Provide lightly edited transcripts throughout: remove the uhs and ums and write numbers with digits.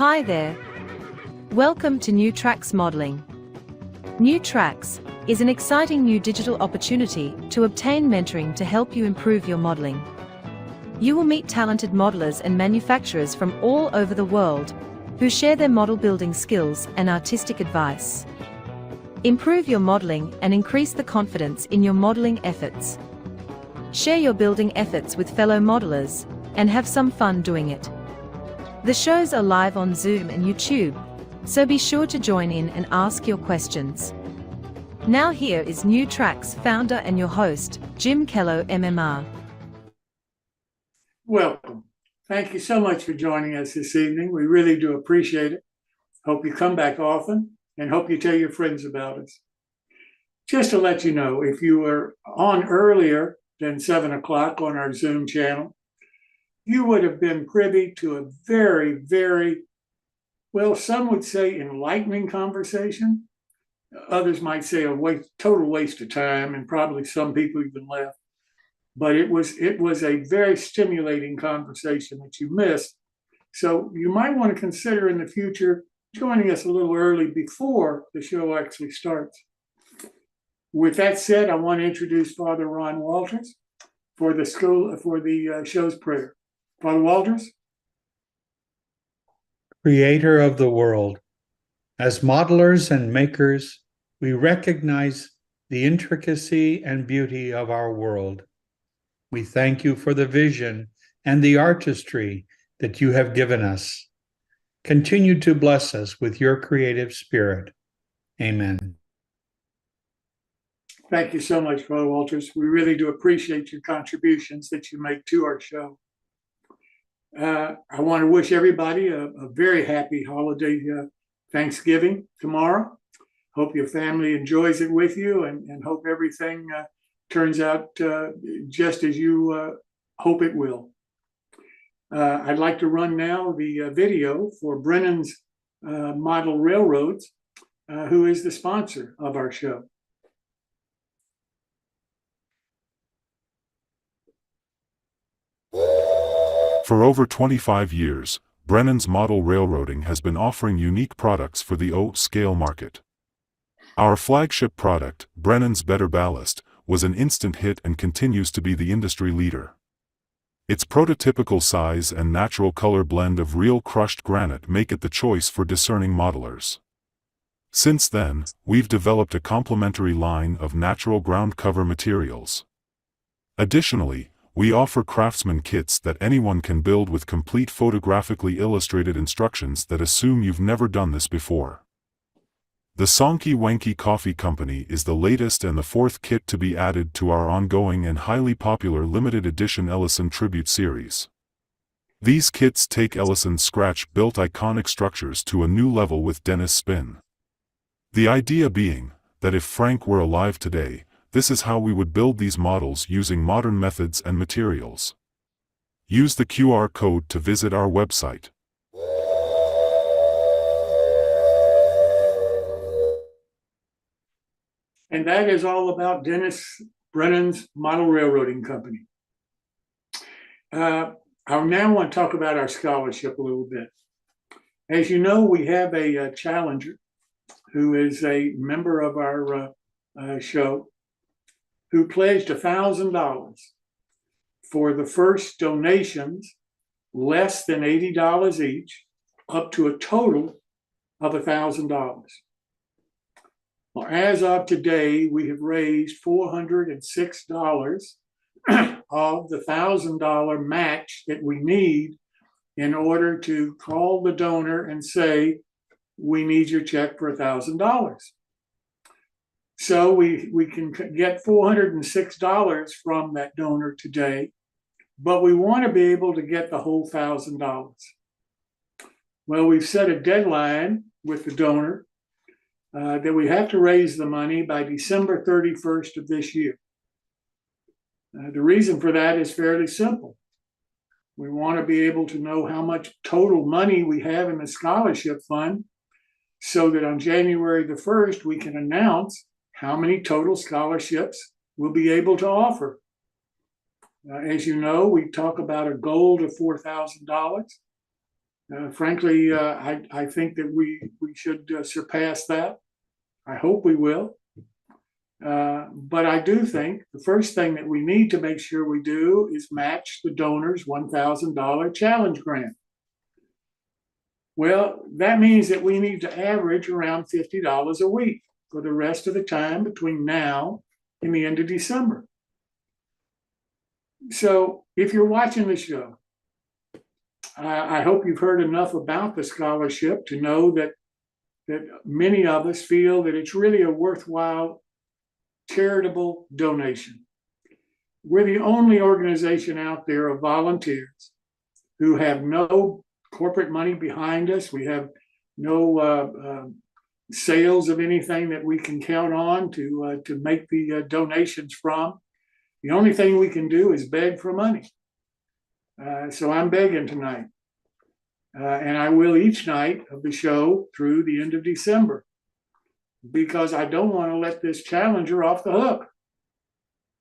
Hi there. Welcome to New Tracks Modeling. New Tracks is an exciting new digital opportunity to obtain mentoring to help you improve your modeling. You will meet talented modelers and manufacturers from all over the world who share their model building skills and artistic advice. Improve your modeling and increase the confidence in your modeling efforts. Share your building efforts with fellow modelers and have some fun doing it. The shows are live on Zoom and YouTube, so be sure to join in and ask your questions. Now here is New Tracks founder and your host, Jim Kello, MMR. Welcome. Thank you so much for joining us this evening. We really do appreciate it. Hope you come back often and hope you tell your friends about us. Just to let you know, if you were on earlier than 7 o'clock on our Zoom channel, you would have been privy to a very, well, some would say enlightening conversation. Others might say a total waste of time, and probably some people even left. But it was a very stimulating conversation that you missed. So you might want to consider in the future joining us a little early before the show actually starts. With that said, I want to introduce Father Ron Walters for the show's prayer. Father Walters. Creator of the world, as modelers and makers, we recognize the intricacy and beauty of our world. We thank you for the vision and the artistry that you have given us. Continue to bless us with your creative spirit. Amen. Thank you so much, Father Walters. We really do appreciate your contributions that you make to our show. I want to wish everybody a very happy holiday Thanksgiving tomorrow. Hope your family enjoys it with you and hope everything turns out just as you hope it will. I'd like to run now the video for Brennan's Model Railroads, who is the sponsor of our show. For over 25 years, Brennan's Model Railroading has been offering unique products for the O-scale market. Our flagship product, Brennan's Better Ballast, was an instant hit and continues to be the industry leader. Its prototypical size and natural color blend of real crushed granite make it the choice for discerning modelers. Since then, we've developed a complementary line of natural ground cover materials. Additionally, we offer craftsman kits that anyone can build with complete photographically illustrated instructions that assume you've never done this before. The Swanky Coffee Company is the latest and the fourth kit to be added to our ongoing and highly popular limited edition Ellison Tribute series. These kits take Ellison's scratch-built iconic structures to a new level with Dennis spin. The idea being that if Frank were alive today, this is how we would build these models using modern methods and materials. Use the QR code to visit our website. And that is all about Brennan's Model Railroading Company. I now want to talk about our scholarship a little bit. As you know, we have a challenger who is a member of our show who pledged $1,000 for the first donations less than $80 each, up to a total of $1,000. Well, as of today, we have raised $406 of the $1,000 match that we need in order to call the donor and say, we need your check for $1,000. So we can get $406 from that donor today, but we want to be able to get the whole $1,000. Well, we've set a deadline with the donor that we have to raise the money by December 31st of this year. The reason for that is fairly simple. We want to be able to know how much total money we have in the scholarship fund so that on January the 1st, we can announce how many total scholarships we'll be able to offer. As you know, we talk about a goal of $4,000. Frankly, I think that we should surpass that. I hope we will. But I do think the first thing that we need to make sure we do is match the donor's $1,000 challenge grant. Well, that means that we need to average around $50 a week for the rest of the time between now and the end of December. So if you're watching the show, I hope you've heard enough about the scholarship to know that many of us feel that it's really a worthwhile charitable donation. We're the only organization out there of volunteers who have no corporate money behind us. We have no sales of anything that we can count on to make the donations from. The only thing we can do is beg for money. So I'm begging tonight. And I will each night of the show through the end of December, because I don't want to let this challenger off the hook.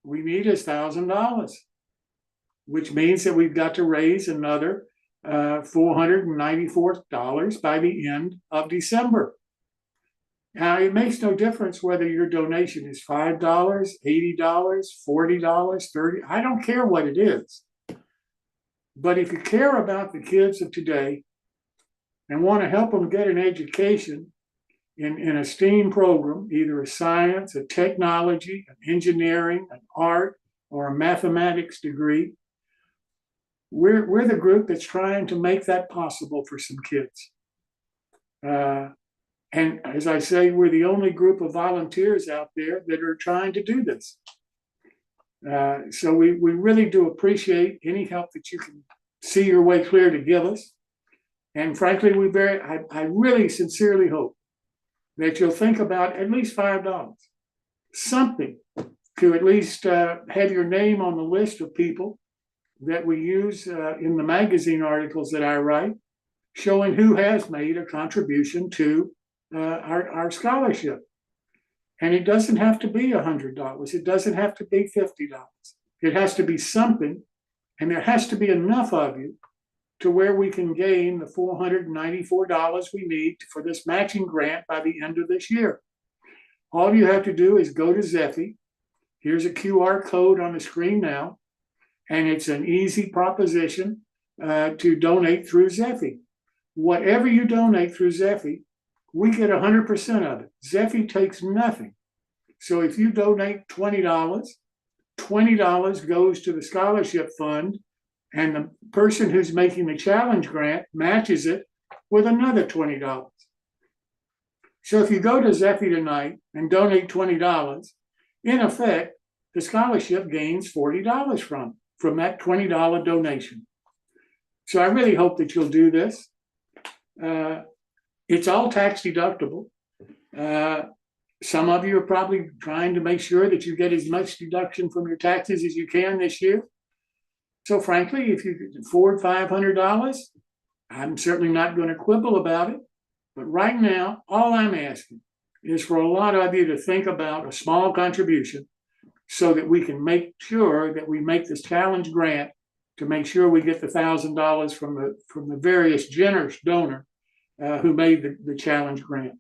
We need his $1,000, which means that we've got to raise another $494 by the end of December. Now, it makes no difference whether your donation is $5, $80, $40, $30. I don't care what it is. But if you care about the kids of today and want to help them get an education in a STEAM program, either a science, a technology, an engineering, an art, or a mathematics degree, we're the group that's trying to make that possible for some kids. And as I say, we're the only group of volunteers out there that are trying to do this. So we really do appreciate any help that you can see your way clear to give us. And frankly, I really sincerely hope that you'll think about at least $5, something to at least have your name on the list of people that we use in the magazine articles that I write, showing who has made a contribution to our scholarship. And it doesn't have to be $100. It doesn't have to be $50. It has to be something, and there has to be enough of you to where we can gain the $494 we need for this matching grant by the end of this year. All you have to do is go to Zeffy. Here's a QR code on the screen now, and it's an easy proposition to donate through Zeffy. Whatever you donate through Zeffy, we get 100% of it. Zeffy takes nothing. So if you donate $20, $20 goes to the scholarship fund, and the person who's making the challenge grant matches it with another $20. So if you go to Zeffy tonight and donate $20, in effect, the scholarship gains $40 from that $20 donation. So I really hope that you'll do this. It's all tax deductible. Some of you are probably trying to make sure that you get as much deduction from your taxes as you can this year. So frankly, if you could afford $500, I'm certainly not going to quibble about it. But right now, all I'm asking is for a lot of you to think about a small contribution so that we can make sure that we make this challenge grant to make sure we get the $1,000 from the various generous donor who made the challenge grant.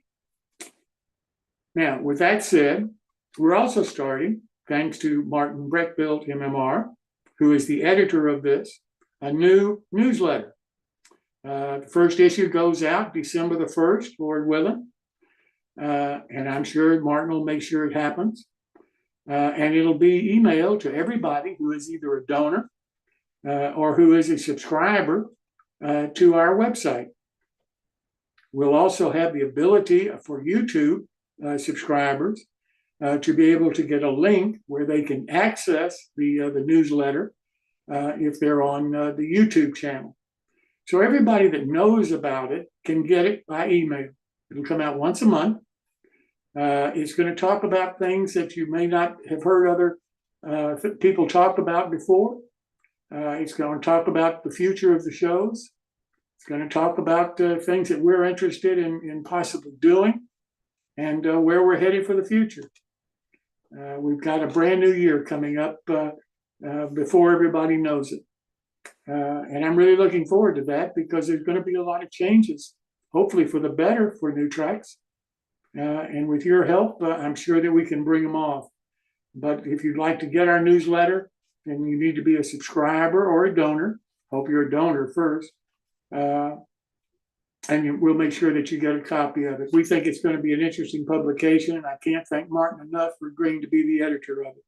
Now, with that said, we're also starting, thanks to Martin Breckbilt, MMR, who is the editor of this, a new newsletter. The first issue goes out December the 1st, Lord willing. And I'm sure Martin will make sure it happens. And it'll be emailed to everybody who is either a donor or who is a subscriber to our website. We'll also have the ability for YouTube subscribers to be able to get a link where they can access the newsletter if they're on the YouTube channel. So everybody that knows about it can get it by email. It'll come out once a month. It's going to talk about things that you may not have heard other people talk about before. It's going to talk about the future of the shows. It's going to talk about things that we're interested in possibly doing and where we're headed for the future. We've got a brand new year coming up before everybody knows it. And I'm really looking forward to that because there's going to be a lot of changes, hopefully for the better for New Tracks. And with your help, I'm sure that we can bring them off. But if you'd like to get our newsletter, then you need to be a subscriber or a donor. Hope you're a donor first. And we'll make sure that you get a copy of it. We think it's going to be an interesting publication, and I can't thank Martin enough for agreeing to be the editor of it.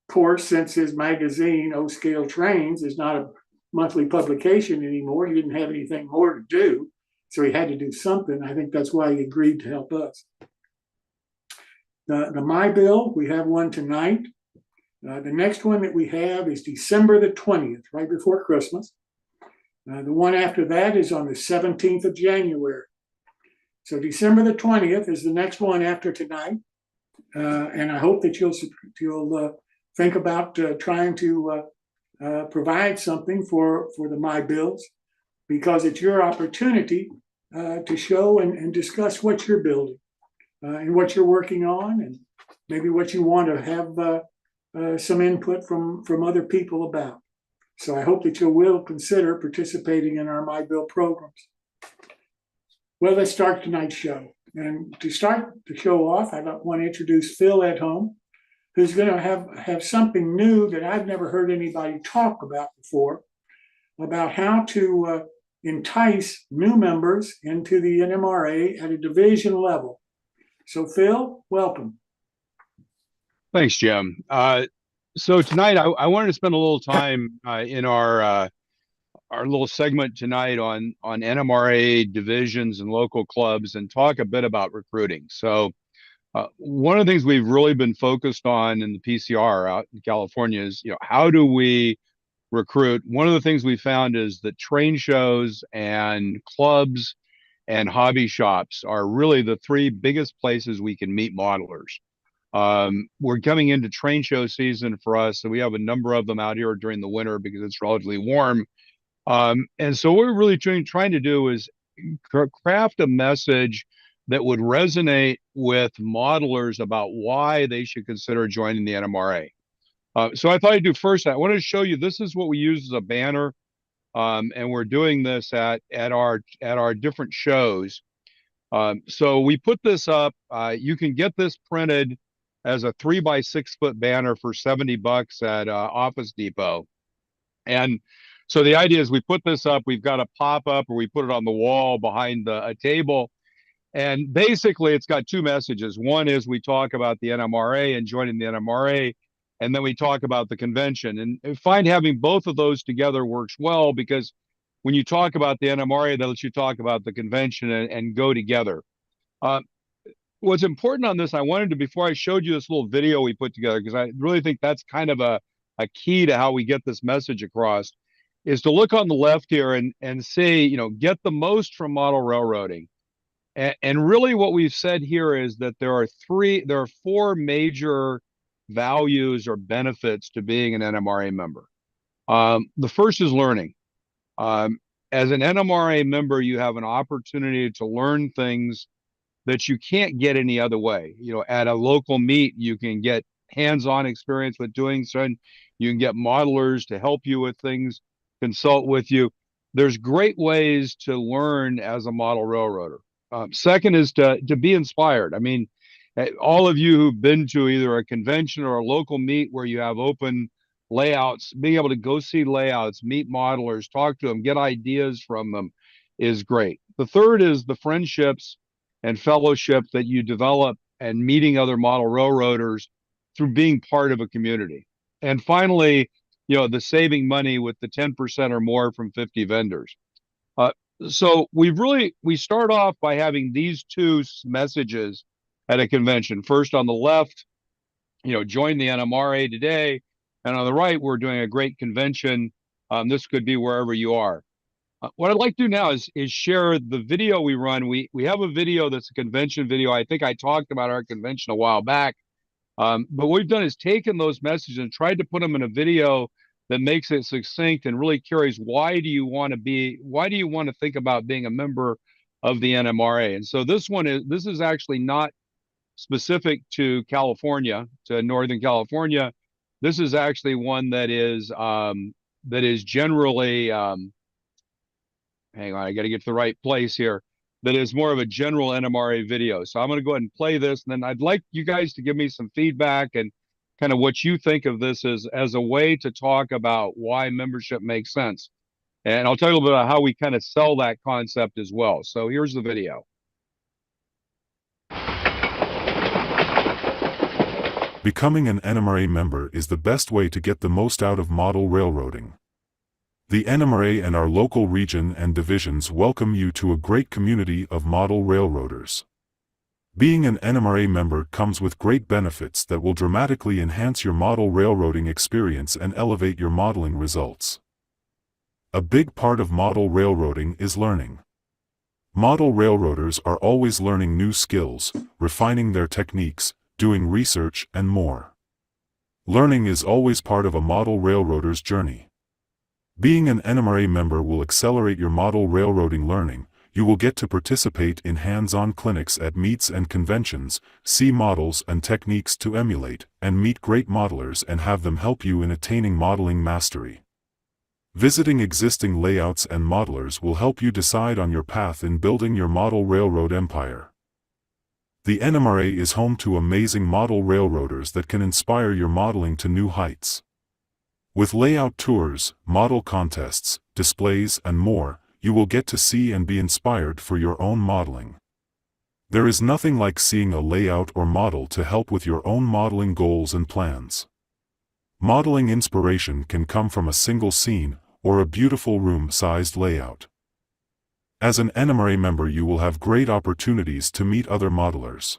Of course, since his magazine, O Scale Trains, is not a monthly publication anymore, he didn't have anything more to do, so he had to do something. I think that's why he agreed to help us. The MyBuild, we have one tonight. The next one that we have is December the 20th, right before Christmas. The one after that is on the 17th of January. So December the 20th is the next one after tonight. And I hope that you'll think about trying to provide something for the MyBuilds, because it's your opportunity to show and discuss what you're building and what you're working on, and maybe what you want to have some input from other people about. So I hope that you will consider participating in our MyBuild programs. Well, let's start tonight's show. And to start the show off, I want to introduce Phil at home, who's going to have something new that I've never heard anybody talk about before, about how to entice new members into the NMRA at a division level. So Phil, welcome. Thanks, Jim. So tonight, I wanted to spend a little time in our little segment tonight on NMRA divisions and local clubs, and talk a bit about recruiting. So one of the things we've really been focused on in the PCR out in California is, how do we recruit? One of the things we found is that train shows and clubs and hobby shops are really the three biggest places we can meet modelers. We're coming into train show season for us, so we have a number of them out here during the winter because it's relatively warm. And so what we're really trying to do is craft a message that would resonate with modelers about why they should consider joining the NMRA. So I thought I'd do first, I wanted to show you, this is what we use as a banner, and we're doing this at our different shows. So we put this up. You can get this printed as a 3x6 foot banner for $70 at Office Depot. And so the idea is we put this up, we've got a pop-up, or we put it on the wall behind a table. And basically it's got two messages. One is we talk about the NMRA and joining the NMRA, and then we talk about the convention. And I find having both of those together works well, because when you talk about the NMRA, that lets you talk about the convention and go together. What's important on this, I wanted to, before I showed you this little video we put together, because I really think that's kind of a key to how we get this message across, is to look on the left here and see, get the most from model railroading. And really what we've said here is that there are four major values or benefits to being an NMRA member. The first is learning. As an NMRA member, you have an opportunity to learn things that you can't get any other way. At a local meet, you can get hands-on experience with doing so. You can get modelers to help you with things, consult with you. There's great ways to learn as a model railroader. Second is to be inspired. I mean, all of you who've been to either a convention or a local meet where you have open layouts, being able to go see layouts, meet modelers, talk to them, get ideas from them is great. The third is the friendships and fellowship that you develop and meeting other model railroaders through being part of a community. And finally, the saving money with the 10% or more from 50 vendors. So we start off by having these two messages at a convention. First, on the left, join the NMRA today. And on the right, we're doing a great convention. This could be wherever you are. What I'd like to do now is share the video we run. We have a video that's a convention video. I think I talked about our convention a while back. But what we've done is taken those messages and tried to put them in a video that makes it succinct and really carries why do you want to think about being a member of the NMRA. And so this is actually not specific to California, to Northern California. This is actually one that is that is generally, hang on, I got to get to the right place here, that is more of a general NMRA video. So I'm going to go ahead and play this, and then I'd like you guys to give me some feedback and kind of what you think of this as a way to talk about why membership makes sense. And I'll tell you a little bit about how we kind of sell that concept as well. So here's the video. Becoming an NMRA member is the best way to get the most out of model railroading. The NMRA and our local region and divisions welcome you to a great community of model railroaders. Being an NMRA member comes with great benefits that will dramatically enhance your model railroading experience and elevate your modeling results. A big part of model railroading is learning. Model railroaders are always learning new skills, refining their techniques, doing research, and more. Learning is always part of a model railroader's journey. Being an NMRA member will accelerate your model railroading learning. You will get to participate in hands-on clinics at meets and conventions, see models and techniques to emulate, and meet great modelers and have them help you in attaining modeling mastery. Visiting existing layouts and modelers will help you decide on your path in building your model railroad empire. The NMRA is home to amazing model railroaders that can inspire your modeling to new heights. With layout tours, model contests, displays, and more, you will get to see and be inspired for your own modeling. There is nothing like seeing a layout or model to help with your own modeling goals and plans. Modeling inspiration can come from a single scene or a beautiful room-sized layout. As an NMRA member, you will have great opportunities to meet other modelers.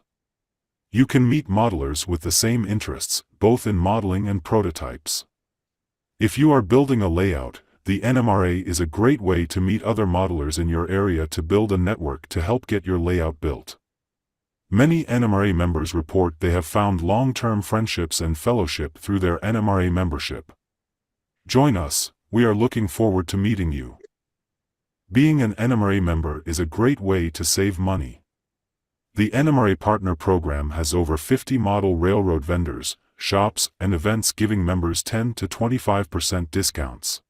You can meet modelers with the same interests, both in modeling and prototypes. If you are building a layout, the NMRA is a great way to meet other modelers in your area to build a network to help get your layout built. Many NMRA members report they have found long-term friendships and fellowship through their NMRA membership. Join us, we are looking forward to meeting you. Being an NMRA member is a great way to save money. The NMRA Partner Program has over 50 model railroad vendors, shops, and events giving members 10 to 25% discounts.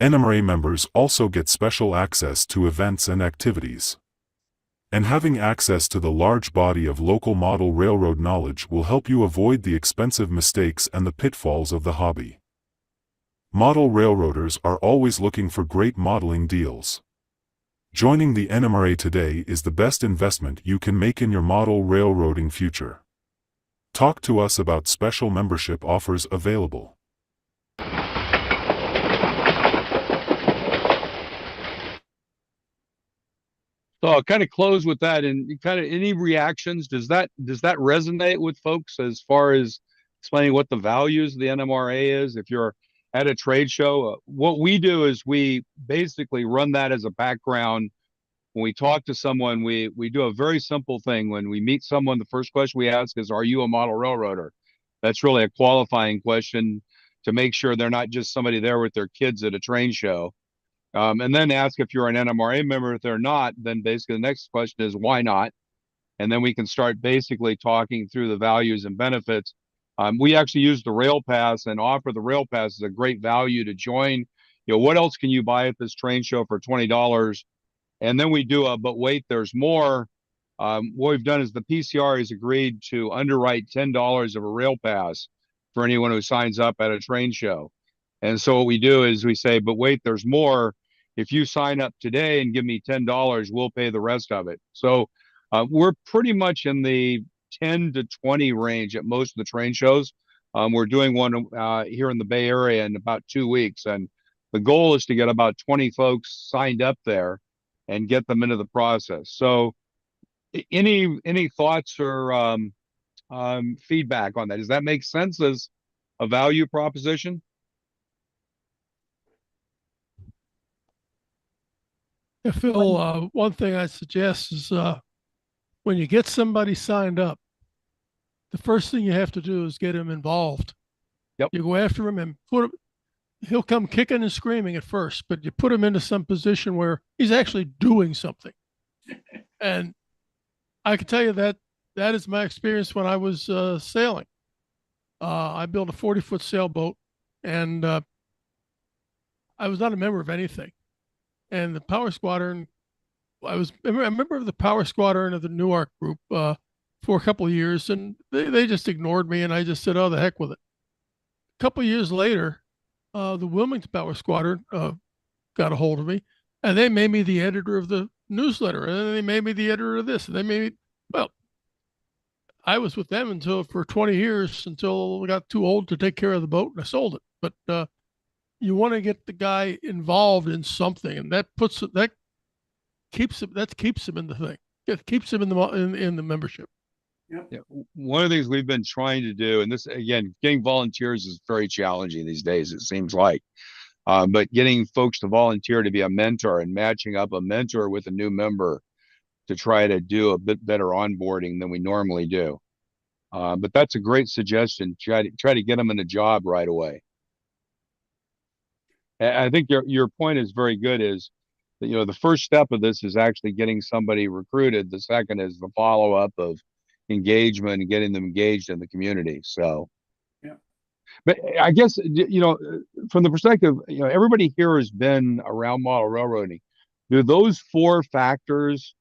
NMRA members also get special access to events and activities. And having access to the large body of local model railroad knowledge will help you avoid the expensive mistakes and the pitfalls of the hobby. Model railroaders are always looking for great modeling deals. Joining the NMRA today is the best investment you can make in your model railroading future. Talk to us about special membership offers available. So I'll kind of close with that, and kind of any reactions. Does that resonate with folks as far as explaining what the values of the NMRA is? If you're at a trade show, what we do is we basically run that as a background. When we talk to someone, we do a very simple thing. When we meet someone, the first question we ask is, are you a model railroader? That's really a qualifying question to make sure they're not just somebody there with their kids at a train show. And then ask if you're an NMRA member. If they're not, then basically the next question is, why not? And then we can start basically talking through the values and benefits. We actually use the Rail Pass and offer the Rail Pass as a great value to join. What else can you buy at this train show for $20? And then we do but wait, there's more. What we've done is the PCR has agreed to underwrite $10 of a Rail Pass for anyone who signs up at a train show. And so what we do is we say, but wait, there's more. If you sign up today and give me $10, we'll pay the rest of it. So we're pretty much in the 10 to 20 range at most of the train shows. We're doing one here in the Bay Area in about 2 weeks. And the goal is to get about 20 folks signed up there and get them into the process. So any thoughts or feedback on that? Does that make sense as a value proposition? Yeah, Phil, one thing I suggest is when you get somebody signed up, the first thing you have to do is get him involved. Yep. You go after him and he'll come kicking and screaming at first, but you put him into some position where he's actually doing something. And I can tell you that is my experience when I was sailing. I built a 40-foot sailboat, and I was not a member of anything. And the Power Squadron, I was a member of the Power Squadron of the Newark group for a couple of years, and they just ignored me, and I just said, oh, the heck with it. A couple of years later, the Wilmington Power Squadron got a hold of me, and they made me the editor of the newsletter, and then they made me the editor of this, and they made me, well, I was with them for 20 years until I got too old to take care of the boat, and I sold it. But you want to get the guy involved in something, and that keeps him in the thing. It keeps him in the membership. Yeah, one of the things we've been trying to do, and this again, getting volunteers is very challenging these days, it seems like. But getting folks to volunteer to be a mentor and matching up a mentor with a new member to try to do a bit better onboarding than we normally do. But that's a great suggestion. Try to get them in a job right away. And I think your point is very good. Is that, the first step of this is actually getting somebody recruited. The second is the follow up of engagement and getting them engaged in the community. So, yeah. But I guess, from the perspective, everybody here has been around model railroading. Do those four factors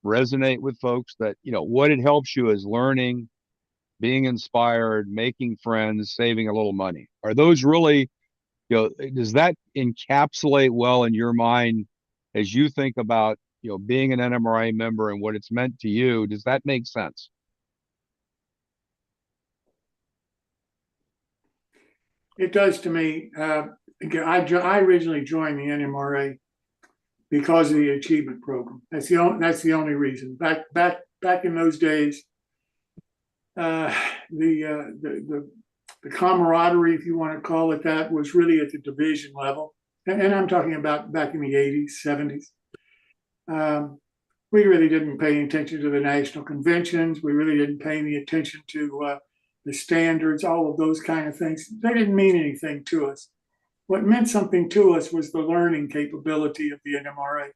resonate with folks that, what it helps you is learning, being inspired, making friends, saving a little money? Are those really, does that encapsulate well in your mind as you think about, being an NMRA member and what it's meant to you? Does that make sense? It does to me. I originally joined the NMRA because of the achievement program. That's the only reason. Back in those days, the camaraderie, if you want to call it that, was really at the division level, and I'm talking about back in the 80s, 70s. We really didn't pay any attention to the national conventions. We really didn't pay any attention to the standards, all of those kind of things. They didn't mean anything to us. What meant something to us was the learning capability of the NMRA.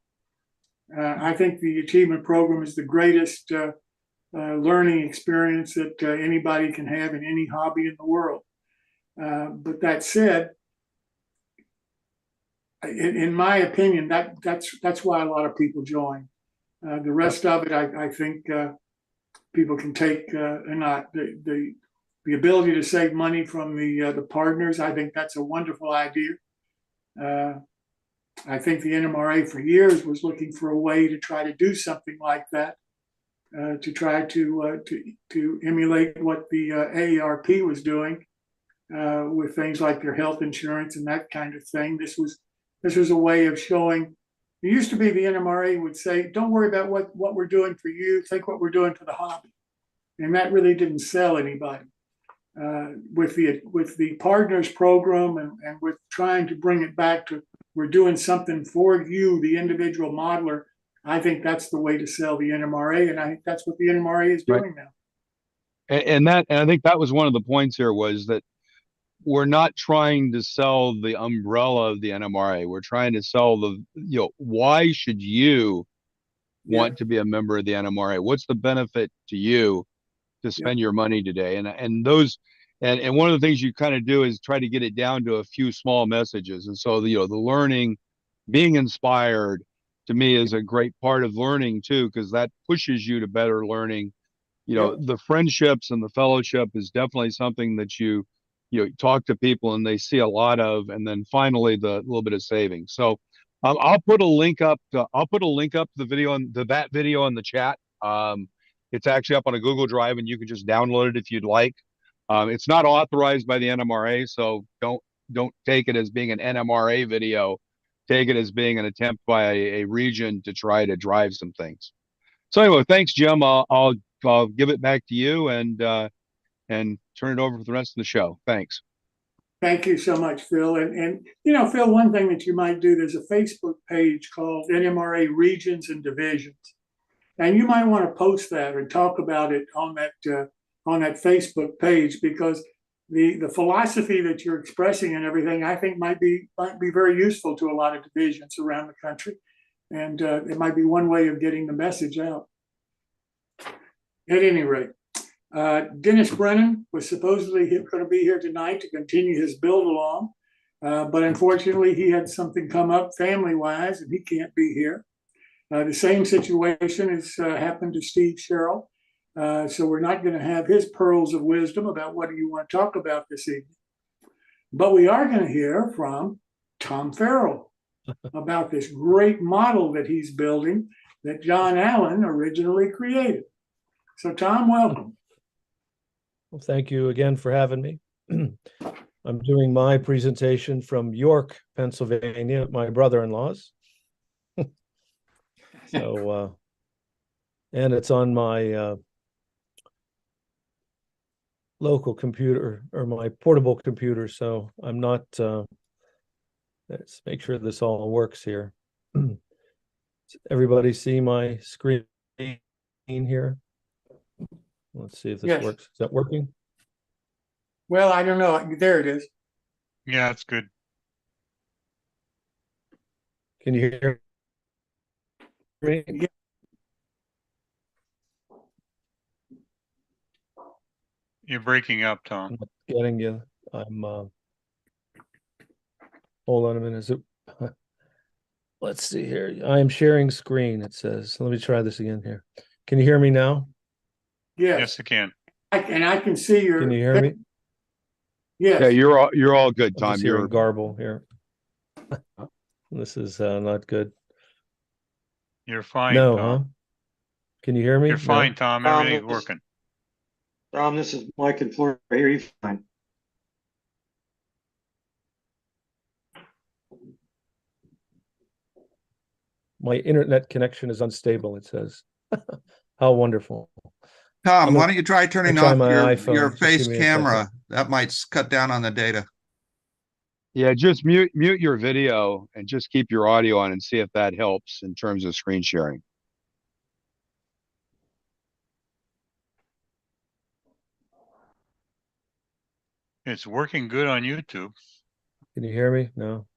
I think the achievement program is the greatest learning experience that anybody can have in any hobby in the world. But that said, in my opinion, that's why a lot of people join. The rest of it, I think people can take or not. The ability to save money from the partners, I think that's a wonderful idea. I think the NMRA for years was looking for a way to try to do something like that, to try to emulate what the AARP was doing with things like their health insurance and that kind of thing. This was a way of showing. It used to be the NMRA would say, "Don't worry about what we're doing for you. Think what we're doing for the hobby," and that really didn't sell anybody. With the partners program and with trying to bring it back to we're doing something for you, the individual modeler, I think that's the way to sell the NMRA, and I think that's what the NMRA is doing now. And I think that was one of the points here, was that we're not trying to sell the umbrella of the NMRA. We're trying to sell why should you want to be a member of the NMRA? What's the benefit to you to spend your money today? And one of the things you kind of do is try to get it down to a few small messages. And so the learning, being inspired, to me, is a great part of learning too, because that pushes you to better learning. The friendships and the fellowship is definitely something that you talk to people and they see a lot of. And then finally, the little bit of saving. So I'll put a link up to the video that video in the chat. It's actually up on a Google Drive, and you can just download it if you'd like. It's not authorized by the NMRA, so don't take it as being an NMRA video. Take it as being an attempt by a region to try to drive some things. So anyway, thanks, Jim. I'll give it back to you and turn it over for the rest of the show. Thanks. Thank you so much, Phil. And Phil, one thing that you might do, there's a Facebook page called NMRA Regions and Divisions, and you might want to post that or talk about it on that Facebook page, because the philosophy that you're expressing and everything, I think might be very useful to a lot of divisions around the country, and it might be one way of getting the message out. At any rate, Dennis Brennan was supposedly going to be here tonight to continue his build along. But unfortunately, he had something come up family-wise, and he can't be here. The same situation has happened to Steve Sherrill. So we're not going to have his pearls of wisdom about what do you want to talk about this evening. But we are going to hear from Tom Farrell about this great model that he's building that John Allen originally created. So Tom, welcome. Well, thank you again for having me. I'm doing my presentation from York, Pennsylvania, at my brother-in-law's. So, and it's on my local computer or my portable computer. So I'm not, let's make sure this all works here. Everybody see my screen here? Let's see if this works. Is that working? Well, I don't know. There it is. Yeah, it's good. Can you hear me? Yeah. You're breaking up, I'm Tom. not getting you. I'm hold on a minute. Is it let's see here. I am sharing screen, it says. Let me try this again here. Can you hear me now? Yes. Yes, I can. I can see your. Can you hear me? Yes. Yeah, you're all good, I'm Tom. just You're hearing garble here. This is not good. You're fine, No, Tom. huh? Can you hear me? You're No? fine, Tom. Tom, Everything's working. Tom, this is Mike and Florida. I hear you fine. My internet connection is unstable, it says. How wonderful. Tom, I'm why gonna- don't you try turning try off my your iPhone. Just face give me a camera? That might cut down on the data. yeah, just mute your video and just keep your audio on and see if that helps in terms of screen sharing. It's working good on YouTube. Can you hear me? No.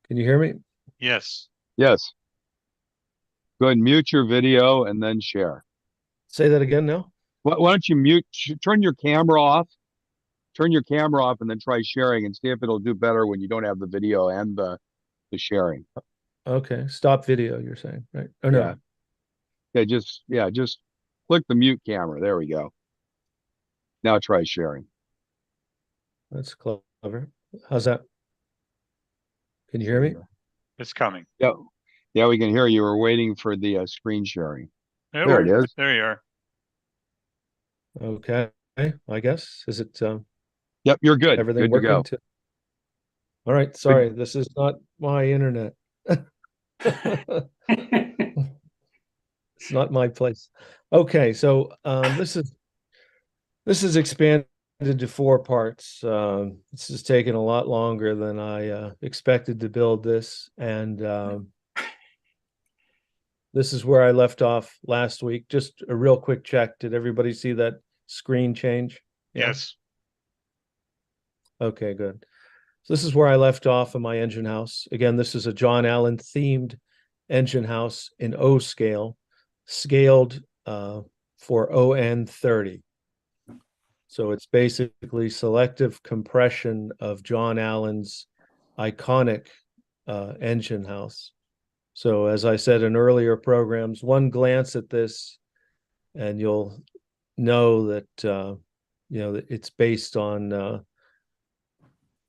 Can you hear me? Yes. Yes. Go ahead and mute your video and then share. Say that again now. Why don't you turn your camera off? Turn your camera off and then try sharing and see if it'll do better when you don't have the video and the sharing. Okay. Stop video, you're saying, right? Oh no. Just click the mute camera. There we go. Now try sharing. That's clever. How's that? Can you hear me? It's coming. Yeah. Yeah, we can hear you. We're waiting for the screen sharing. There it is. There you are. Okay. I guess. Is it Yep, you're good. everything Good to working go. All right. Sorry, this is not my internet. It's not my place. Okay, so this is expanded to 4 parts. This has taken a lot longer than I expected to build this, and this is where I left off last week. Just a real quick check. Did everybody see that screen change? Yeah? Yes. Okay, good. So this is where I left off in my engine house. Again, this is a John Allen themed engine house in O scale, scaled for ON 30. So it's basically selective compression of John Allen's iconic engine house. So as I said in earlier programs, one glance at this and you'll know that that it's based on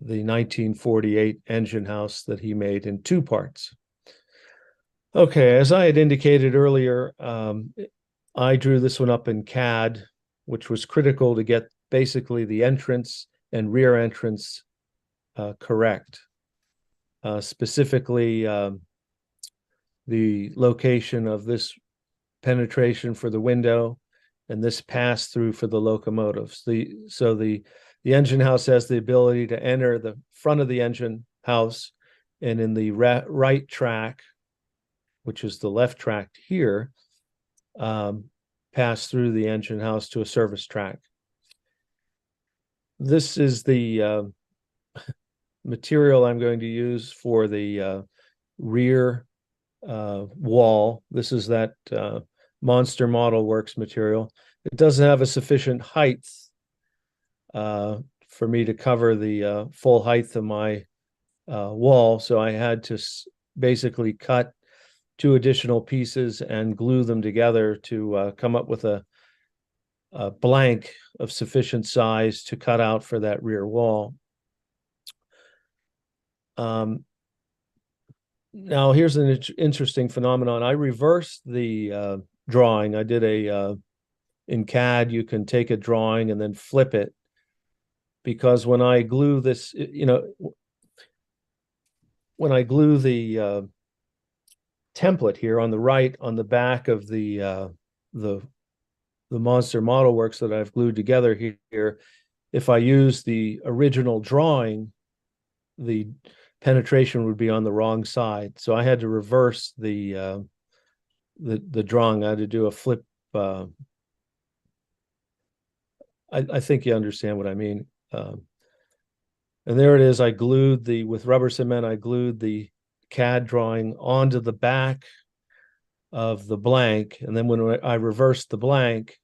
the 1948 engine house that he made in 2 parts. Okay, as I had indicated earlier, I drew this one up in CAD, which was critical to get basically the entrance and rear entrance correct. Specifically, the location of this penetration for the window and this pass through for the locomotives. The engine house has the ability to enter the front of the engine house, and in the right track, which is the left track here, pass through the engine house to a service track. This is the material I'm going to use for the rear wall. This is that Monster Model Works material. It doesn't have a sufficient height for me to cover the full height of my wall. So I had to basically cut 2 additional pieces and glue them together to come up with a blank of sufficient size to cut out for that rear wall. Now here's an interesting phenomenon. I reversed the drawing. I did in CAD, you can take a drawing and then flip it, because when I glue this, when I glue the template here on the right, on the back of the Monster Model Works that I've glued together here, if I use the original drawing, the penetration would be on the wrong side. So I had to reverse the drawing. I had to do a flip. I think you understand what I mean. And there it is. I glued with rubber cement, I glued the CAD drawing onto the back of the blank. And then when I reversed the blank,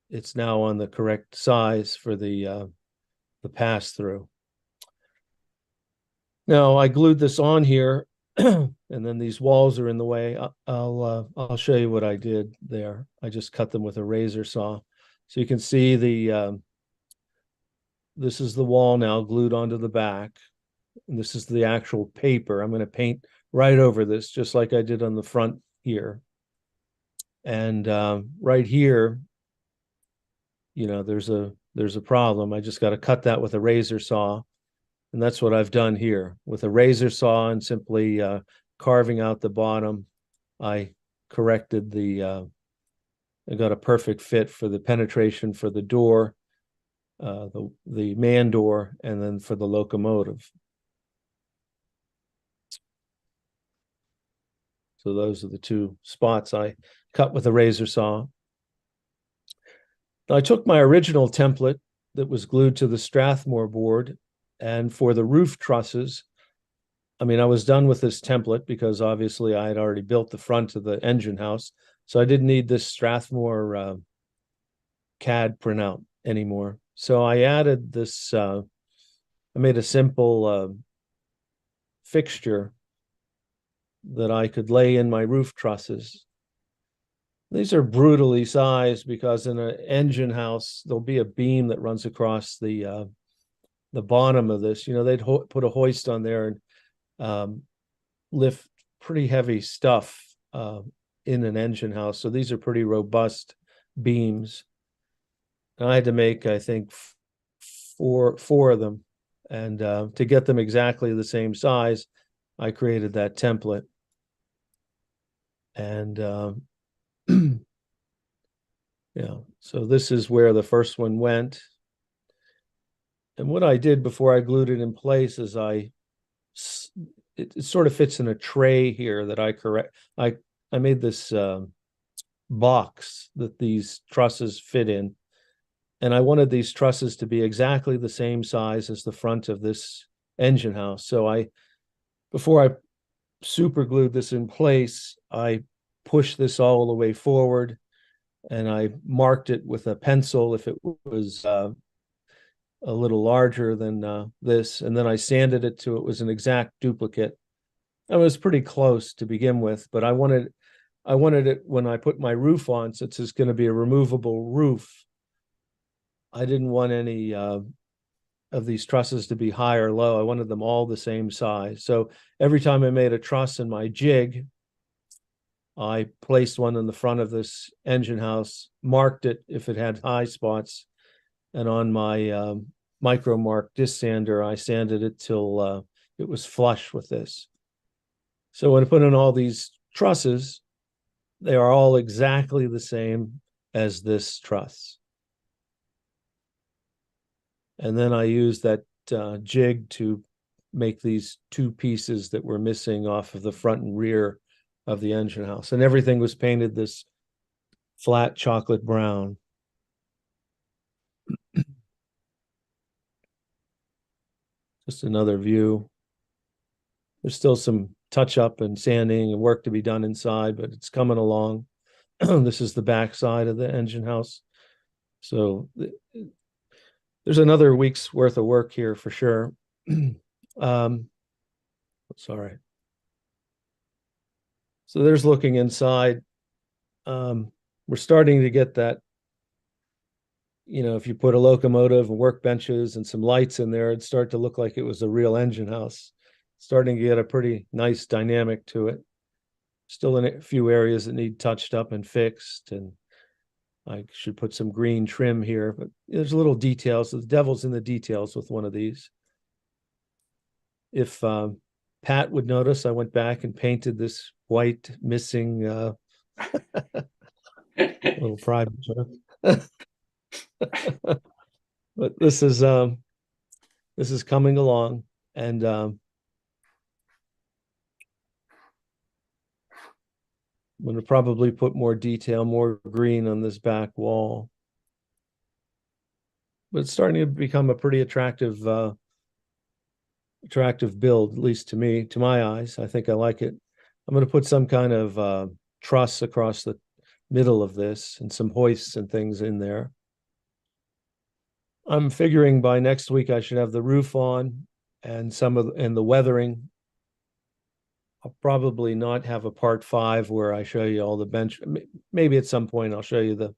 it's now on the correct size for the pass through. Now I glued this on here, and then these walls are in the way. I'll show you what I did there. I just cut them with a razor saw. So you can see this is the wall now glued onto the back. And this is the actual paper. I'm going to paint right over this, just like I did on the front here. And right here, there's a problem. I just got to cut that with a razor saw. And that's what I've done here with a razor saw, and simply carving out the bottom. I corrected I got a perfect fit for the penetration for the door, the man door, and then for the locomotive. So those are the 2 spots I cut with a razor saw. Now I took my original template that was glued to the Strathmore board, and for the roof trusses, I was done with this template because obviously I had already built the front of the engine house. So I didn't need this Strathmore CAD printout anymore. So I added this, I made a simple fixture that I could lay in my roof trusses. These are brutally sized because in an engine house, there'll be a beam that runs across the bottom of this. They'd put a hoist on there and lift pretty heavy stuff in an engine house. So these are pretty robust beams. And I had to make, I think, four of them. And to get them exactly the same size, I created that template. And yeah, so this is where the first one went. And what I did before I glued it in place is it sort of fits in a tray here that I made this box that these trusses fit in. And I wanted these trusses to be exactly the same size as the front of this engine house. So before I super glued this in place, I pushed this all the way forward, and I marked it with a pencil if it was a little larger than this. And then I sanded it to it was an exact duplicate. It was pretty close to begin with, but I wanted it when I put my roof on, since it's going to be a removable roof, I didn't want any of these trusses to be high or low. I wanted them all the same size. So every time I made a truss in my jig, I placed one in the front of this engine house, marked it if it had high spots, and on my micro mark disc sander, I sanded it till it was flush with this. So when I put in all these trusses, they are all exactly the same as this truss. And then I used that jig to make these 2 pieces that were missing off of the front and rear of the engine house. And everything was painted this flat chocolate brown. Just another view. There's still some touch up and sanding and work to be done inside, but it's coming along. This is the back side of the engine house. So there's another week's worth of work here for sure. Sorry. So there's looking inside. We're starting to get that, if you put a locomotive and workbenches and some lights in there, it'd start to look like it was a real engine house. Starting to get a pretty nice dynamic to it. Still in a few areas that need touched up and fixed, and I should put some green trim here, but there's little details. The devil's in the details with one of these. If Pat would notice, I went back and painted this white missing little private joke. But this is coming along, and I'm going to probably put more detail, more green on this back wall. But it's starting to become a pretty attractive build, at least to me, to my eyes. I think I like it. I'm going to put some kind of truss across the middle of this and some hoists and things in there. I'm figuring by next week I should have the roof on and the weathering. I'll probably not have a part 5 where I show you all the bench. Maybe at some point I'll show you the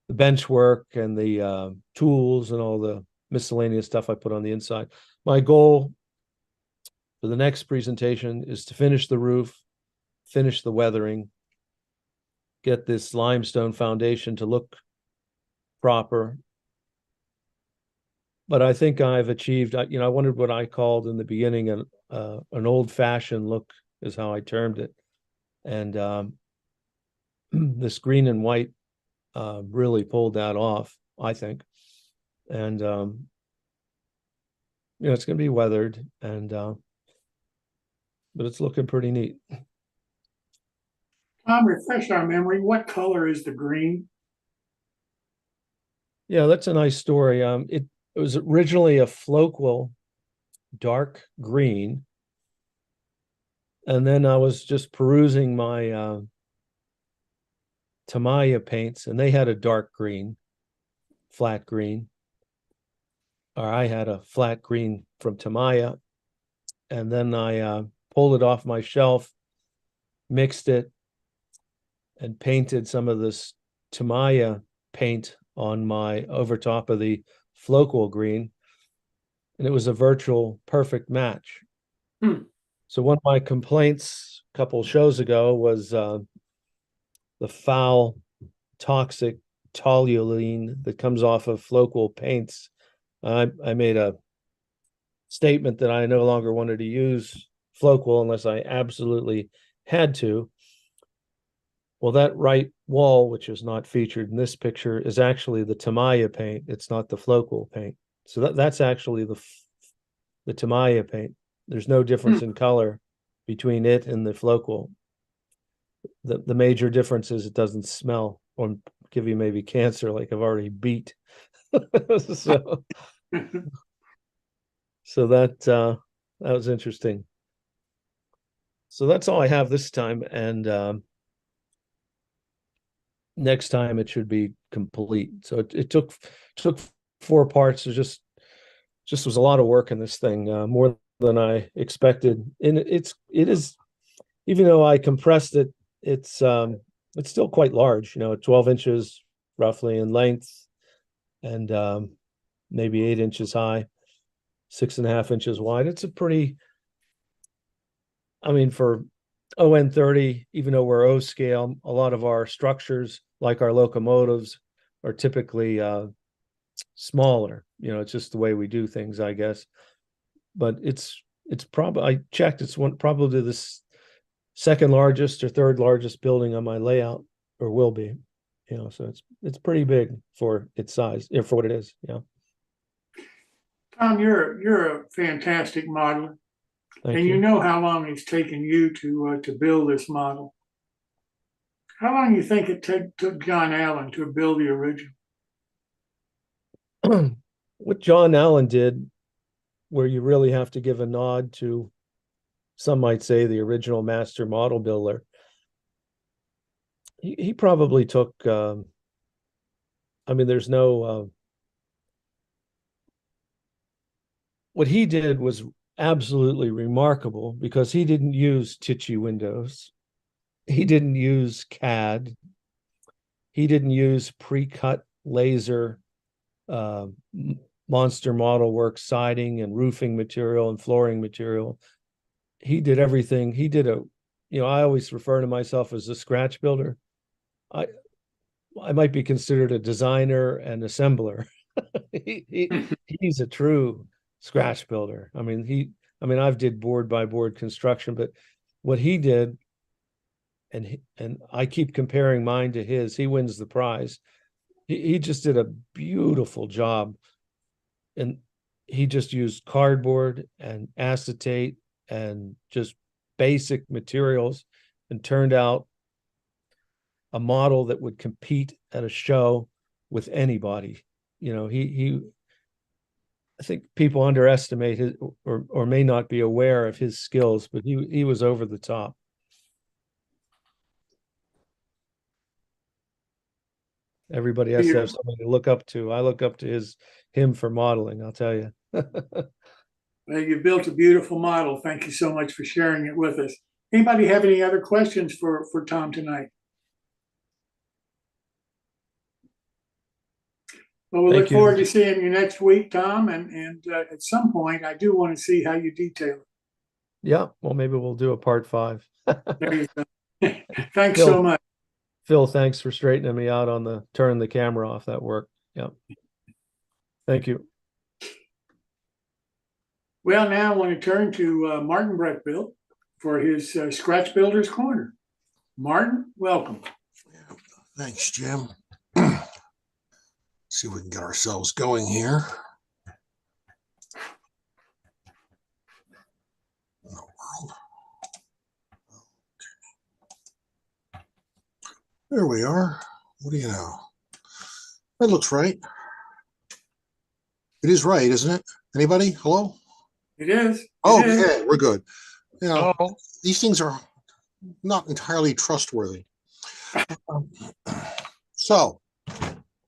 bench work and the tools and all the miscellaneous stuff I put on the inside. My goal for the next presentation is to finish the roof, finish the weathering, get this limestone foundation to look proper. But I think I've achieved, I wanted what I called in the beginning an old-fashioned look, is how I termed it. And this green and white really pulled that off, I think. And it's going to be weathered, and but it's looking pretty neat. Tom, refresh our memory. What color is the green? Yeah, that's a nice story. It was originally a Floqual dark green. And then I was just perusing my Tamiya paints, and they had a dark green, flat green. Or I had a flat green from Tamiya. And then I pulled it off my shelf, mixed it, and painted some of this Tamiya paint on my over top of the Floqual green. And it was a virtual perfect match. So one of my complaints a couple shows ago was the foul, toxic toluene that comes off of Floqual paints. I made a statement that I no longer wanted to use Floqual unless I absolutely had to. Well, that right wall, which is not featured in this picture, is actually the Tamiya paint. It's not the Floqual paint. So that's actually the Tamiya paint. There's no difference in color between it and the Floqual. The major difference is it doesn't smell or give you maybe cancer like I've already beat. So that was interesting. So that's all I have this time, and next time it should be complete. So it took 4 parts. It just was a lot of work in this thing, more than I expected. And it is, even though I compressed it, it's still quite large, 12 inches roughly in length, and maybe 8 inches high, 6.5 inches wide. It's a pretty, for ON 30, even though we're O scale, a lot of our structures, like our locomotives, are typically smaller. It's just the way we do things, I guess. But it's probably, I checked, it's probably this second largest or third largest building on my layout, or will be. So it's pretty big for its size, for what it is. Tom, you're a fantastic modeler. Thank and you. you know how long it's taken you to build this model. How long do you think it took John Allen to build the original? What John Allen did, where you really have to give a nod to, some might say, the original master model builder, he probably took, there's no what he did was absolutely remarkable because he didn't use Tichy windows. He didn't use CAD. He didn't use pre-cut laser monster model work, siding and roofing material and flooring material. He did everything. He did I always refer to myself as a scratch builder. I might be considered a designer and assembler. He's a true scratch builder. I mean, I've did board by board construction, but what he did, and I keep comparing mine to his, he wins the prize. He just did a beautiful job. And he just used cardboard and acetate and just basic materials and turned out a model that would compete at a show with anybody. I think people underestimate his or may not be aware of his skills, but he was over the top. Everybody has to have something to look up to. I look up to him for modeling, I'll tell you. Well, you built a beautiful model. Thank you so much for sharing it with us. Anybody have any other questions for Tom tonight? Well, we look forward to seeing you next week, Tom. And at some point, I do want to see how you detail it. Yeah, well, maybe we'll do a part 5. There you go. Thanks so much. Phil, thanks for straightening me out on turning the camera off. That worked. Yeah. Thank you. Well, now I want to turn to Martin Breckbill for his Scratch Builders Corner. Martin, welcome. Yeah, thanks, Jim. See if we can get ourselves going here. In the world. Okay. There we are. What do you know? That looks right. It is right, isn't it? Anybody? Hello? It is. Okay, we're good. These things are not entirely trustworthy. So,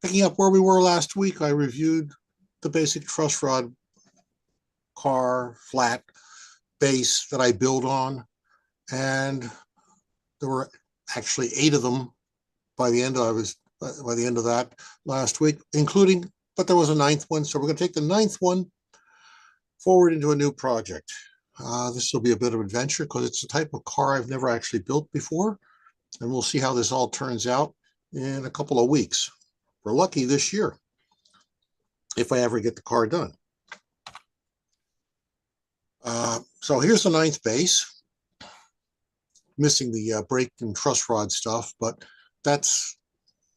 picking up where we were last week, I reviewed the basic truss rod car flat base that I build on, and there were actually 8 of them by the end of that last week, including, but there was a 9th one. So we're going to take the 9th one forward into a new project. This will be a bit of adventure because it's a type of car I've never actually built before, and we'll see how this all turns out in a couple of weeks. We're lucky this year if I ever get the car done. So here's the 9th base, missing the brake and truss rod stuff, but that's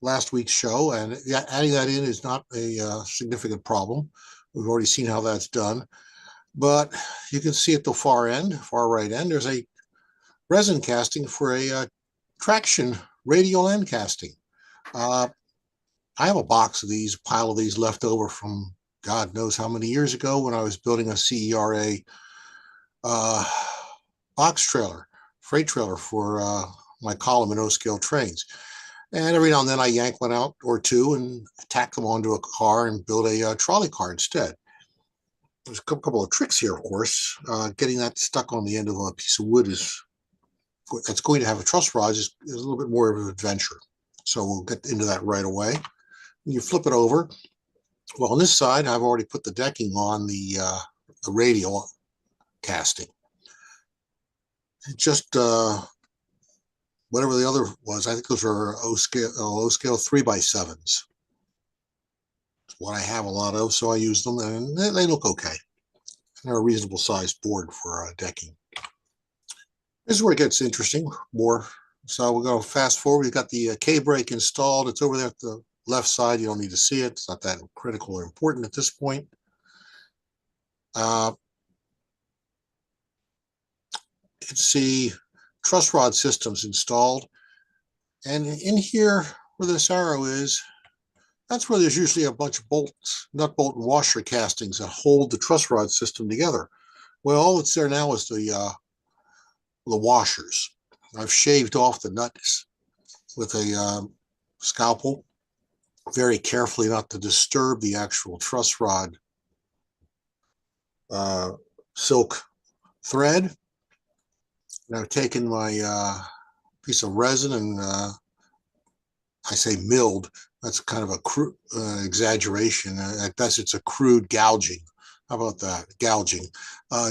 last week's show, and adding that in is not a significant problem. We've already seen how that's done, but you can see at the far right end, there's a resin casting for a traction radial end casting. I have a box of these, a pile of these left over from God knows how many years ago when I was building a CERA box trailer, freight trailer for my column and O-scale trains. And every now and then I yank one out or two and tack them onto a car and build a trolley car instead. There's a couple of tricks here, of course. Getting that stuck on the end of a piece of wood that's going to have a truss rod is a little bit more of an adventure. So we'll get into that right away. You flip it over. Well, on this side, I've already put the decking on the radial casting. It just whatever the other was, I think those are O-scale 3x7s. It's what I have a lot of, so I use them, and they look okay. They're a reasonable sized board for decking. This is where it gets interesting more. So we're going to fast forward. We've got the K-brake installed. It's over there at the left side. You don't need to see it. It's not that critical or important at this point. You can see truss rod systems installed. And in here where this arrow is, that's where there's usually a bunch of bolts, nut bolt and washer castings that hold the truss rod system together. Well, all that's there now is the washers. I've shaved off the nuts with a scalpel very carefully, not to disturb the actual truss rod silk thread. And I've taken my piece of resin and I say milled. That's kind of a exaggeration. At best, it's a crude gouging. How about that? Gouging.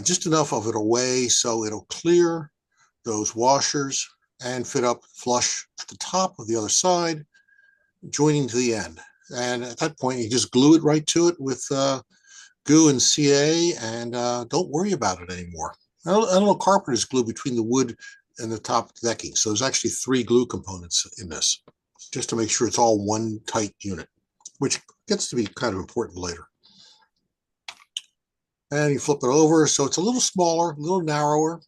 Just enough of it away so it'll clear those washers and fit up flush at the top of the other side, joining to the end. And at that point, you just glue it right to it with goo and CA, and don't worry about it anymore. A little carpenter's glue between the wood and the top decking. So there's actually 3 glue components in this, just to make sure it's all one tight unit, which gets to be kind of important later. And you flip it over, so it's a little smaller, a little narrower.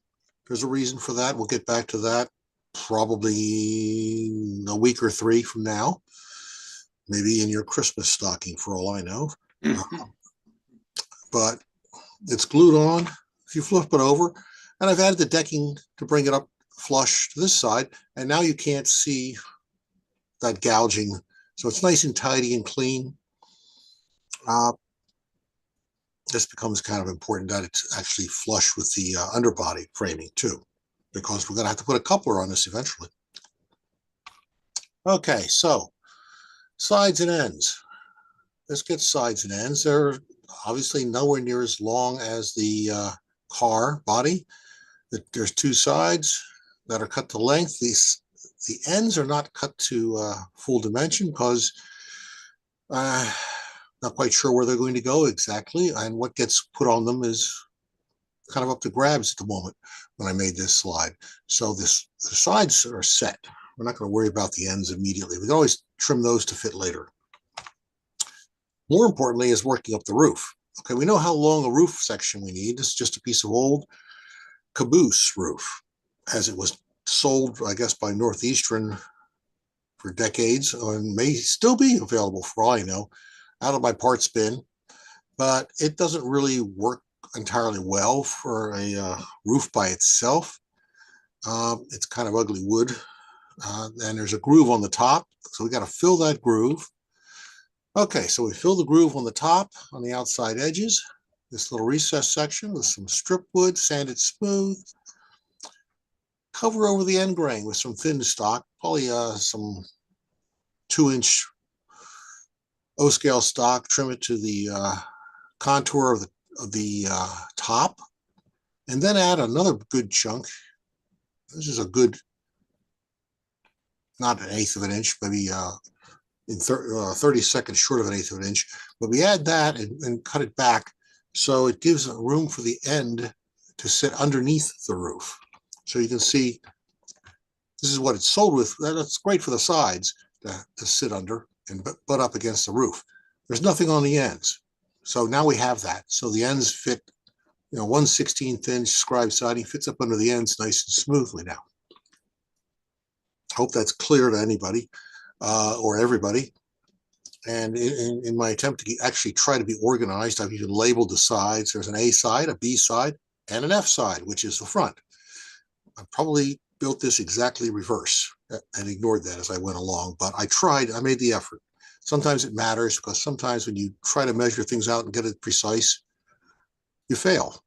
There's a reason for that. We'll get back to that probably a week or 3 from now. Maybe in your Christmas stocking, for all I know. But it's glued on. If you flip it over, and I've added the decking to bring it up flush to this side, and now you can't see that gouging. So it's nice and tidy and clean. This becomes kind of important that it's actually flush with the underbody framing too, because we're going to have to put a coupler on this eventually. Okay, so sides and ends. This gets sides and ends. They're obviously nowhere near as long as the car body. There's 2 sides that are cut to length. The ends are not cut to full dimension because not quite sure where they're going to go exactly, and what gets put on them is kind of up to grabs at the moment when I made this slide. So the sides are set. We're not going to worry about the ends immediately. We can always trim those to fit later. More importantly is working up the roof. Okay, we know how long a roof section we need. This is just a piece of old caboose roof, as it was sold, I guess, by Northeastern for decades, and may still be available for all I know, out of my parts bin. But it doesn't really work entirely well for a roof by itself. It's kind of ugly wood, and there's a groove on the top, so we got to fill that groove. Okay, so we fill the groove on the top, on the outside edges, this little recess section with some strip wood, sand it smooth, cover over the end grain with some thin stock, probably some 2-inch O-scale stock, trim it to the contour of the top, and then add another good chunk. This is a good, not 1/8 of an inch, maybe in 30 seconds short of 1/8 of an inch, but we add that and cut it back so it gives room for the end to sit underneath the roof. So you can see this is what it's sold with. That's great for the sides to sit under and butt up against the roof. There's nothing on the ends. So now we have that. So the ends fit, 1/16 inch scribe siding fits up under the ends nice and smoothly now. Hope that's clear to anybody. Or everybody. And in my attempt to actually try to be organized, I've even labeled the sides. There's an A side, a B side, and an F side, which is the front. I probably built this exactly reverse and ignored that as I went along, but I made the effort. Sometimes it matters because sometimes when you try to measure things out and get it precise, you fail.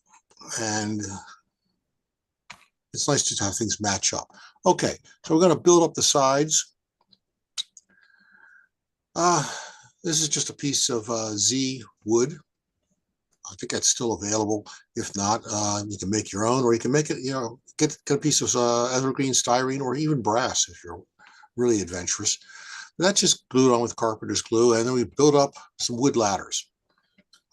And it's nice to have things match up. Okay, so we're going to build up the sides. This is just a piece of Z wood. I think that's still available. If not, you can make your own, or you can make it, get a piece of evergreen styrene or even brass if you're really adventurous. That's just glued on with carpenter's glue, and then we build up some wood ladders.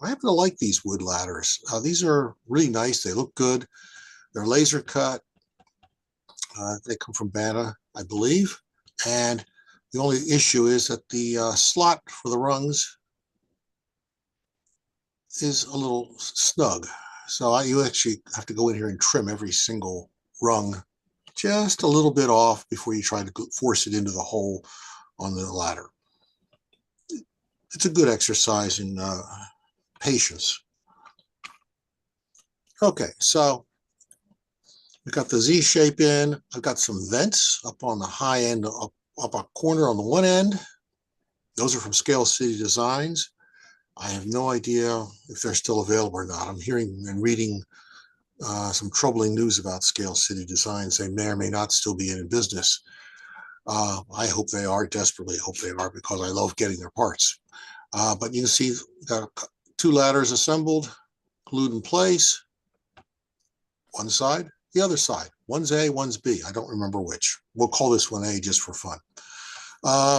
I happen to like these wood ladders. These are really nice. They look good. They're laser cut. They come from Bana, I believe, and the only issue is that the slot for the rungs is a little snug. So you actually have to go in here and trim every single rung just a little bit off before you try to force it into the hole on the ladder. It's a good exercise in patience. Okay, so we've got the Z shape in. I've got some vents up on the high end, up a corner on the one end. Those are from Scale City Designs. I have no idea if they're still available or not. I'm hearing and reading some troubling news about Scale City Designs. They may or may not still be in business. I hope they are, desperately hope they are, because I love getting their parts. But you can see got 2 ladders assembled, glued in place. One side, the other side. One's A, one's B. I don't remember which. We'll call this one A just for fun.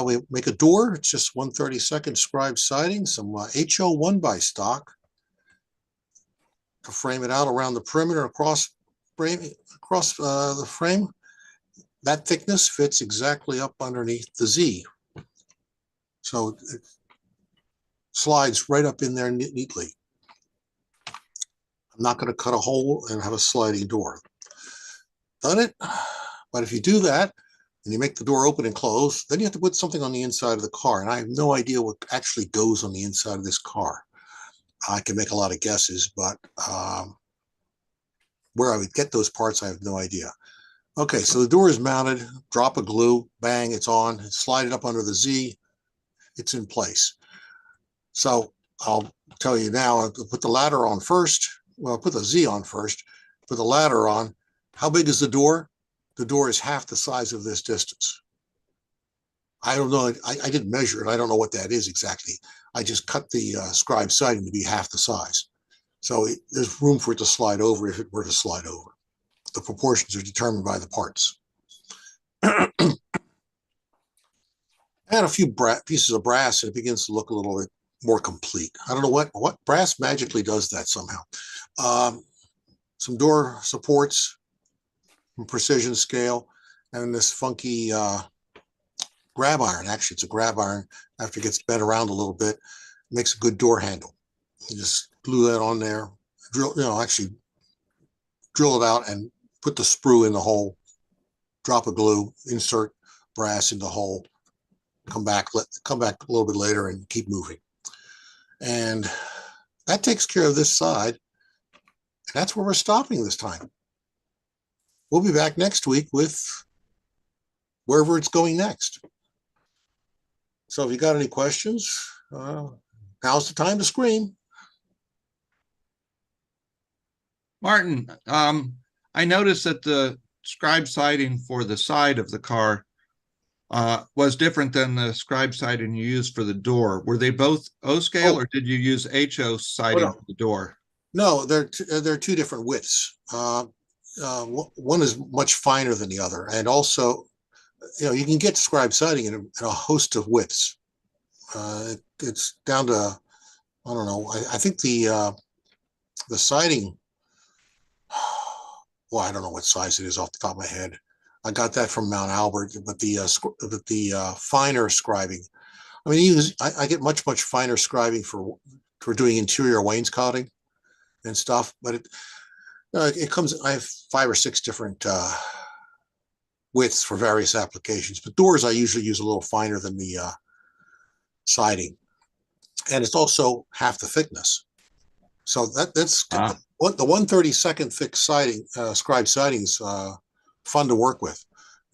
We make a door. It's just 1/32 scribe siding, some HO 1x stock to frame it out around the perimeter across the frame. That thickness fits exactly up underneath the Z. So it slides right up in there neatly. I'm not going to cut a hole and have a sliding door. Done it. But if you do that and you make the door open and close, then you have to put something on the inside of the car. And I have no idea what actually goes on the inside of this car. I can make a lot of guesses, but where I would get those parts, I have no idea. Okay, so the door is mounted, drop a glue, bang, it's on, slide it up under the Z, it's in place. So I'll tell you now, I'll put the ladder on first. Well, I'll put the Z on first, put the ladder on. How big is the door? The door is half the size of this distance. I don't know, I didn't measure it. I don't know what that is exactly. I just cut the scribe siding to be half the size. So there's room for it to slide over if it were to slide over. The proportions are determined by the parts. Add a few pieces of brass and it begins to look a little bit more complete. I don't know what brass magically does that somehow. Some door supports from Precision Scale and this funky grab iron. Actually, it's a grab iron. After it gets bent around a little bit, it makes a good door handle. You just glue that on there, actually drill it out and put the sprue in the hole, drop a glue, insert brass in the hole, come back a little bit later and keep moving. And that takes care of this side. And that's where we're stopping this time. We'll be back next week with wherever it's going next. So if you got any questions, now's the time to scream. Martin, I noticed that the scribe siding for the side of the car was different than the scribe siding you used for the door. Were they both O scale or did you use HO siding for the door? No, they're 2 different widths. One is much finer than the other. And also, you can get scribe siding in a host of widths. It's down to, I don't know, I think the siding, well, I don't know what size it is off the top of my head. I got that from Mount Albert, but the finer scribing, I mean, I get much finer scribing for doing interior wainscoting and stuff, but it comes, I have 5 or 6 different widths for various applications, but doors I usually use a little finer than the siding, and it's also half the thickness. So that's what the 1/32 thick siding, scribe siding is fun to work with.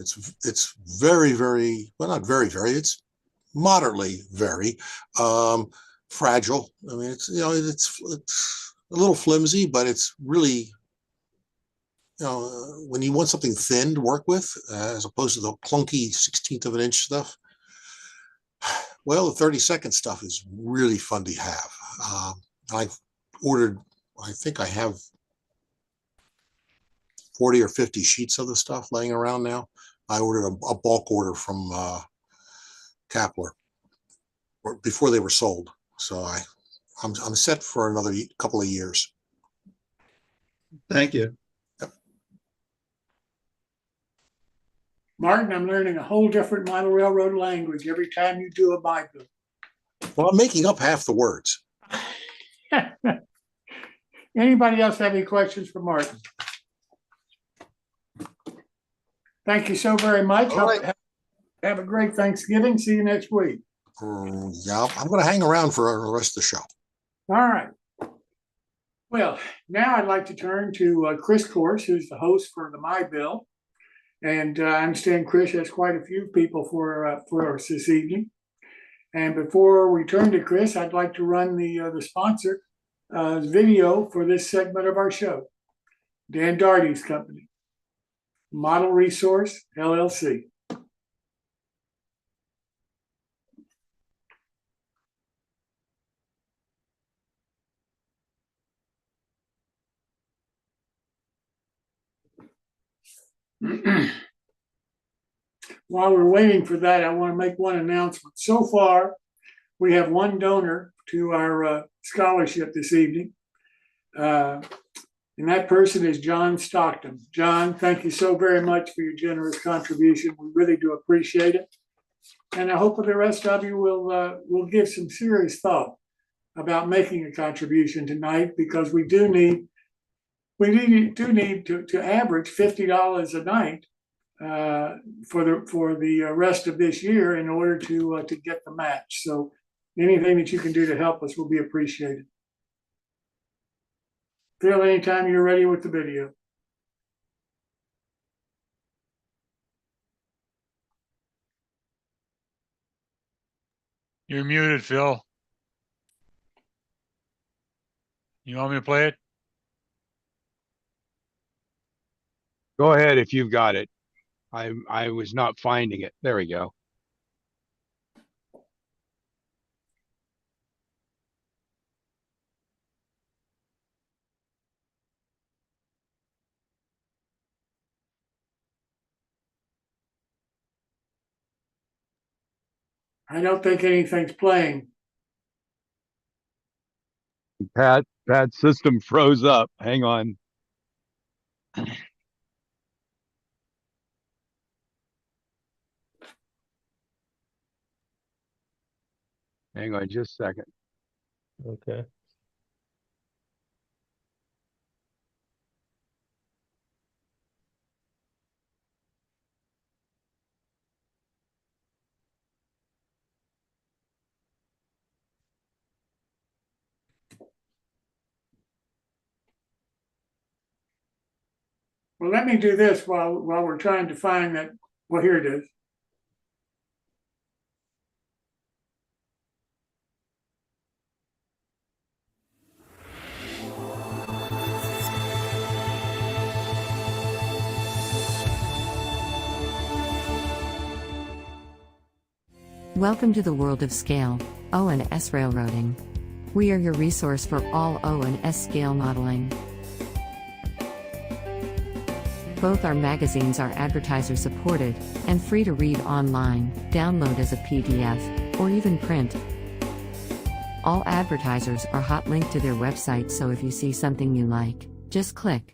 It's very, well, not very, it's moderately very fragile. I mean, it's a little flimsy, but it's really, when you want something thin to work with, as opposed to the clunky 1/16 of an inch stuff, well, the 32nd stuff is really fun to have. I've ordered, I think I have 40 or 50 sheets of the stuff laying around now. I ordered a bulk order from Kapler before they were sold. So I'm set for another couple of years. Thank you. Martin, I'm learning a whole different model railroad language every time you do a MyBuild. Well, I'm making up half the words. Anybody else have any questions for Martin? Thank you so very much. All right. Have a great Thanksgiving. See you next week. Yeah, I'm going to hang around for the rest of the show. All right. Well, now I'd like to turn to Chris Course, who's the host for the MyBuild. And I understand Chris has quite a few people for us this evening. And before we turn to Chris, I'd like to run the sponsor video for this segment of our show. Dan Darty's company, Model Resource, LLC. While we're waiting for that, I want to make one announcement. So far, we have one donor to our scholarship this evening. And that person is John Stockton. John, thank you so very much for your generous contribution. We really do appreciate it. And I hope that the rest of you will give some serious thought about making a contribution tonight, because we do need to average $50 a night for the rest of this year in order to get the match. So anything that you can do to help us will be appreciated. Phil, anytime you're ready with the video. You're muted, Phil. You want me to play it? Go ahead if you've got it. I was not finding it. There we go. I don't think anything's playing. Pat's system froze up. Hang on. Hang on just a second. Okay. Well, let me do this while we're trying to find that. Well, here it is. Welcome to the world of scale, O and S railroading. We are your resource for all O and S scale modeling. Both our magazines are advertiser supported and free to read online, download as a PDF, or even print. All advertisers are hot linked to their website, so if you see something you like, just click.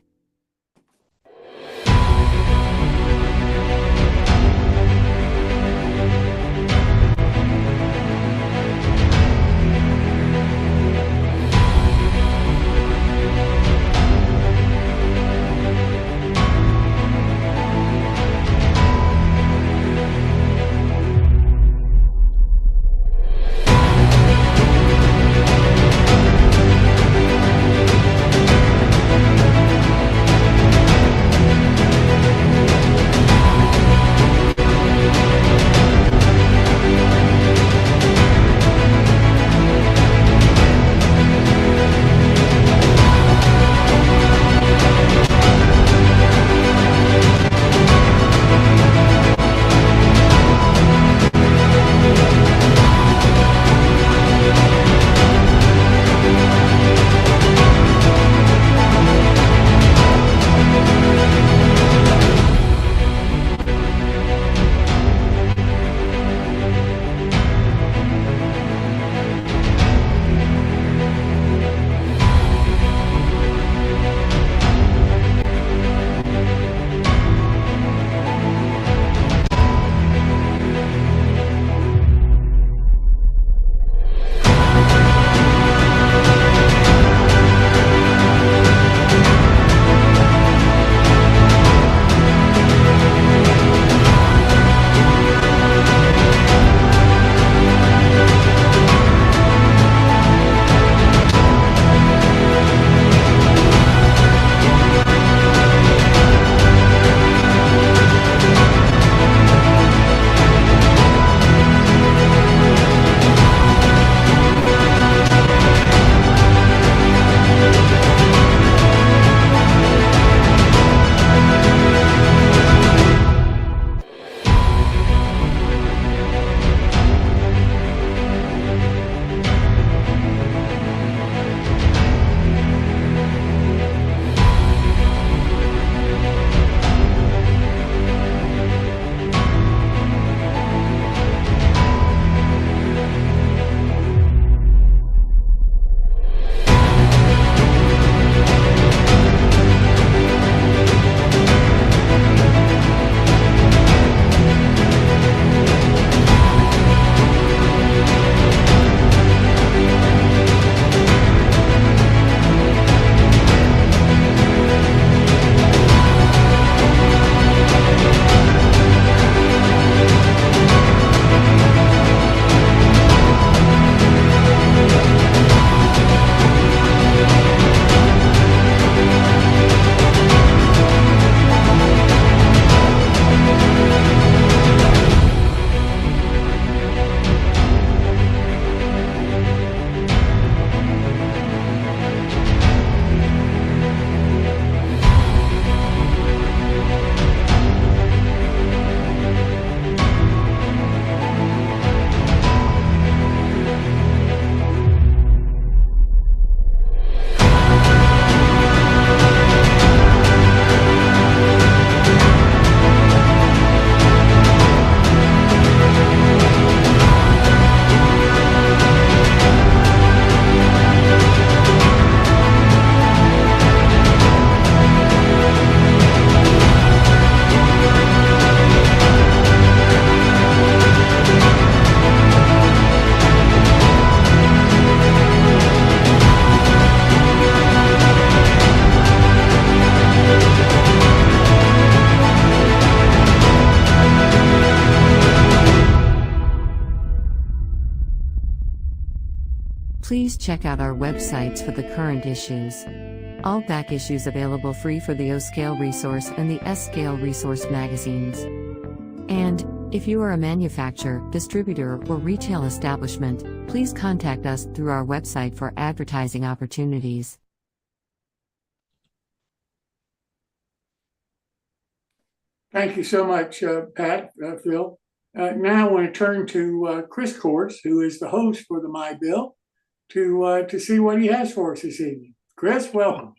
check out our websites for the current issues. All back issues available free for the O-Scale resource and the S-Scale resource magazines. And, if you are a manufacturer, distributor, or retail establishment, please contact us through our website for advertising opportunities. Thank you so much, Pat, Phil. Now I want to turn to Chris Course, who is the host for the MyBuild, to see what he has for us this evening. Chris, welcome.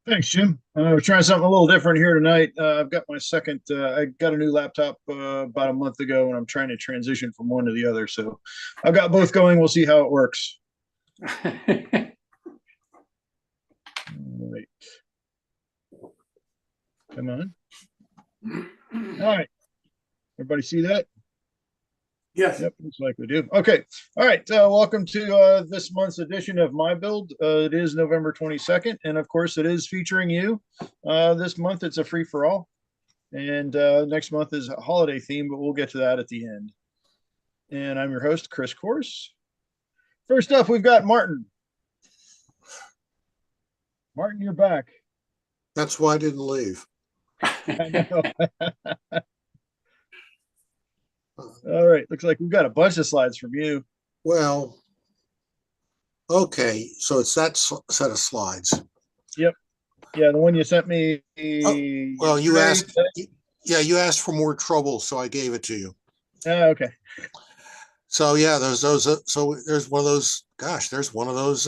Thanks, Jim. We're trying something a little different here tonight. I've got my second, I got a new laptop about a month ago, and I'm trying to transition from one to the other. So I've got both going. We'll see how it works. All right. Come on. All right. Everybody see that? Yes. Yep, looks like we do. Okay. All right. Welcome to this month's edition of MyBuild. It is November 22nd, and of course, it is featuring you. This month, it's a free-for-all, and next month is a holiday theme, but we'll get to that at the end. And I'm your host, Chris Course. First up, we've got Martin. Martin, you're back. That's why I didn't leave. I know. All right, looks like we've got a bunch of slides from you. Well, okay, so it's that set of slides. Yep. Yeah, the one you sent me. Well, you asked. Yeah, you asked for more trouble, so I gave it to you. Okay. So yeah, there's those. So there's one of those. Gosh, there's one of those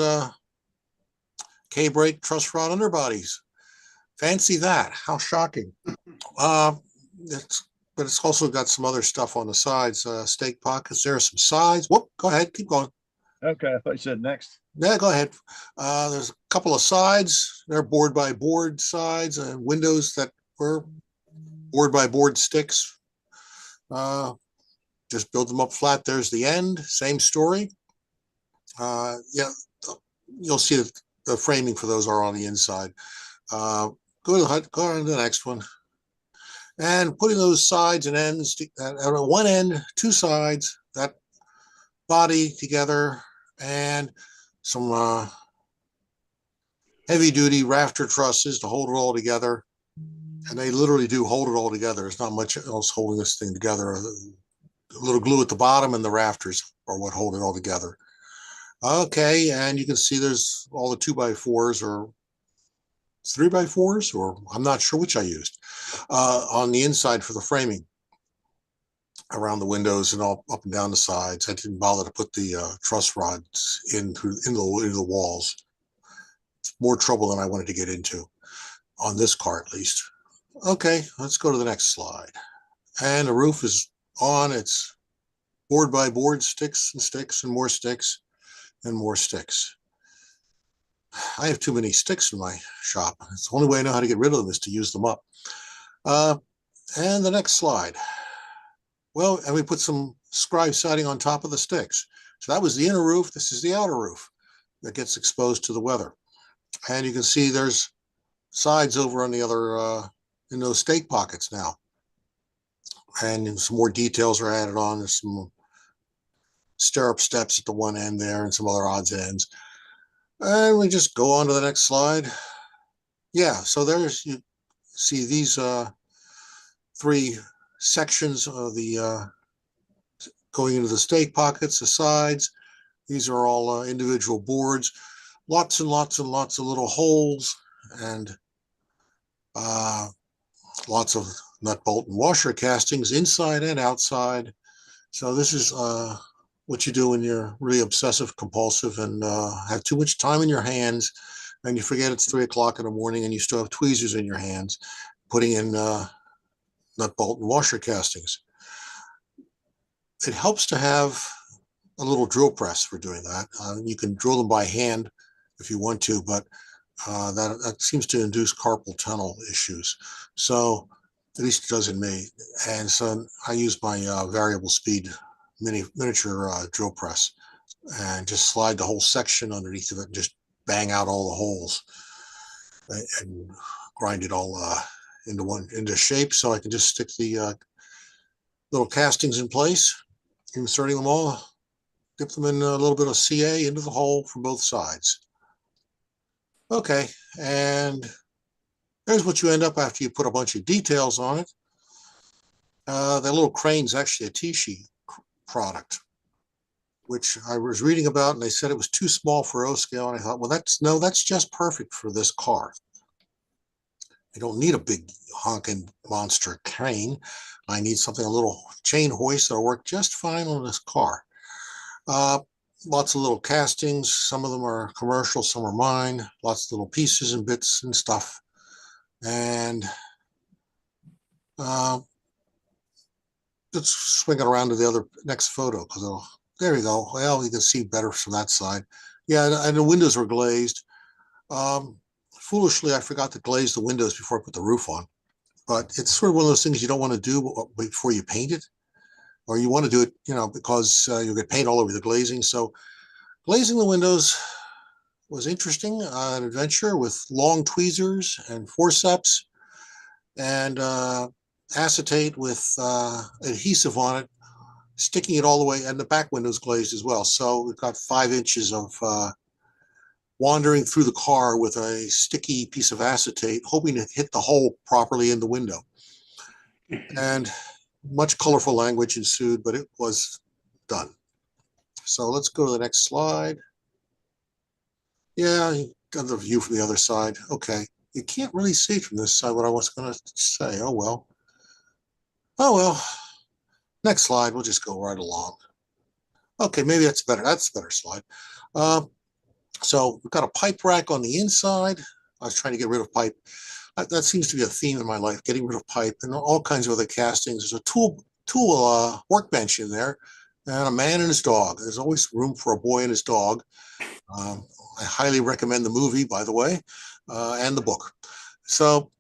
K-brake truss rod underbodies. Fancy that! How shocking. But it's also got some other stuff on the sides, stake pockets. There are some sides. Whoop, go ahead, keep going. Okay, I thought you said next. Yeah, go ahead. There's a couple of sides. They're board by board sides and windows that were board by board sticks. Just build them up flat. There's the end. Same story. Yeah, you'll see that the framing for those are on the inside. Go on to the next one. And putting those sides and ends, on one end, two sides, that body together, and some heavy-duty rafter trusses to hold it all together. And they literally do hold it all together. There's not much else holding this thing together. A little glue at the bottom and the rafters are what hold it all together. Okay, and you can see there's all the 2x4s or 3x4s, or I'm not sure which I used, on the inside for the framing around the windows and all up and down the sides. I didn't bother to put the truss rods into the walls. It's more trouble than I wanted to get into on this car, at least. Okay, let's go to the next slide. And the roof is on. It's board by board, sticks and sticks and more sticks and more sticks. I have too many sticks in my shop. It's the only way I know how to get rid of them is to use them up. And the next slide. Well, and we put some scribe siding on top of the sticks. So that was the inner roof. This is the outer roof that gets exposed to the weather. And you can see there's sides over on the other, in those stake pockets now. And some more details are added on. There's some stirrup steps at the one end there and some other odds and ends. And we just go on to the next slide. Yeah, so there's, you see these three sections of the going into the stake pockets, the sides. These are all individual boards. Lots and lots and lots of little holes and lots of nut bolt and washer castings inside and outside. So this is what you do when you're really obsessive compulsive and have too much time in your hands and you forget it's 3 o'clock in the morning and you still have tweezers in your hands, putting in nut bolt and washer castings. It helps to have a little drill press for doing that. You can drill them by hand if you want to, but that seems to induce carpal tunnel issues. So at least it does in me. And so I use my variable speed miniature drill press and just slide the whole section underneath of it and just bang out all the holes and grind it all into shape so I can just stick the little castings in place, inserting them all dip them in a little bit of CA into the hole from both sides. Okay, and there's what you end up after you put a bunch of details on it. That little crane's actually a T-sheet product, which I was reading about, and they said it was too small for O scale. And I thought, well, that's just perfect for this car. I don't need a big honking monster crane. I need something, a little chain hoist that'll work just fine on this car. Lots of little castings. Some of them are commercial, some are mine. Lots of little pieces and bits and stuff. And let's swing it around to the other next photo, because there you go. Well, you can see better from that side. Yeah, and the windows were glazed. Foolishly, I forgot to glaze the windows before I put the roof on. But it's sort of one of those things you don't want to do before you paint it, or you want to do it, because you'll get paint all over the glazing. So glazing the windows was interesting, an adventure with long tweezers and forceps and acetate with adhesive on it, sticking it all the way, and the back windows glazed as well. So we've got 5 inches of wandering through the car with a sticky piece of acetate, hoping to hit the hole properly in the window. And much colorful language ensued, but it was done. So let's go to the next slide. Yeah, you got the view from the other side. Okay, you can't really see from this side what I was going to say. Oh well. Oh well. Next slide. We'll just go right along. Okay, maybe that's better. That's a better slide. So we've got a pipe rack on the inside. I was trying to get rid of pipe. That seems to be a theme in my life, getting rid of pipe and all kinds of other castings. There's a tool workbench in there, and a man and his dog. There's always room for a boy and his dog. I highly recommend the movie, by the way, and the book. So,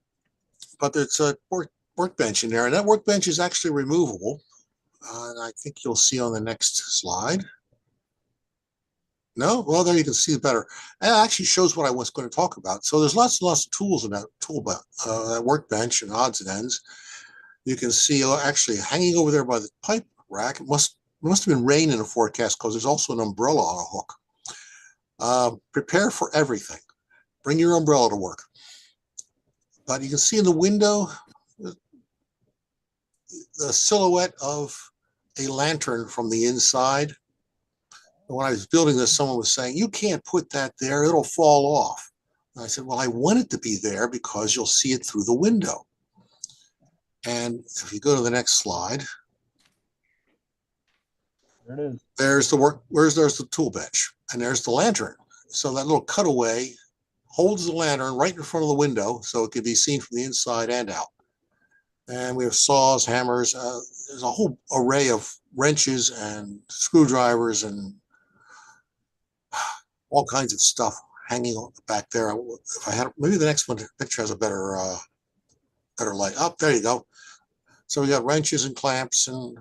but there's a workbench in there, and that workbench is actually removable. And I think you'll see on the next slide. No? Well, there you can see it better. And it actually shows what I was going to talk about. So there's lots and lots of tools in that that workbench and odds and ends. You can see actually hanging over there by the pipe rack. It must have been rain in the forecast, because there's also an umbrella on a hook. Prepare for everything. Bring your umbrella to work. But you can see in the window the silhouette of a lantern from the inside. When I was building this, someone was saying, you can't put that there, it'll fall off. And I said, well, I want it to be there because you'll see it through the window. And if you go to the next slide, There it is. there's the tool bench, and there's the lantern. So that little cutaway holds the lantern right in front of the window, so it can be seen from the inside and out. And we have saws, hammers, there's a whole array of wrenches and screwdrivers and all kinds of stuff hanging back there. If I had, maybe the next one picture has a better light. Oh, there you go. So we got wrenches and clamps and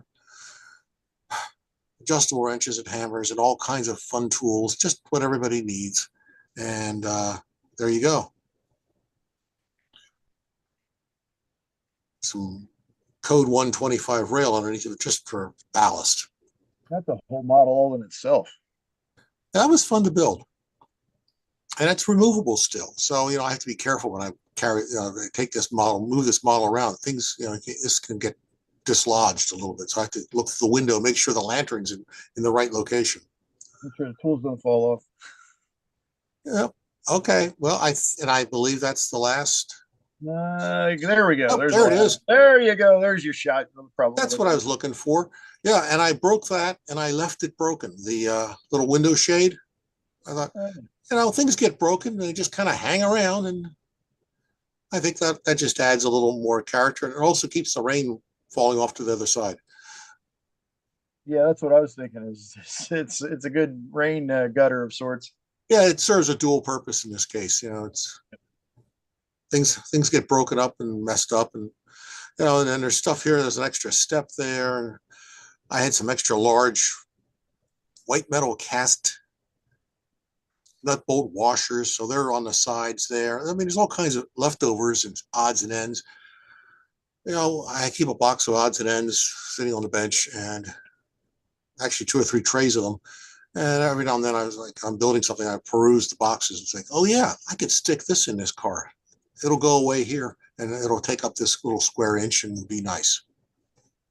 adjustable wrenches and hammers and all kinds of fun tools, just what everybody needs. And there you go. Some code 125 rail underneath it just for ballast. That's a whole model all in itself. That was fun to build. And it's removable still. So, I have to be careful when I take this model, move this model around. Things, this can get dislodged a little bit. So I have to look through the window, make sure the lantern's in the right location. Make sure the tools don't fall off. Yep. Okay. Well, I believe that's the last. There we go. Oh, There's there it is. There you go. There's your shot. Probably. That's what I was looking for. Yeah, and I broke that, and I left it broken. The little window shade. I thought, things get broken, and they just kind of hang around, and I think that just adds a little more character, and it also keeps the rain falling off to the other side. Yeah, that's what I was thinking. It's a good rain gutter of sorts. Yeah, it serves a dual purpose in this case. It's things get broken up and messed up, and and then there's stuff here. There's an extra step there, and I had some extra large white metal cast nut bolt washers, so they're on the sides there. I mean, there's all kinds of leftovers and odds and ends. I keep a box of odds and ends sitting on the bench, and actually 2 or 3 trays of them. And every now and then I was like, I'm building something, I peruse the boxes and think, oh yeah, I could stick this in this car. It'll go away here and it'll take up this little square inch and be nice.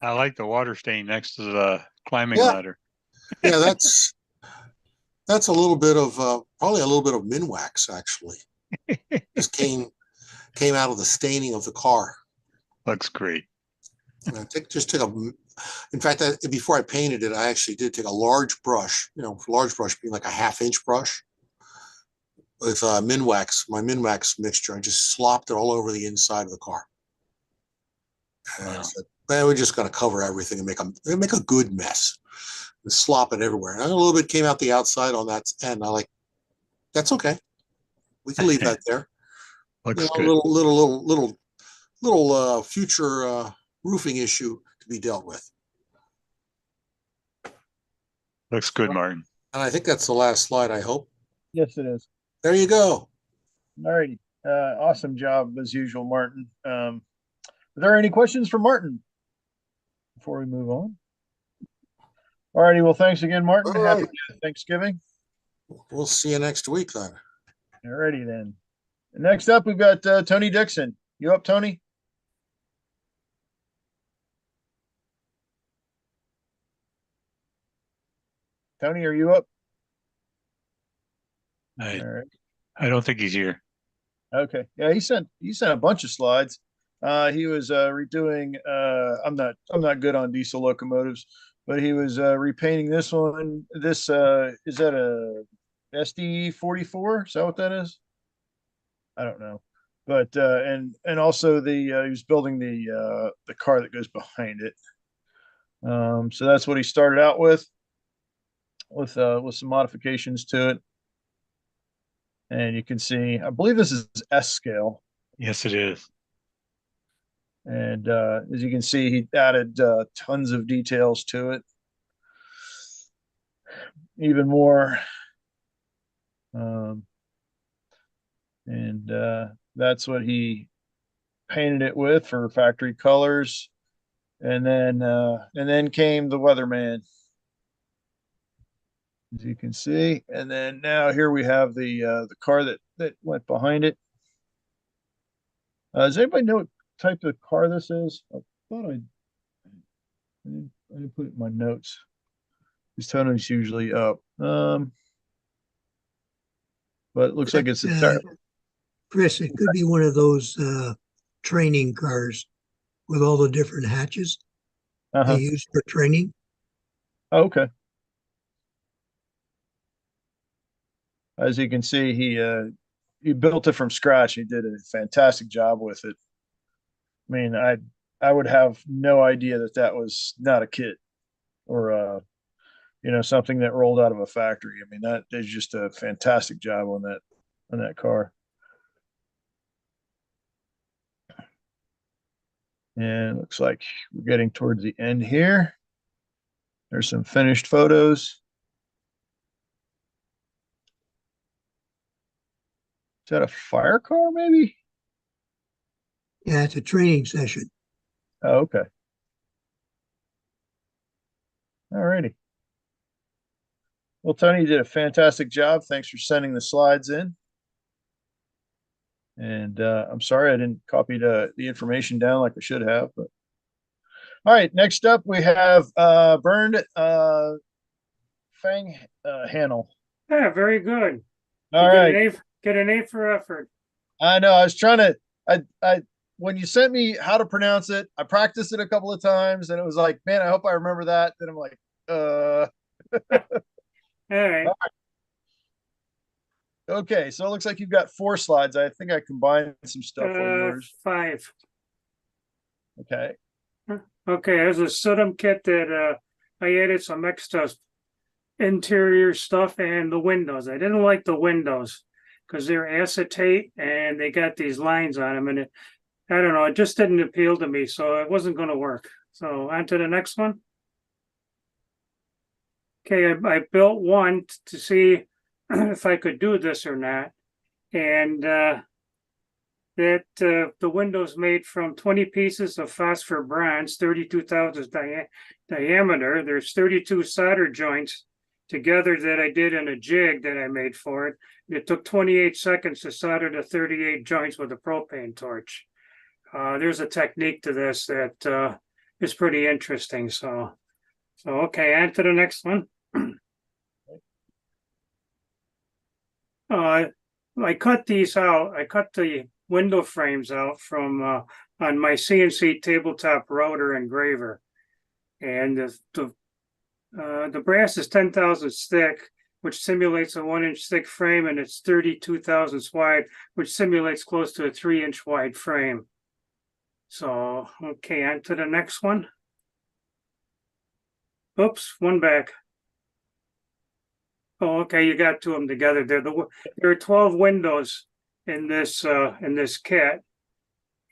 I like the water stain next to the climbing Yeah. ladder. Yeah, that's a little bit of probably a little bit of Minwax actually. Just came out of the staining of the car. Looks great. And I just took a. In fact, before I painted it, I actually did take a large brush. You know, large brush being like a 1/2 inch brush with Minwax, my Minwax mixture. I just slopped it all over the inside of the car. And I said, man, we're just going to cover everything and make a good mess. And slop it everywhere. And a little bit came out the outside on that end. I like, that's okay. We can leave that there. Looks good. Little future roofing issue to be dealt with. Looks good, Martin. And I think that's the last slide, I hope. Yes, it is. There you go. All righty. Awesome job as usual, Martin. Are there any questions for Martin before we move on? All righty. Well, thanks again, Martin. All Happy right. Thanksgiving. We'll see you next week then. All righty then. Next up, we've got Tony Dixon. You up, Tony? Tony, are you up? All right. I don't think he's here. Okay. Yeah, he sent a bunch of slides. He was redoing I'm not good on diesel locomotives, but he was repainting this one. This is that a SD44? Is that what that is? I don't know. But and also he was building the car that goes behind it. So that's what he started out with some modifications to it. And you can see, I believe this is S scale. Yes, it is. And as you can see, he added tons of details to it. Even more. And that's what he painted it with for factory colors. And then came the Weatherman, as you can see. And then now here we have the car that went behind it. Does anybody know what type of car this is? I thought I didn't put it in my notes. His Tony's usually up. But it looks like it's a Chris, it could be one of those training cars with all the different hatches they use for training. Oh, okay. As you can see, he built it from scratch. He did a fantastic job with it. I mean, I would have no idea that was not a kit or something that rolled out of a factory. I mean, that is just a fantastic job on that car. And it looks like we're getting towards the end here. There's some finished photos. Is that a fire car, maybe? Yeah, it's a training session. Oh, okay. All righty. Well, Tony, you did a fantastic job. Thanks for sending the slides in. And I'm sorry I didn't copy the information down like I should have. But all right, next up we have Burned Fang Hannel. Yeah, very good. All right. Get an A for effort. I know. I was trying to. I when you sent me how to pronounce it, I practiced it a couple of times, and it was like, man, I hope I remember that. Then I'm like, All right. Okay, so it looks like you've got 4 slides. I think I combined some stuff on yours. 5. Okay. Okay, there's a Sodom kit that I added some extra interior stuff and the windows. I didn't like the windows because they're acetate and they got these lines on them, and I don't know, it just didn't appeal to me, so it wasn't going to work. So on to the next one. Okay, I built one to see if I could do this or not, and the window's made from 20 pieces of phosphor bronze, 32 thousandths diameter. There's 32 solder joints together that I did in a jig that I made for it. It took 28 seconds to solder the 38 joints with a propane torch. There's a technique to this that is pretty interesting. So okay, on to the next one. I cut these out. I cut the window frames out from on my CNC tabletop router engraver, and the brass is 10 thousandths thick, which simulates a 1-inch thick frame, and it's 32 thousandths wide, which simulates close to a 3-inch wide frame. So okay, on to the next one. Oops, one back. Oh, okay, you got two of them together there. There are 12 windows in this kit,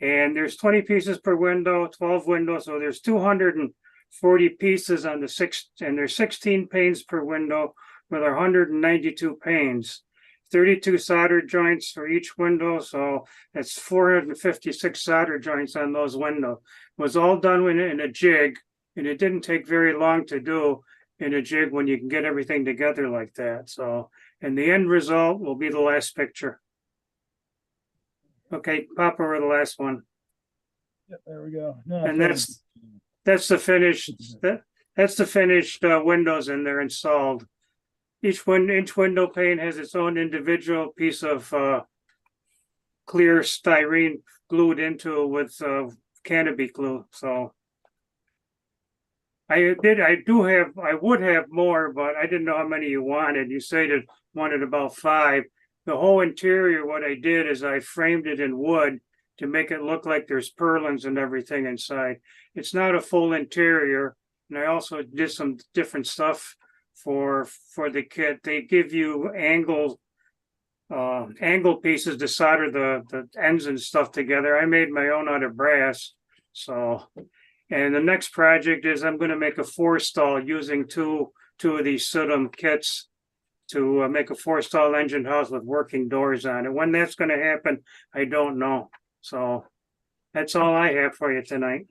and there's 20 pieces per window, 12 windows, so there's 240 pieces on the six, and there's 16 panes per window with 192 panes. 32 solder joints for each window, so that's 456 solder joints on those windows. It was all done in a jig, and it didn't take very long to do in a jig when you can get everything together like that. So, and the end result will be the last picture. Okay, pop over the last one. Yep, there we go. No, and that's the finished that's the finished windows, and they're installed. Each window pane has its own individual piece of clear styrene glued into with canopy glue. So I would have more, but I didn't know how many you wanted. You said you wanted about 5. The whole interior, what I did is I framed it in wood to make it look like there's purlins and everything inside. It's not a full interior. And I also did some different stuff for the kit. They give you angle pieces to solder the ends and stuff together. I made my own out of brass. So, and the next project is I'm going to make a 4-stall using two of these Sudom kits to make a 4-stall engine house with working doors on it. When that's going to happen, I don't know. So that's all I have for you tonight.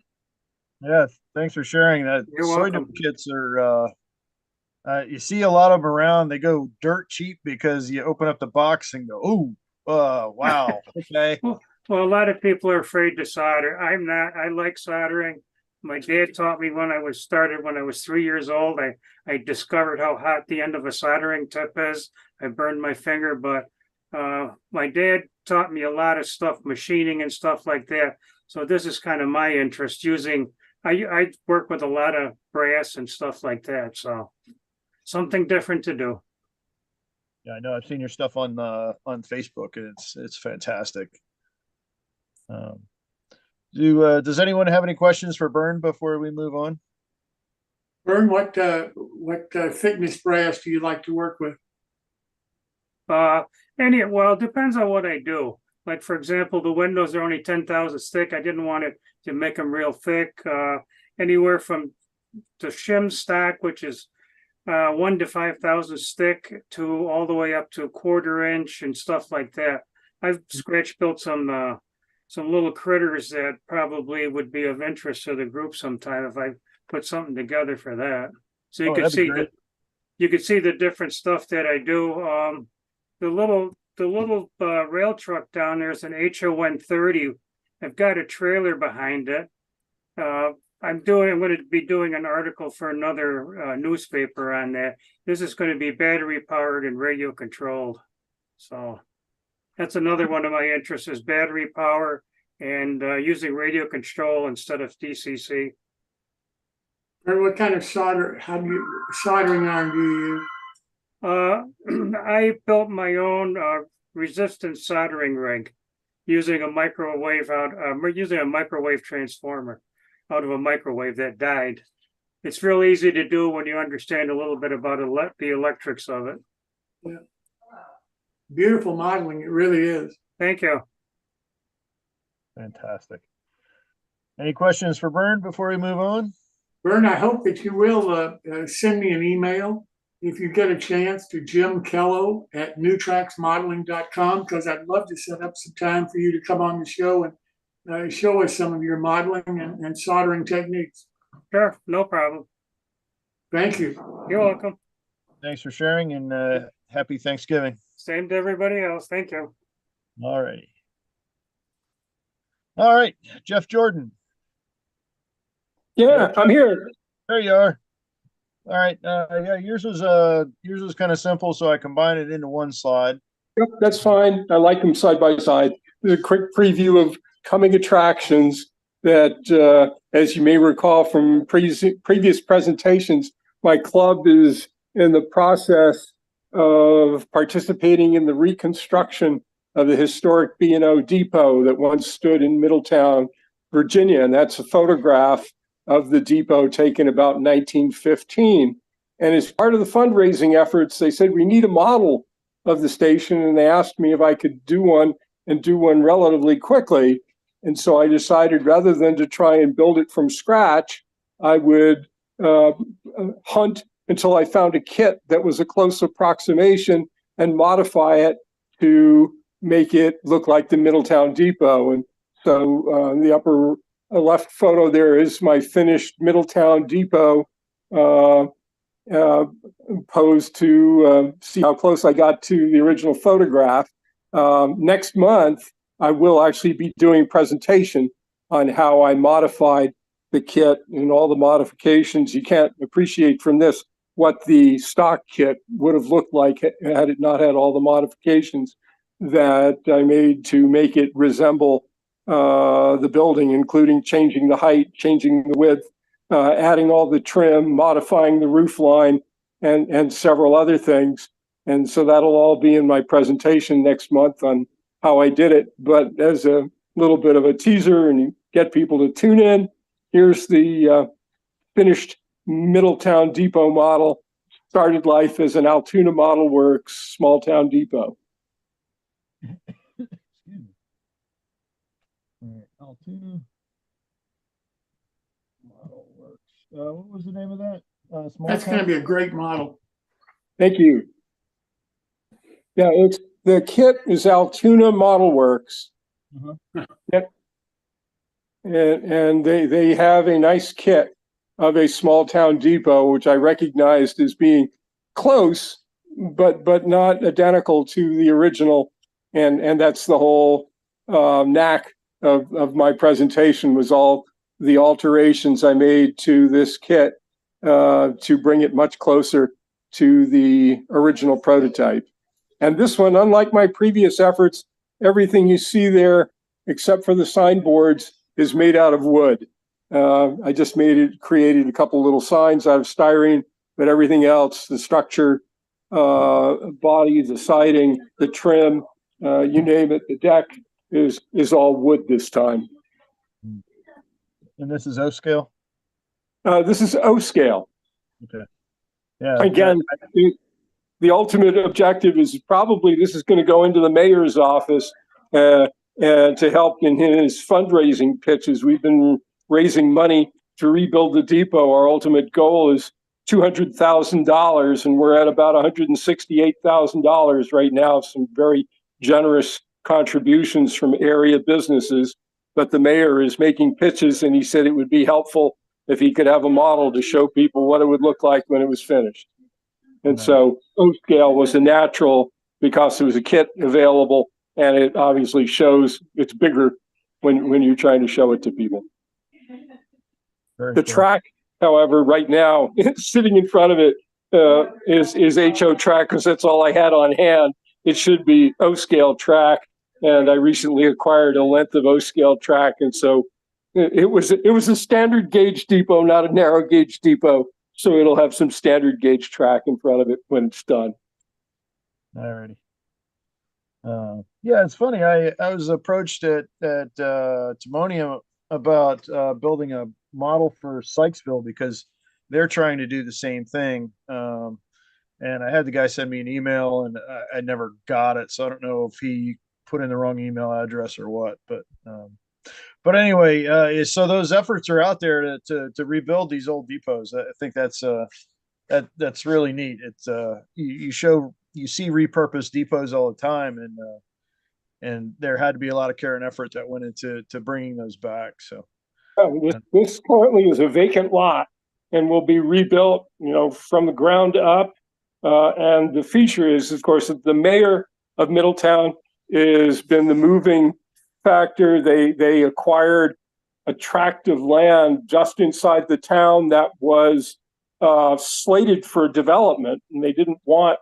Yeah, thanks for sharing that. You're welcome. Sudom kits are you see a lot of them around. They go dirt cheap because you open up the box and go, oh, wow, okay. Well, a lot of people are afraid to solder. I'm not. I like soldering. My dad taught me when I was 3 years old. I discovered how hot the end of a soldering tip is. I burned my finger, but my dad taught me a lot of stuff, machining and stuff like that. So this is kind of my interest using. I work with a lot of brass and stuff like that. So something different to do. Yeah, I know. I've seen your stuff on Facebook, and it's fantastic. Does anyone have any questions for Bern before we move on? Bern, what thickness brass do you like to work with? Well, it depends on what I do. Like, for example, the windows are only 10 thousandths thick. I didn't want it to make them real thick. Anywhere from the shim stock, which is 1 to 5 thousandths thick, to all the way up to 1/4 inch and stuff like that. I've scratch built some little critters that probably would be of interest to the group sometime if I put something together for that. So you could see the different stuff that I do. The little rail truck down there is an HO130. I've got a trailer behind it. I'm going to be doing an article for another newspaper on that. This is going to be battery powered and radio controlled. So that's another one of my interests, is battery power and using radio control instead of DCC. Or what kind of soldering iron do you use? I built my own resistance soldering rig using a microwave transformer out of a microwave that died. It's real easy to do when you understand a little bit about the electrics of it. Yeah. Beautiful modeling, it really is. Thank you. Fantastic. Any questions for Bern before we move on? Bern, I hope that you will send me an email if you get a chance to Jim Kello at newtracksmodeling.com, because I'd love to set up some time for you to come on the show and show us some of your modeling and soldering techniques. Sure, no problem. Thank you. You're welcome. Thanks for sharing, and happy Thanksgiving. Same to everybody else. Thank you. All righty. All right, Jeff Jordan. Yeah, I'm here. There you are. All right. Yeah, yours was kind of simple, so I combined it into one slide. Yep, that's fine. I like them side by side. There's a quick preview of coming attractions that, as you may recall from previous presentations, my club is in the process of participating in the reconstruction of the historic B&O depot that once stood in Middletown, Virginia. And that's a photograph of the depot taken about 1915. And as part of the fundraising efforts, they said, we need a model of the station. And they asked me if I could do one and do one relatively quickly. And so I decided rather than to try and build it from scratch, I would hunt until I found a kit that was a close approximation and modify it to make it look like the Middletown Depot. And so the upper left photo there is my finished Middletown Depot posed to see how close I got to the original photograph. Next month, I will actually be doing a presentation on how I modified the kit and all the modifications. You can't appreciate from this what the stock kit would have looked like had it not had all the modifications that I made to make it resemble the building, including changing the height, changing the width, adding all the trim, modifying the roof line, and several other things. And so that'll all be in my presentation next month on how I did it. But as a little bit of a teaser and you get people to tune in, here's the finished Middletown Depot model. Started life as an Altoona Model Works small town depot. Altoona Model Works. What was the name of that? That's going to be a great model. Thank you. Yeah, it's the kit is Altoona Model Works. Yep. And they have a nice kit of a small town depot, which I recognized as being close, but not identical to the original. And that's the whole knack of my presentation, was all the alterations I made to this kit to bring it much closer to the original prototype. And this one, unlike my previous efforts, everything you see there, except for the signboards, is made out of wood. I just created a couple little signs out of styrene, but everything else, the structure, body, the siding, the trim, you name it, the deck is all wood this time. And this is O scale? This is O scale. Okay. Yeah. Again, the ultimate objective is probably this is going to go into the mayor's office and to help in his fundraising pitches. We've been raising money to rebuild the depot. Our ultimate goal is $200,000, and we're at about $168,000 right now. Some very generous contributions from area businesses, but the mayor is making pitches, and he said it would be helpful if he could have a model to show people what it would look like when it was finished. And so O scale was a natural because there was a kit available, and it obviously shows it's bigger when you're trying to show it to people. The track, however, right now, sitting in front of it is HO track because that's all I had on hand. It should be O scale track, and I recently acquired a length of O scale track, and so it was a standard gauge depot, not a narrow gauge depot. So it'll have some standard gauge track in front of it when it's done. Alrighty. Yeah, it's funny. I was approached at Timonium about building a model for Sykesville because they're trying to do the same thing. And I had the guy send me an email, and I never got it, so I don't know if he put in the wrong email address or what. But anyway, so those efforts are out there to rebuild these old depots. I think that's really neat. It's you see repurposed depots all the time, and there had to be a lot of care and effort that went into bringing those back. So this currently is a vacant lot and will be rebuilt, from the ground up. And the feature is, of course, that the mayor of Middletown has been the moving factor. They acquired a tract of land just inside the town that was slated for development, and they didn't want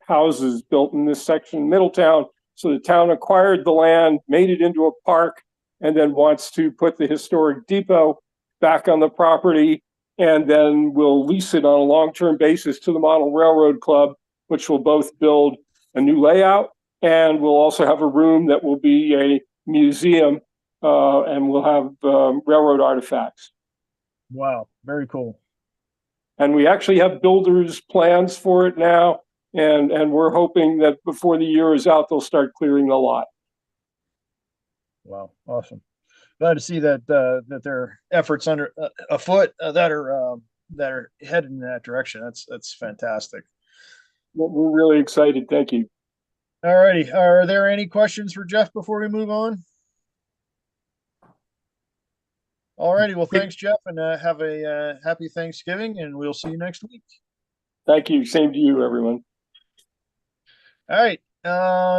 houses built in this section of Middletown. So the town acquired the land, made it into a park, and then wants to put the historic depot back on the property, and then will lease it on a long-term basis to the Model Railroad Club, which will both build a new layout, and we'll also have a room that will be a museum, and we'll have railroad artifacts. Wow, very cool. And we actually have builders' plans for it now, and we're hoping that before the year is out, they'll start clearing the lot. Wow, awesome. Glad to see that that there are efforts under afoot that are headed in that direction. That's fantastic. We're really excited. Thank you. All righty. Are there any questions for Jeff before we move on? All righty. Well, thanks, Jeff, and have a happy Thanksgiving, and we'll see you next week. Thank you. Same to you, everyone. All right.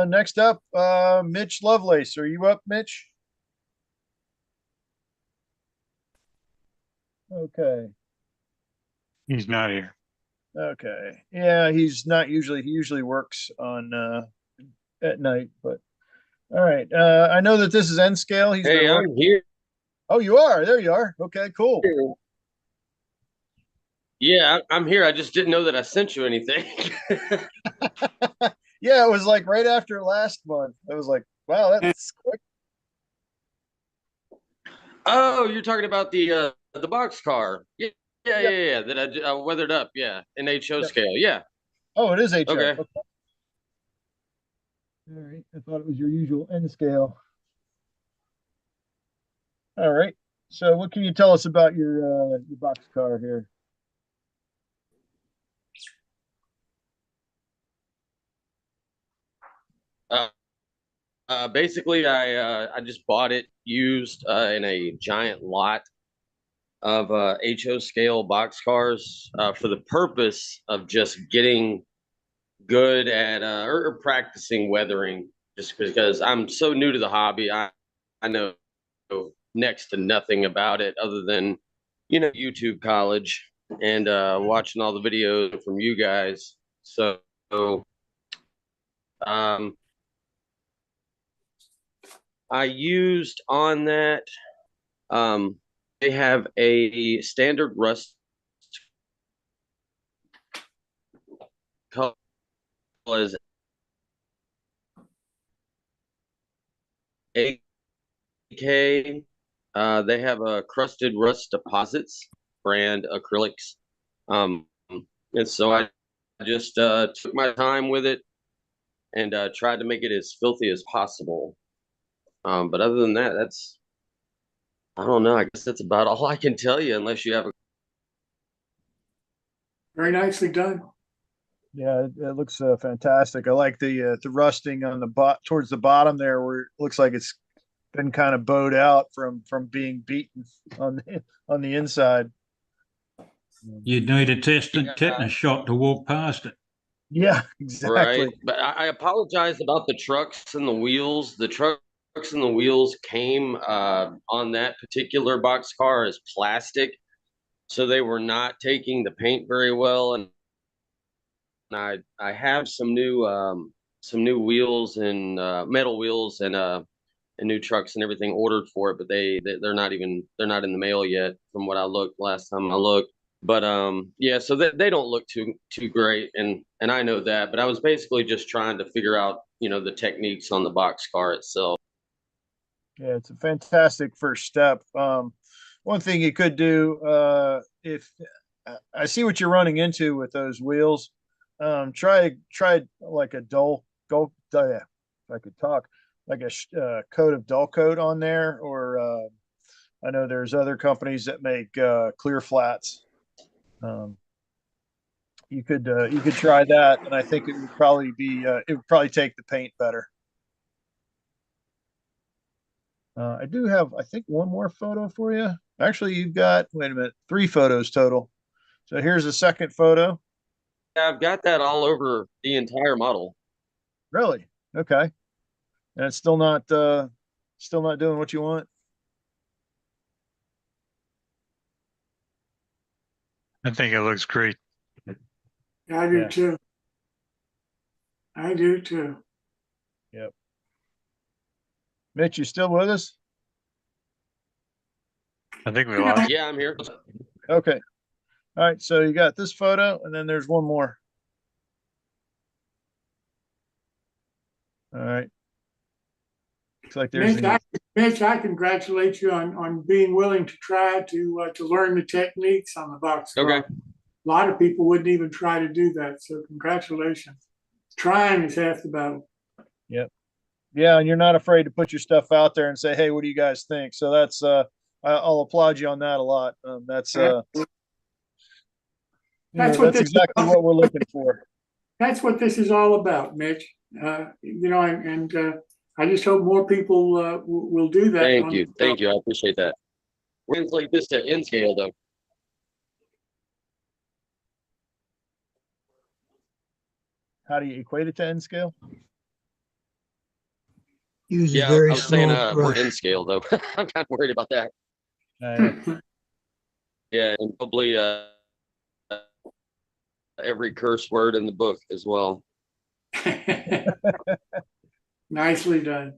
Next up, Mitch Lovelace. Are you up, Mitch? Okay. He's not here. Okay. Yeah, he's not usually. He usually works on at night, but all right. I know that this is N scale. He's Hey, I'm here. Oh, you are. There you are. Okay, cool. Yeah, I'm here. I just didn't know that I sent you anything. Yeah, it was like right after last month. I was like, wow, that's quick. Oh, you're talking about the boxcar. Yeah. That I weathered up. Yeah, in HO scale. Yeah. Oh, it is HO. Okay. All right. I thought it was your usual N scale. All right. So, what can you tell us about your boxcar here? Basically, I just bought it used in a giant lot of HO scale boxcars for the purpose of just getting good at or practicing weathering. Just because I'm so new to the hobby, I know next to nothing about it other than YouTube college and watching all the videos from you guys. So I used on that. They have a standard rust color as AK. They have a crusted rust deposits brand acrylics. And so I just took my time with it and tried to make it as filthy as possible. But other than that, I don't know. I guess that's about all I can tell you, unless you have a. Very nicely done. Yeah, it looks fantastic. I like the rusting on the towards the bottom there, where it looks like it's been kind of bowed out from being beaten on the inside. You'd need a tetanus shot to walk past it. Yeah, exactly. Right, but I apologize about the trucks and the wheels. The trucks and the wheels came on that particular boxcar as plastic, so they were not taking the paint very well. And I have some new wheels and metal wheels and new trucks and everything ordered for it, but they're not in the mail yet from what I looked last time I looked. But yeah, so they don't look too great, and I know that, but I was basically just trying to figure out the techniques on the boxcar itself. Yeah, it's a fantastic first step. One thing you could do, if I see what you're running into with those wheels, try like a if I could talk, like a coat of dull coat on there, or I know there's other companies that make clear flats. You could try that, and I think it would probably take the paint better. I do have, I think, one more photo for you. Actually, you've got, wait a minute, 3 photos total. So here's the second photo. I've got that all over the entire model. Really? Okay. And it's still not doing what you want? I think it looks great. I do Yeah. too. I do too. Yep. Mitch, you still with us? I think we lost. Yeah, I'm here. Okay. All right. So you got this photo, and then there's one more. All right. Looks like there's Mitch, I congratulate you on being willing to try to learn the techniques on the box. Okay. A lot of people wouldn't even try to do that. So congratulations. Trying is half the battle. Yep. Yeah, and you're not afraid to put your stuff out there and say, "Hey, what do you guys think?" So that's I'll applaud you on that a lot. That's exactly what we're looking for. That's what this is all about, Mitch. And I just hope more people will do that. Thank you. I appreciate that. We're going to take this to N scale, though. How do you equate it to N scale? Use Yeah, very I was saying small we're brush. N scale, though. I'm kind of worried about that. Yeah, and probably every curse word in the book as well. Nicely done.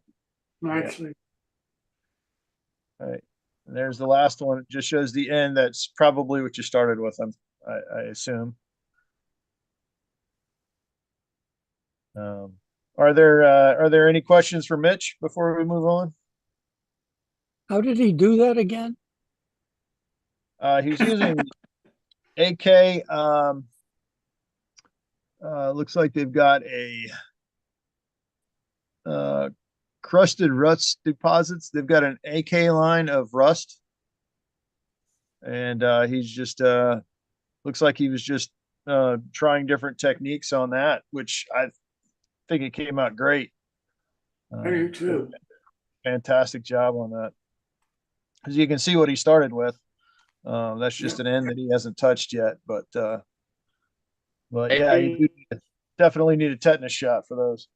Nicely. All right. And there's the last one. It just shows the end. That's probably what you started with, I assume. Are there any questions for Mitch before we move on? How did he do that again? He's using AK. Looks like they've got a crusted rust deposits. They've got an AK line of rust, and he's just looks like he was just trying different techniques on that, which I think it came out great. I do too. Fantastic job on that. As you can see what he started with. That's just an end that he hasn't touched yet, but yeah, you definitely need a tetanus shot for those.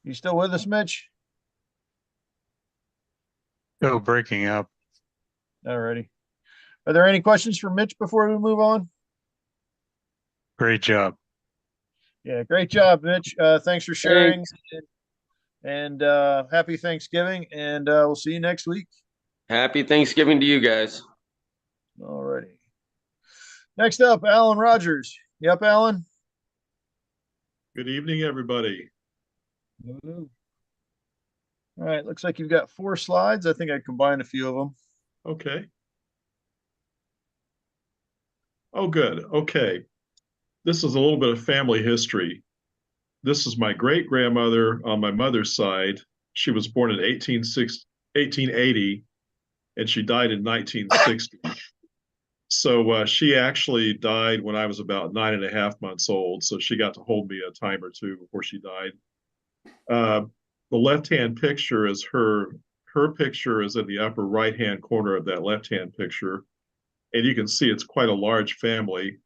You still with us, Mitch? Still breaking up. Alrighty. Are there any questions for Mitch before we move on? Great job. Yeah, great job, Mitch. Thanks for sharing. And happy Thanksgiving, and we'll see you next week. Happy Thanksgiving to you guys. Alrighty. Next up, Alan Rogers. Yep, Alan. Good evening, everybody. All right, looks like you've got 4 slides. I think I combined a few of them. Okay. Oh, good. Okay. This is a little bit of family history. This is my great-grandmother on my mother's side. She was born in 1880, and she died in 1960. So she actually died when I was about 9.5 months old. So she got to hold me a time or two before she died. The left-hand picture is her picture is in the upper right-hand corner of that left-hand picture. And you can see it's quite a large family.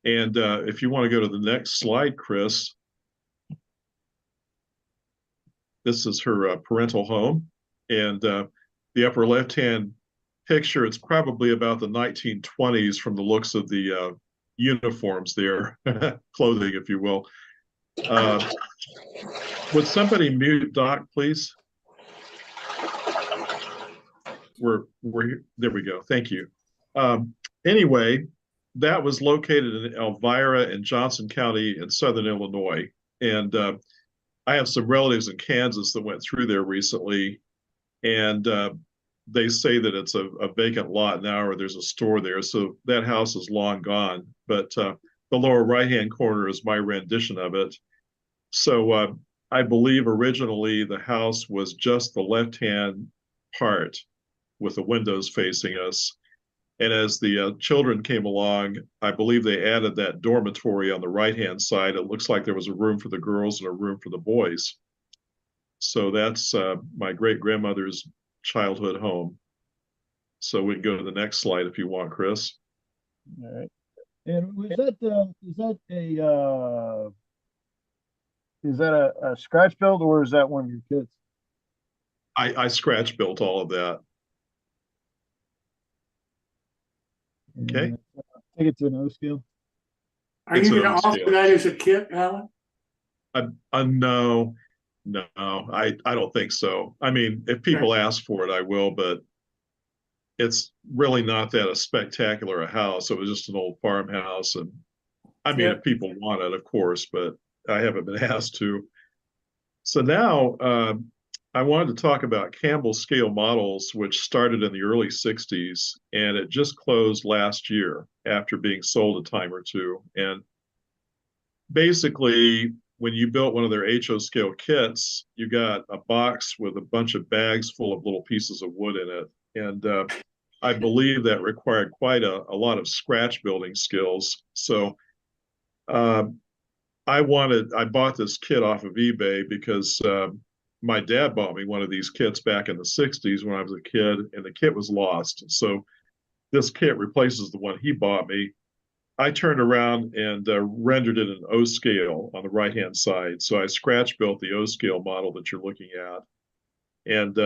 And if you want to go to the next slide, Chris, this is her parental home. And the upper left-hand picture, it's probably about the 1920s from the looks of the uniforms there, clothing, if you will. Would somebody mute Doc, please? We're there we go. Thank you. Anyway, that was located in Elvira in Johnson County in Southern Illinois. And I have some relatives in Kansas that went through there recently. And they say that it's a vacant lot now, or there's a store there. So that house is long gone. But the lower right-hand corner is my rendition of it. So I believe originally the house was just the left-hand part with the windows facing us. And as the children came along, I believe they added that dormitory on the right-hand side. It looks like there was a room for the girls and a room for the boys. So that's my great-grandmother's childhood home. So we can go to the next slide if you want, Chris. All right. And was that a scratch build, or is that one of your kids? I scratch built all of that. Okay. I think it's an O scale. Are you going to offer that as a kit, Alan? No, I don't think so. I mean, if people ask for it, I will, but it's really not that a spectacular a house. It was just an old farmhouse. And I mean, if people want it, of course, but I haven't been asked to. So now I wanted to talk about Campbell scale models, which started in the early 60s, and it just closed last year after being sold a time or two. And basically, when you built one of their HO scale kits, you got a box with a bunch of bags full of little pieces of wood in it. And I believe that required quite a lot of scratch building skills. So I bought this kit off of eBay because my dad bought me one of these kits back in the 60s when I was a kid, and the kit was lost. So this kit replaces the one he bought me. I turned around and rendered it in O scale on the right-hand side. So I scratch built the O scale model that you're looking at, and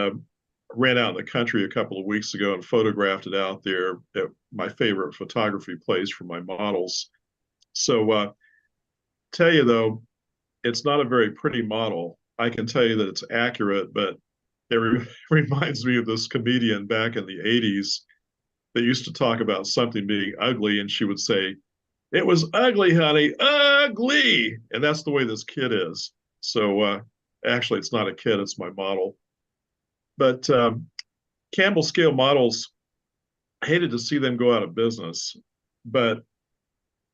ran out in the country a couple of weeks ago and photographed it out there at my favorite photography place for my models. So tell you though, it's not a very pretty model. I can tell you that it's accurate, but it reminds me of this comedian back in the 80s that used to talk about something being ugly, and she would say, "It was ugly, honey, ugly." And that's the way this kid is. So actually, it's not a kid, it's my model. But Campbell scale models, I hated to see them go out of business. But,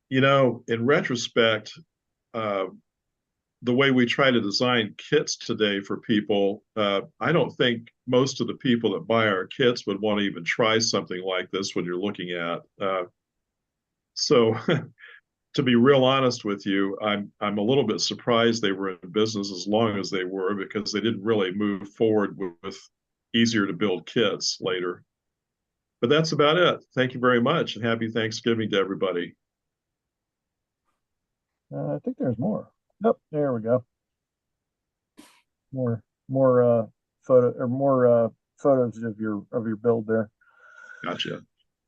you know, in retrospect, the way we try to design kits today for people, I don't think most of the people that buy our kits would want to even try something like this when you're looking at. So to be real honest with you, I'm a little bit surprised they were in business as long as they were, because they didn't really move forward with easier to build kits later. But that's about it. Thank you very much, and happy Thanksgiving to everybody. I think there's more. Yep, there we go. More photos of your build there. Gotcha.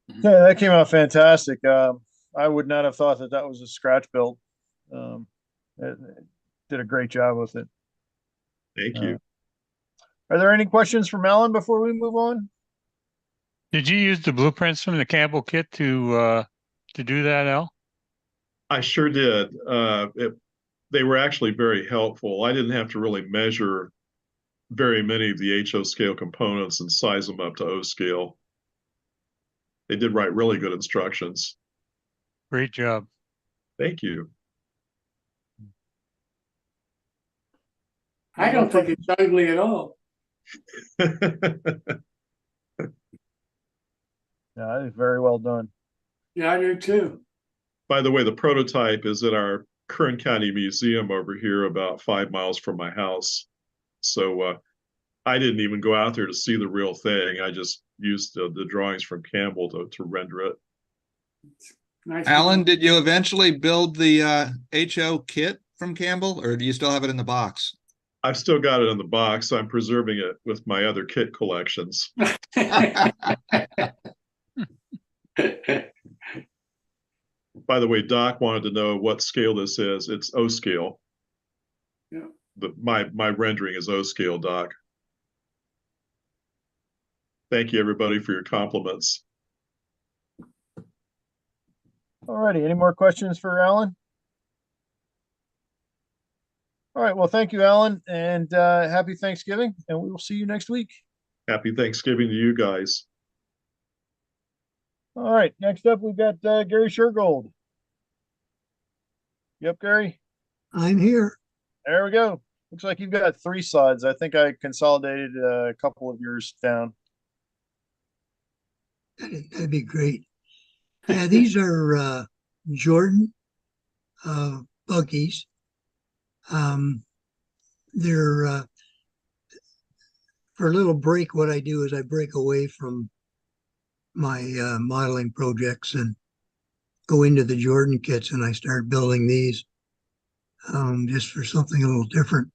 Yeah, that came out fantastic. I would not have thought that was a scratch build. It did a great job with it. Thank you. Are there any questions from Alan before we move on? Did you use the blueprints from the Campbell kit to do that, Al? I sure did. They were actually very helpful. I didn't have to really measure very many of the HO scale components and size them up to O scale. They did write really good instructions. Great job. Thank you. I don't think it's ugly at all. Yeah, it's very well done. Yeah, I do too. By the way, the prototype is at our Kern County Museum over here, about 5 miles from my house. So I didn't even go out there to see the real thing. I just used the drawings from Campbell to render it. Nice. Alan, did you eventually build the HO kit from Campbell, or do you still have it in the box? I've still got it in the box. I'm preserving it with my other kit collections. By the way, Doc wanted to know what scale this is. It's O scale. Yeah. My rendering is O scale, Doc. Thank you, everybody, for your compliments. All righty. Any more questions for Alan? All right. Well, thank you, Alan, and happy Thanksgiving, and we will see you next week. Happy Thanksgiving to you guys. All right. Next up, we've got Gary Shergold. Yep, Gary. I'm here. There we go. Looks like you've got 3 slides. I think I consolidated a couple of yours down. That'd be great. Yeah, these are Jordan buggies. They're for a little break, what I do is I break away from my modeling projects and go into the Jordan kits, and I start building these just for something a little different.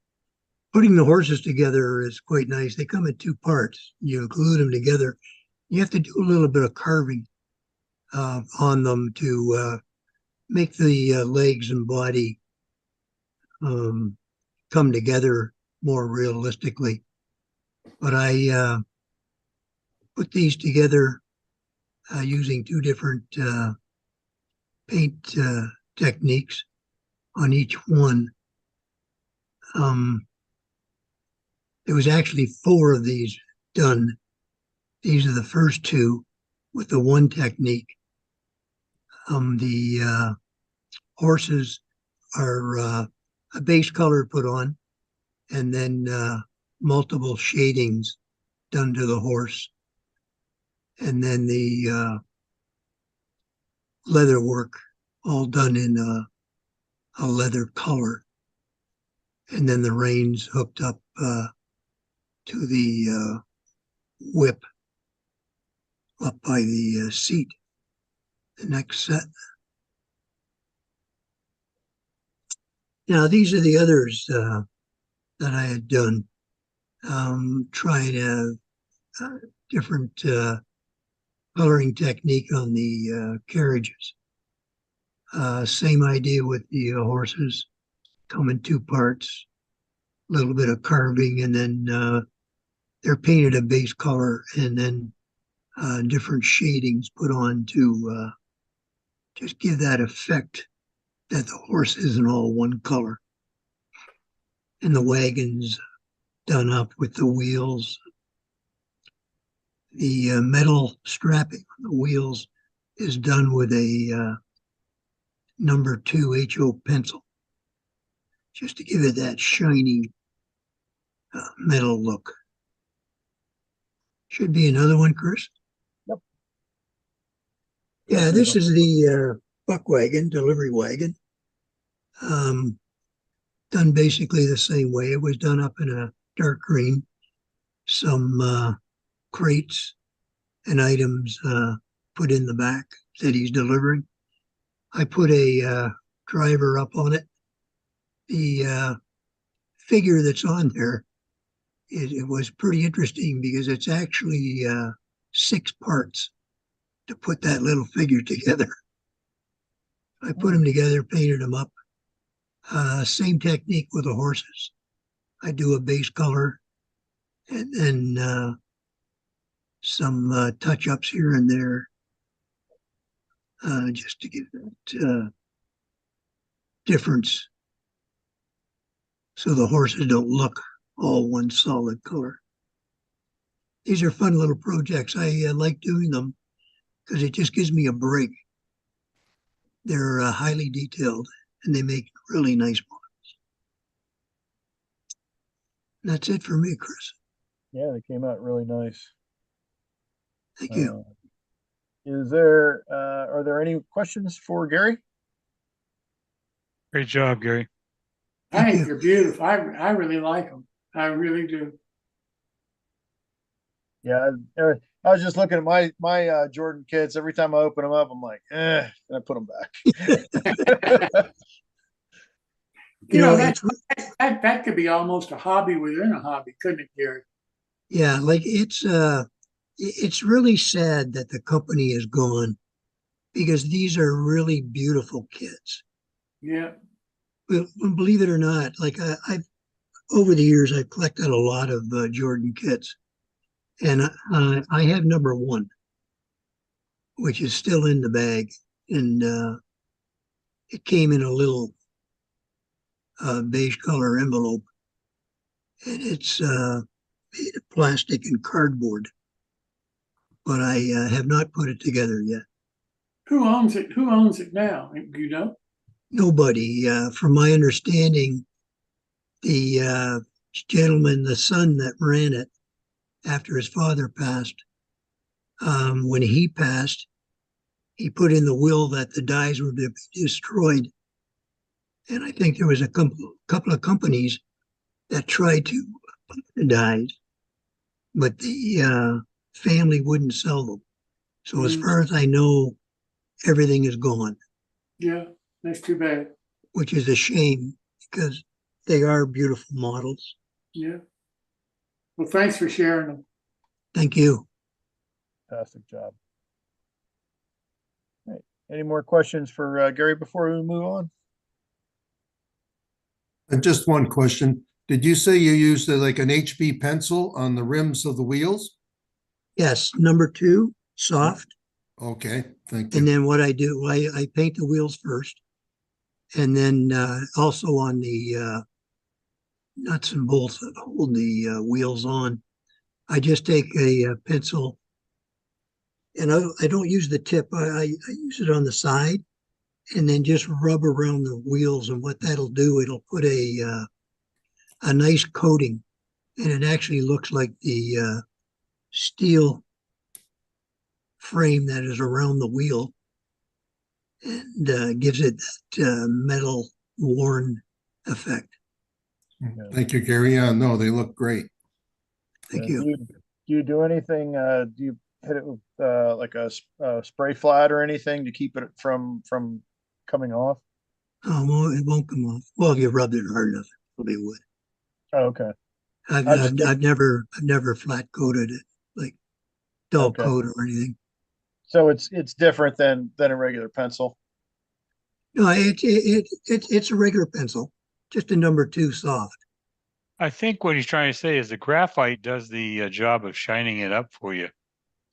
Putting the horses together is quite nice. They come in two parts. You glue them together. You have to do a little bit of carving on them to make the legs and body come together more realistically. But I put these together using two different paint techniques on each one. There was actually 4 of these done. These are the first 2 with the one technique. The horses are a base color put on, and then multiple shadings done to the horse. And then the leather work all done in a leather color. And then the reins hooked up to the whip up by the seat, the next set. Now, these are the others that I had done, trying a different coloring technique on the carriages. Same idea with the horses, come in 2 parts, a little bit of carving, and then they're painted a base color, and then different shadings put on to just give that effect that the horse isn't all one color. And the wagons done up with the wheels. The metal strapping on the wheels is done with a number 2 HO pencil, just to give it that shiny metal look. Should be another one, Chris. Yep. Yeah, this is the buck wagon, delivery wagon. Done basically the same way. It was done up in a dark green. Some crates and items put in the back that he's delivering. I put a driver up on it. The figure that's on there, it was pretty interesting because it's actually 6 parts to put that little figure together. I put them together, painted them up. Same technique with the horses. I do a base color and then some touch-ups here and there just to give that difference so the horses don't look all one solid color. These are fun little projects. I like doing them because it just gives me a break. They're highly detailed and they make really nice models. And that's it for me, Chris. Yeah, they came out really nice. Thank you. Are there any questions for Gary? Great job, Gary. I think they're beautiful. I really like them. I really do. Yeah, I was just looking at my Jordan kits. Every time I open them up, I'm like, and I put them back. You know, that could be almost a hobby within a hobby, couldn't it, Gary? Yeah, like it's really sad that the company is gone because these are really beautiful kits. Yeah. Well, believe it or not, like I've over the years I've collected a lot of Jordan kits, and I have number 1, which is still in the bag, and it came in a little beige color envelope, and it's made of plastic and cardboard, but I have not put it together yet. Who owns it? Who owns it now? Do you know? Nobody. From my understanding, the gentleman, the son that ran it after his father passed, when he passed, he put in the will that the dyes would be destroyed. And I think there was a couple of companies that tried to put the dyes, but the family wouldn't sell them. So as Mm. far as I know, everything is gone, Yeah, that's too bad. which is a shame because they are beautiful models. Yeah. Well, thanks for sharing them. Thank you. Fantastic job. All right. Any more questions for Gary before we move on? And just one question. Did you say you used like an HB pencil on the rims of the wheels? Yes, number 2, soft. Okay, thank you. And then what I do, I paint the wheels first. And then also on the nuts and bolts that hold the wheels on, I just take a pencil, and I don't use the tip. I use it on the side, and then just rub around the wheels. And what that'll do, it'll put a nice coating, and it actually looks like the steel frame that is around the wheel, and gives it that metal worn effect. Thank you, Gary. Yeah, no, they look great. Thank you. Do you do anything? Do you hit it with like a spray flat or anything to keep it from coming off? Oh, well, it won't come off. Well, if you rubbed it hard enough, it probably would. Oh, okay. I've never flat coated it, like dull Okay. coat or anything. So it's different than a regular pencil. No, it's a regular pencil, just a number 2 soft. I think what he's trying to say is the graphite does the job of shining it up for you.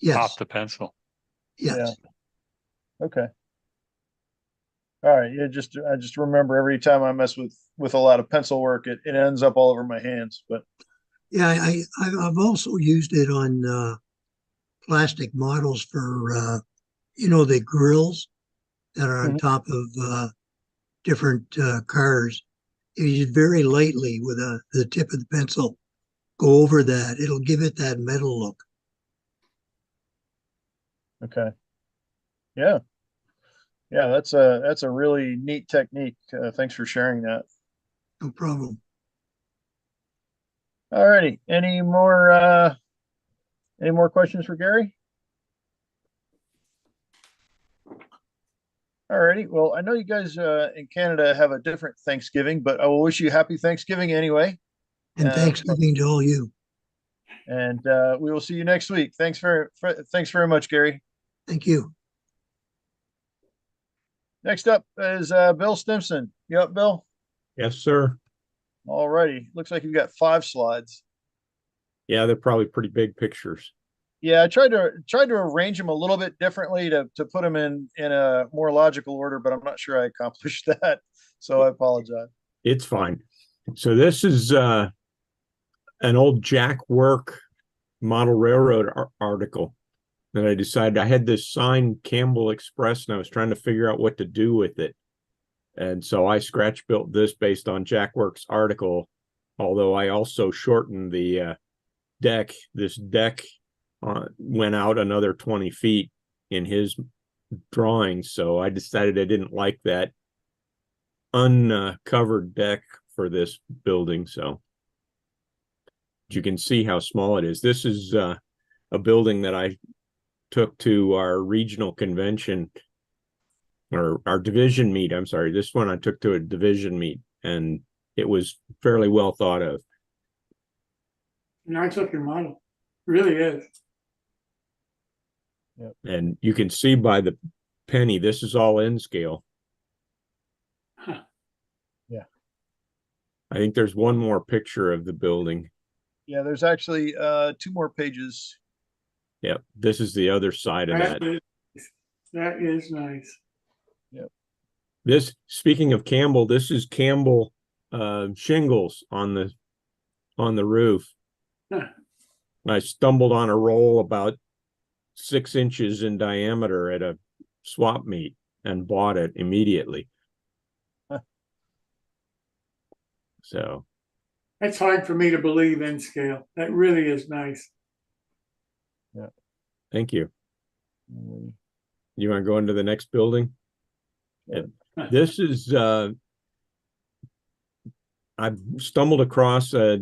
Yes. Top the pencil. Yes. Yeah. Okay. All right. Yeah. I just remember every time I mess with a lot of pencil work, it ends up all over my hands. But Yeah, I've also used it on plastic models for the grills that are on top of different cars. You use very lightly with the tip of the pencil, go over that. It'll give it that metal look. okay. Yeah. Yeah. That's a really neat technique. Thanks for sharing that. No problem. All righty. Any more questions for Gary? All righty. Well, I know you guys in Canada have a different Thanksgiving, but I will wish you happy Thanksgiving anyway. And Thanksgiving to all you. And we will see you next week. Thanks very much, Gary. Thank you. Next up is Bill Stimson. You up, Bill? Yes, sir. All righty. Looks like you've got 5 slides. Yeah, they're probably pretty big pictures. Yeah, I tried to arrange them a little bit differently to put them in a more logical order, but I'm not sure I accomplished that. So I apologize. It's fine. So this is an old Jack Work model railroad article that I decided. I had this sign Campbell Express, and I was trying to figure out what to do with it. And so I scratch built this based on Jack Work's article, although I also shortened the deck. This deck went out another 20 feet in his drawing, so I decided I didn't like that uncovered deck for this building. So you can see how small it is. This is a building that I took to our regional convention, or our division meet. I'm sorry, this one I took to a division meet, and it was fairly well thought of. Nice looking model, really is. Yep. And you can see by the penny, this is all in scale. Huh. Yeah. I think there's one more picture of the building. Yeah, there's actually 2 more pages. Yep, this is the other side of that. That is nice. Yep. This, speaking of Campbell, this is Campbell shingles on the roof. Huh. I stumbled on a roll about 6 inches in diameter at a swap meet and bought it immediately. Huh. So That's hard for me to believe in scale. That really is nice. Yeah. Thank you. You want to go into the next building? Yeah. This is I've stumbled across a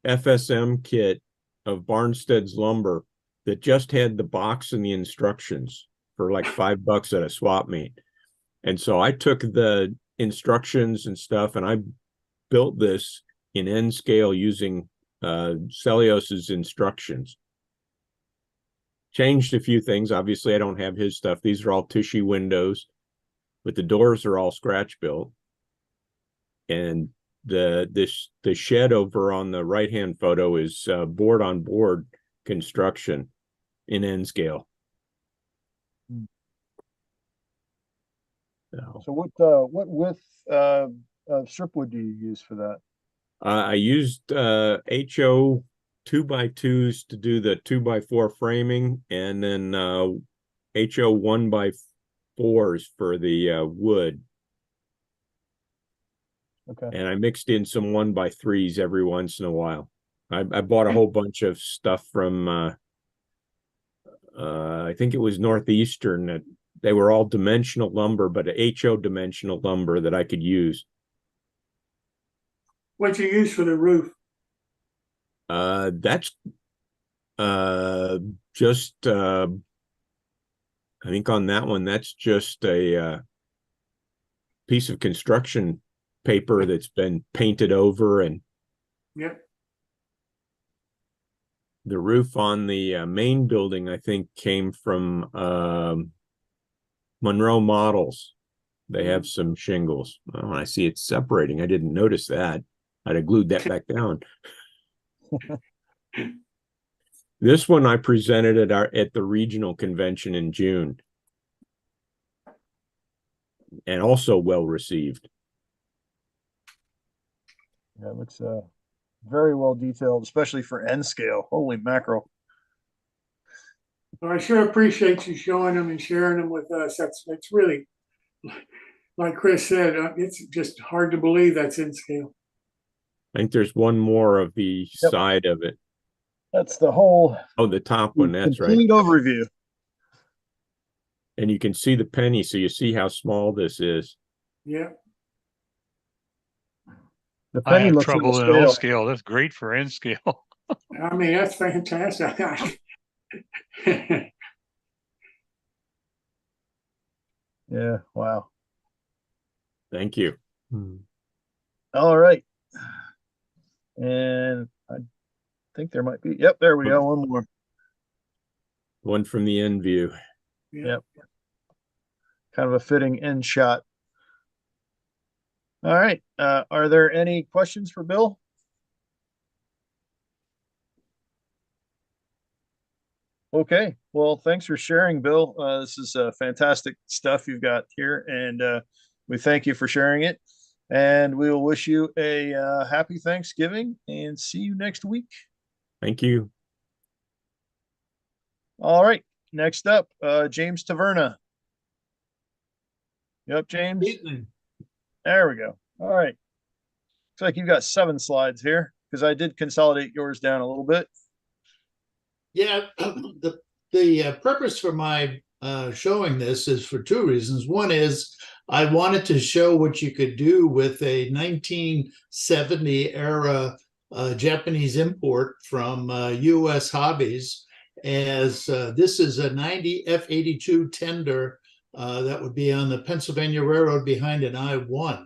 FSM kit of Barnstead's lumber that just had the box and the instructions for like $5 at a swap meet. And so I took the instructions and stuff and I built this in N scale using Celios's instructions. Changed a few things. Obviously, I don't have his stuff. These are all Tushy windows, but the doors are all scratch built. And the shed over on the right-hand photo is board on board construction in N scale. So what width of stripwood do you use for that? I used HO 2x2s to do the 2x4 framing, and then HO 1x4s for the wood. Okay. And I mixed in some 1x3s every once in a while. I bought a whole bunch of stuff from I think it was Northeastern, that they were all dimensional lumber, but a HO dimensional lumber that I could use. What'd you use for the roof? That's just I think on that one, that's just a piece of construction paper that's been painted over. And yep. The roof on the main building, I think, came from Monroe Models. They have some shingles. Oh, I see it's separating. I didn't notice that. I'd have glued that back down. This one I presented at the regional convention in June, and also well received. Yeah, it looks very well detailed, especially for N scale. Holy mackerel! Well, I sure appreciate you showing them and sharing them with us. It's really, like Chris said, it's just hard to believe that's in scale. I think there's one more of the side of it. That's the whole. Oh, the top one. That's right. Complete overview. And you can see the penny, so you see how small this is. Yeah. The I penny have looks trouble like in a O scale. scale. That's great for N scale. I mean, that's fantastic. Yeah. Wow. Thank you. All right. And I think there might be. Yep. There we go. One more. One from the end view. Yep. Kind of a fitting end shot. All right. Are there any questions for Bill? Okay. Well, thanks for sharing, Bill. This is fantastic stuff you've got here, and we thank you for sharing it. And we will wish you a happy Thanksgiving and see you next week. Thank you. All right. Next up, James Taverna. Yep, James. Evening. There we go. All right. Looks like you've got 7 slides here because I did consolidate yours down a little bit. Yeah, the purpose for my showing this is for 2 reasons. One is I wanted to show what you could do with a 1970 era Japanese import from U.S. Hobbies, as this is a 90 F-82 tender that would be on the Pennsylvania Railroad behind an I-1.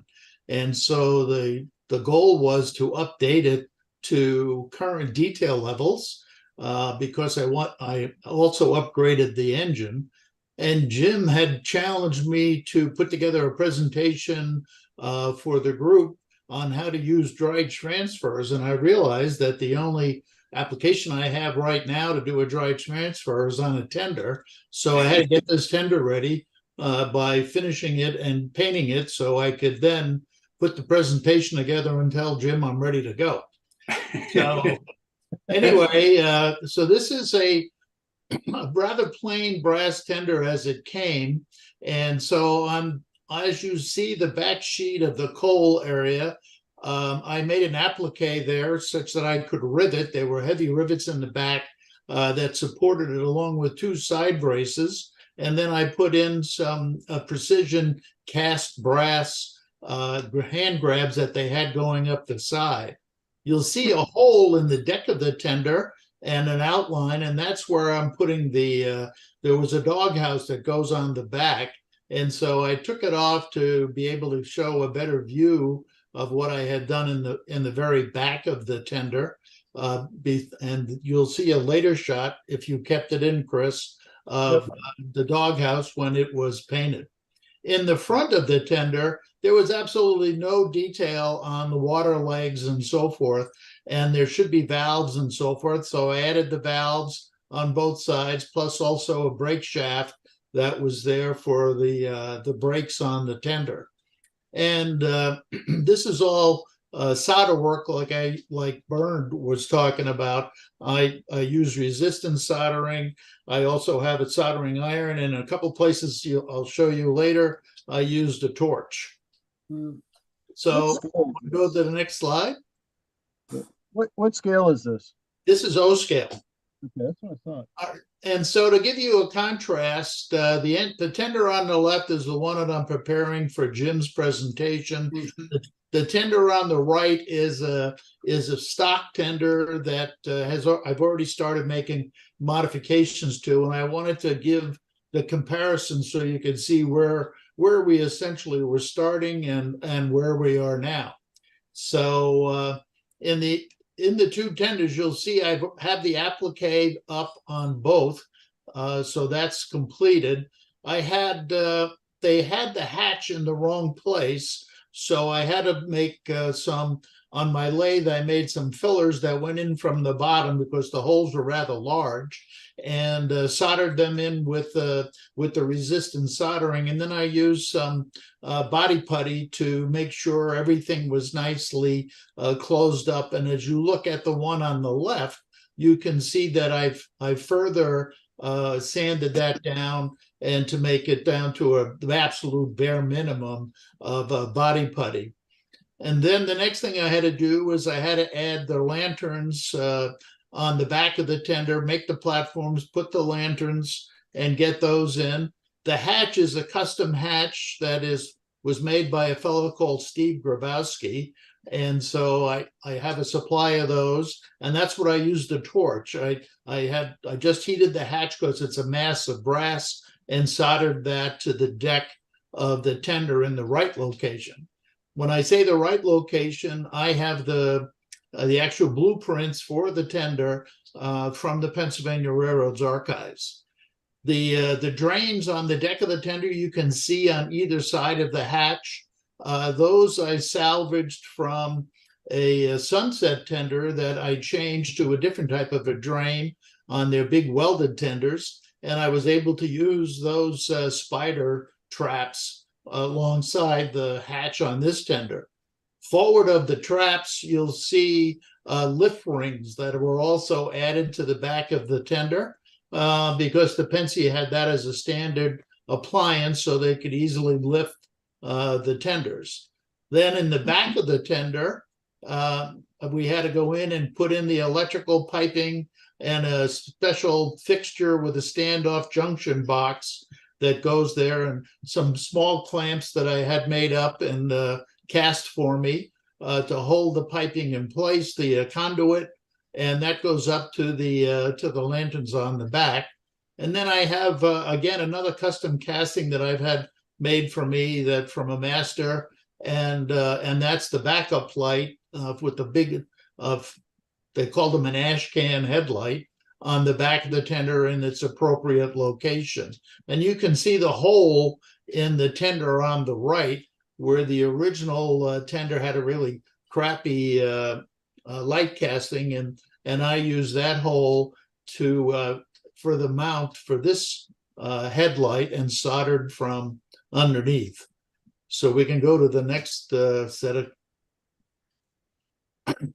And so the goal was to update it to current detail levels because I also upgraded the engine. And Jim had challenged me to put together a presentation for the group on how to use dry transfers. And I realized that the only application I have right now to do a dry transfer is on a tender. So I had to get this tender ready by finishing it and painting it so I could then put the presentation together and tell Jim I'm ready to go. So anyway, so this is a rather plain brass tender as it came. And so as you see the back sheet of the coal area, I made an applique there such that I could rivet. There were heavy rivets in the back that supported it along with 2 side braces. And then I put in some precision cast brass hand grabs that they had going up the side. You'll see a hole in the deck of the tender and an outline, and that's where I'm putting the, there was a doghouse that goes on the back, and so I took it off to be able to show a better view of what I had done in the very back of the tender. And you'll see a later shot, if you kept it in, Chris, of the doghouse when it was painted. In the front of the tender, there was absolutely no detail on the water legs and so forth, and there should be valves and so forth. So I added the valves on both sides, plus also a brake shaft that was there for the brakes on the tender. And this is all solder work, like Bernd was talking about. I use resistance soldering. I also have a soldering iron, and a couple places I'll show you later, I used a torch. So go to the next slide. What scale is this? This is O scale. Okay, that's what I thought. And so to give you a contrast, the tender on the left is the one that I'm preparing for Jim's presentation. The tender on the right is a stock tender that I've already started making modifications to, and I wanted to give the comparison so you can see where we essentially were starting and where we are now. So in the two tenders, you'll see I have the applique up on both, so that's completed. They had the hatch in the wrong place, so I had to make some, on my lathe, I made some fillers that went in from the bottom because the holes were rather large, and soldered them in with the resistance soldering. And then I used some body putty to make sure everything was nicely closed up. And as you look at the one on the left, you can see that I've further sanded that down, and to make it down to the absolute bare minimum of body putty. And then the next thing I had to do was I had to add the lanterns on the back of the tender, make the platforms, put the lanterns, and get those in. The hatch is a custom hatch that was made by a fellow called Steve Grabowski. And so I have a supply of those, and that's what I used the torch. I just heated the hatch because it's a mass of brass, and soldered that to the deck of the tender in the right location. When I say the right location, I have the actual blueprints for the tender from the Pennsylvania Railroad's archives. The drains on the deck of the tender you can see on either side of the hatch. Those I salvaged from a sunset tender that I changed to a different type of a drain on their big welded tenders, and I was able to use those spider traps alongside the hatch on this tender. Forward of the traps, you'll see lift rings that were also added to the back of the tender because the Pennsy had that as a standard appliance, so they could easily lift the tenders. Then in the back of the tender, we had to go in and put in the electrical piping and a special fixture with a standoff junction box that goes there, and some small clamps that I had made up and cast for me to hold the piping in place, the conduit, and that goes up to the lanterns on the back. And then I have again another custom casting that I've had made for me, that from a master, and that's the backup light with the big they called them an ash can headlight on the back of the tender in its appropriate location. And you can see the hole in the tender on the right, where the original tender had a really crappy light casting, and I used that hole for the mount for this headlight, and soldered from underneath. So we can go to the next set of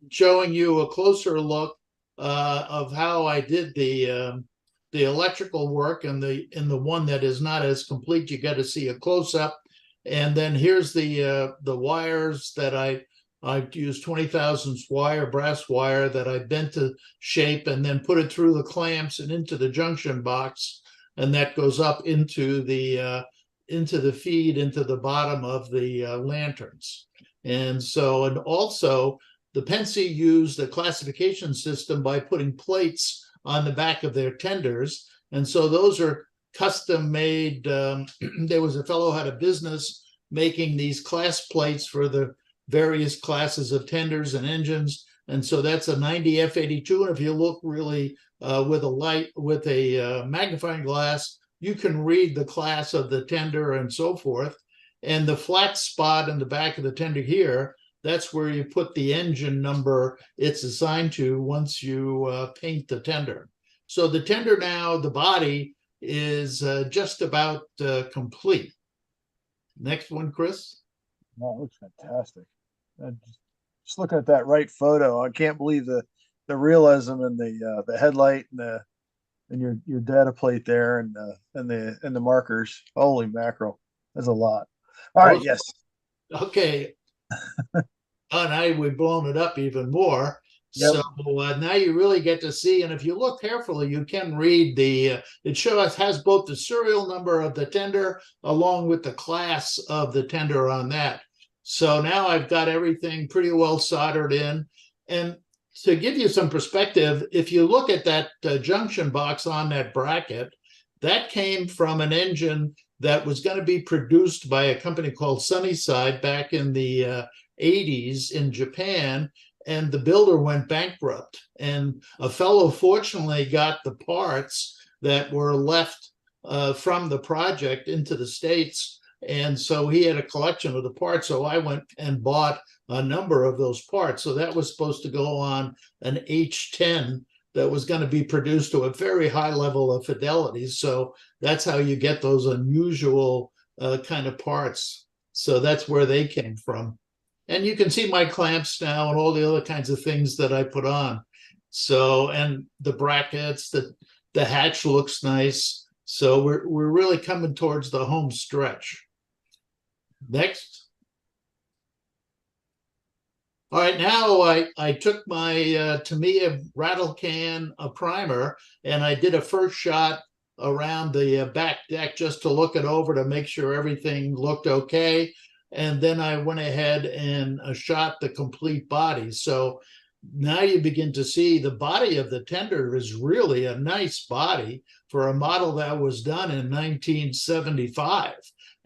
showing you a closer look of how I did the electrical work, and in the one that is not as complete, you got to see a close up. And then here's the wires that I used 20,000 wire, brass wire, that I bent to shape and then put it through the clamps and into the junction box, and that goes up into the feed into the bottom of the lanterns. And so, and also the Pennsy used a classification system by putting plates on the back of their tenders. And so those are custom made. There was a fellow who had a business making these class plates for the various classes of tenders and engines. And so that's a 90 F82. And if you look really with a magnifying glass, you can read the class of the tender and so forth. And the flat spot in the back of the tender here, that's where you put the engine number it's assigned to once you paint the tender. So the tender now, the body is just about complete. Next one, Chris. That looks fantastic. Just looking at that right photo, I can't believe the realism and the headlight and your data plate there and the markers. Holy mackerel, that's a lot. All right, yes. Okay. Oh, now we've blown it up even more. Yep. So now you really get to see, and if you look carefully, you can read it has both the serial number of the tender along with the class of the tender on that. So now I've got everything pretty well soldered in. And to give you some perspective, if you look at that junction box on that bracket, that came from an engine that was going to be produced by a company called Sunnyside back in the 80s in Japan, and the builder went bankrupt. And a fellow fortunately got the parts that were left from the project into the States. And so he had a collection of the parts. So I went and bought a number of those parts. So that was supposed to go on an H10 that was going to be produced to a very high level of fidelity. So that's how you get those unusual kind of parts. So that's where they came from. And you can see my clamps now and all the other kinds of things that I put on. So, and the brackets, the hatch looks nice. So we're really coming towards the home stretch. Next. All right, now I took my Tamiya rattle can primer and I did a first shot around the back deck just to look it over to make sure everything looked okay. And then I went ahead and shot the complete body. So now you begin to see the body of the tender is really a nice body for a model that was done in 1975.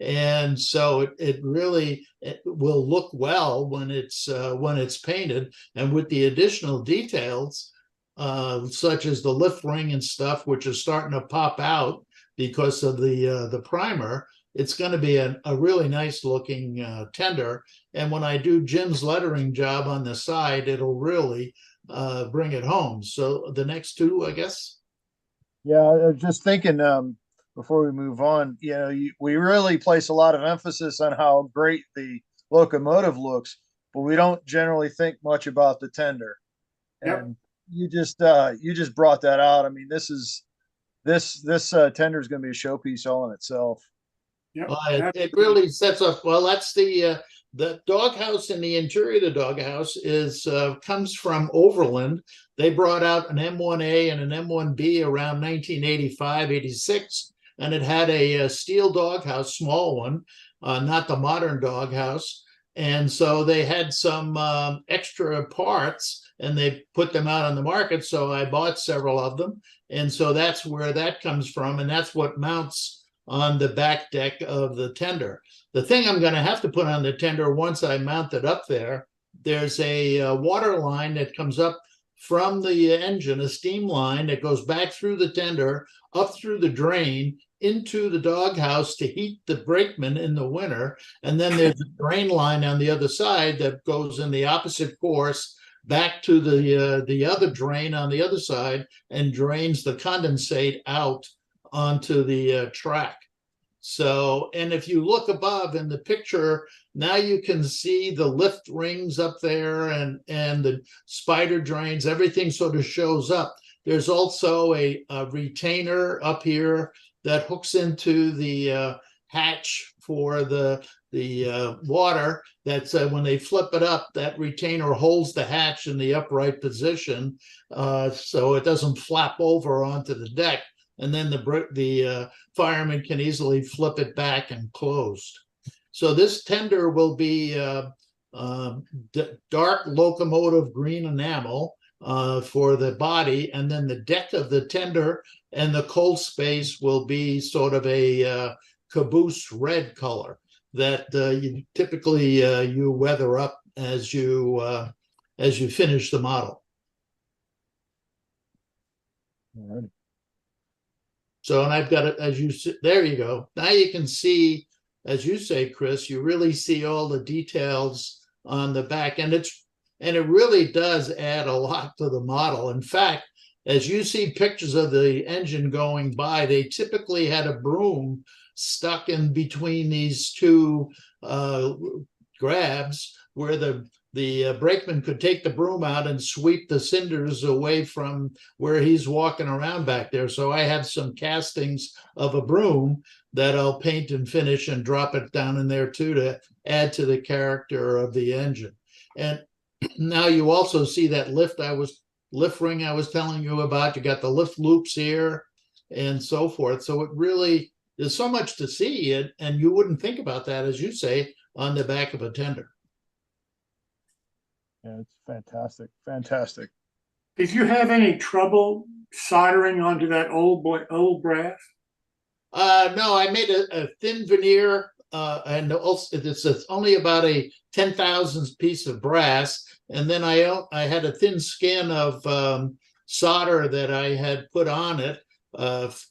And so it really will look well when it's painted, and with the additional details such as the lift ring and stuff, which is starting to pop out because of the primer. It's going to be a really nice looking tender. And when I do Jim's lettering job on the side, it'll really bring it home. So the next two, I guess. Yeah, I was just thinking before we move on, we really place a lot of emphasis on how great the locomotive looks, but we don't generally think much about the tender. Yep. And you just brought that out. I mean, this tender is going to be a showpiece all in itself. Yep. It really sets up well. That's the doghouse in the interior of the doghouse comes from Overland. They brought out an M1A and an M1B around 1985, 86, and it had a steel doghouse, small one, not the modern doghouse. And so they had some extra parts and they put them out on the market. So I bought several of them. And so that's where that comes from. And that's what mounts on the back deck of the tender. The thing I'm going to have to put on the tender once I mount it up there, there's a water line that comes up from the engine, a steam line that goes back through the tender, up through the drain, into the doghouse to heat the brakeman in the winter. And then there's a drain line on the other side that goes in the opposite course back to the other drain on the other side and drains the condensate out onto the track. So, and if you look above in the picture, now you can see the lift rings up there and the spider drains, everything sort of shows up. There's also a retainer up here that hooks into the hatch for the water. That's when they flip it up, that retainer holds the hatch in the upright position so it doesn't flap over onto the deck. And then the fireman can easily flip it back and closed. So this tender will be dark locomotive green enamel for the body, and then the deck of the tender and the cold space will be sort of a caboose red color that you typically you weather up as you finish the model. All right. So, and I've got it as you there you go. Now you can see, as you say, Chris, you really see all the details on the back, and it really does add a lot to the model. In fact, as you see pictures of the engine going by, they typically had a broom stuck in between these two grabs where the brakeman could take the broom out and sweep the cinders away from where he's walking around back there. So I have some castings of a broom that I'll paint and finish and drop it down in there too to add to the character of the engine. And now you also see that lift ring I was telling you about. You got the lift loops here and so forth. So it really, there's so much to see, and you wouldn't think about that, as you say, on the back of a tender. Yeah, it's fantastic. Fantastic. Did you have any trouble soldering onto that old brass? No, I made a thin veneer, and also it's only about a 10,000th piece of brass, and then I had a thin skin of solder that I had put on it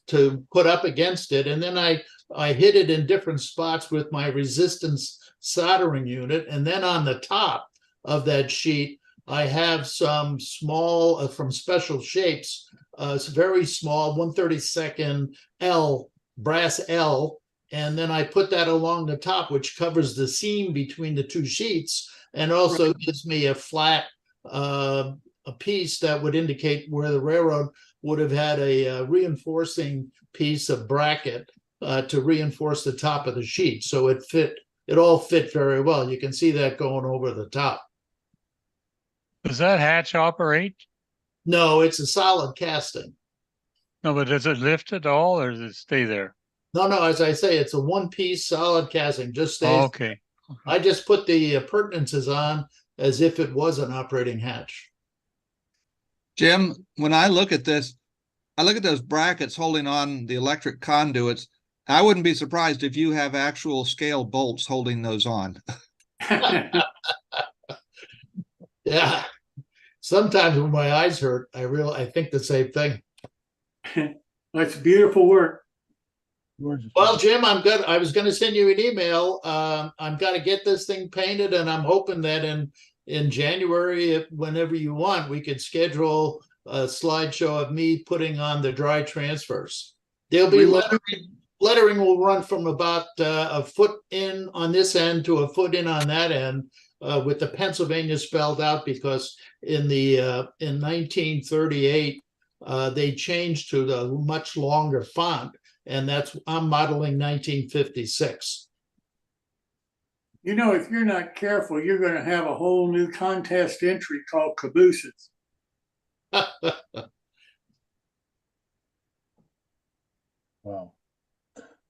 to put up against it, and then I hit it in different spots with my resistance soldering unit, and then on the top of that sheet I have some small from Special Shapes. It's very small 1/32 L brass L, and then I put that along the top, which covers the seam between the two sheets, and also gives me a flat a piece that would indicate where the railroad would have had a reinforcing piece of bracket to reinforce the top of the sheet. So it all fit very well. You can see that going over the top. Does that hatch operate? No, it's a solid casting. No, but does it lift at all, or does it stay there? No, as I say, it's a one-piece solid casting, just stays. Oh, okay. I just put the appurtenances on as if it was an operating hatch. Jim, when I look at this, I look at those brackets holding on the electric conduits. I wouldn't be surprised if you have actual scale bolts holding those on. Yeah. Sometimes when my eyes hurt, I think the same thing. That's beautiful work. Well, Jim, I'm good. I was going to send you an email. I'm going to get this thing painted, and I'm hoping that in January, whenever you want, we could schedule a slideshow of me putting on the dry transfers. There'll be lettering will run from about a foot in on this end to a foot in on that end, with the Pennsylvania spelled out, because in 1938 they changed to the much longer font, and I'm modeling 1956. You know, if you're not careful, you're going to have a whole new contest entry called cabooses. Wow.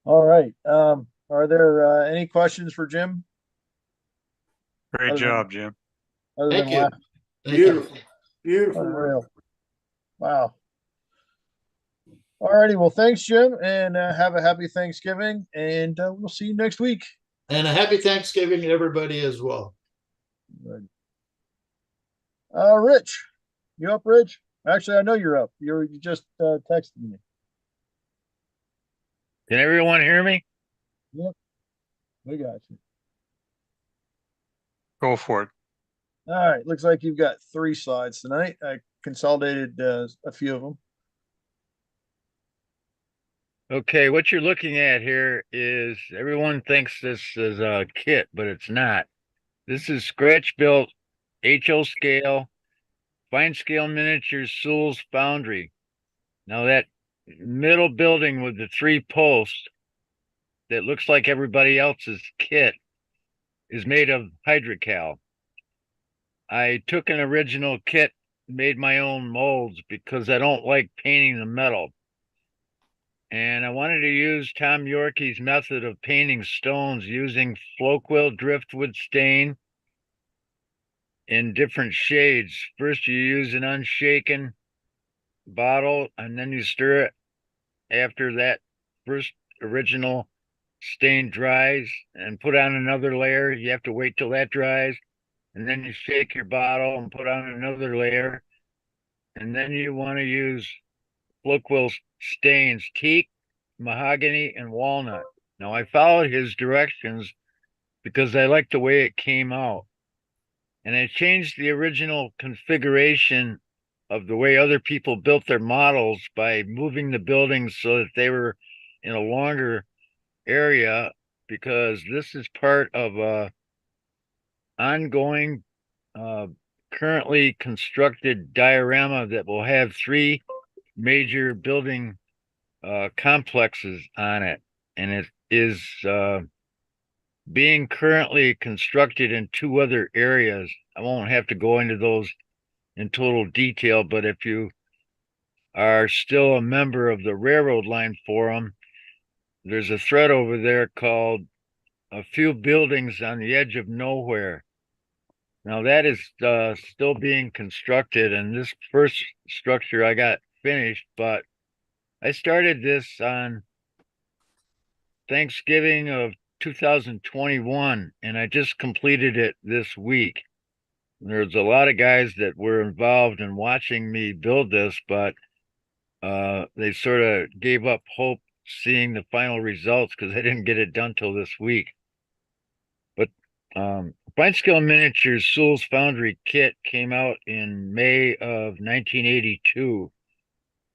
All right. Are there any questions for Jim? Great job, Jim. Thank you. Beautiful. Beautiful. Unreal. Wow. All righty. Well, thanks, Jim, and have a happy Thanksgiving, and we'll see you next week. And a happy Thanksgiving to everybody as well. Good. Rich, you up, Rich? Actually, I know you're up. You just texted me. Can everyone hear me? Yep. We got you. Go for it. All right. Looks like you've got 3 slides tonight. I consolidated a few of them. Okay, what you're looking at here is everyone thinks this is a kit, but it's not. This is scratch built HO scale, fine scale miniatures, Sewell's Foundry. Now that middle building with the 3 posts that looks like everybody else's kit is made of hydrocal. I took an original kit, made my own molds because I don't like painting the metal. And I wanted to use Tom Yorkey's method of painting stones using flow quill driftwood stain in different shades. First, you use an unshaken bottle, and then you stir it after that first original stain dries and put on another layer. You have to wait till that dries, and then you shake your bottle and put on another layer. And then you want to use Floquil stains, teak, mahogany, and walnut. Now, I followed his directions because I liked the way it came out. And I changed the original configuration of the way other people built their models by moving the buildings so that they were in a longer area, because this is part of a ongoing, currently constructed diorama that will have 3 major building complexes on it, and it is being currently constructed in 2 other areas. I won't have to go into those in total detail, but if you are still a member of the Railroad Line Forum, there's a thread over there called "A Few Buildings on the Edge of Nowhere." Now that is still being constructed, and this first structure I got finished, but I started this on Thanksgiving of 2021, and I just completed it this week. There's a lot of guys that were involved in watching me build this, but they sort of gave up hope seeing the final results because I didn't get it done till this week. But Fine Scale Miniatures Sewell's Foundry kit came out in May of 1982.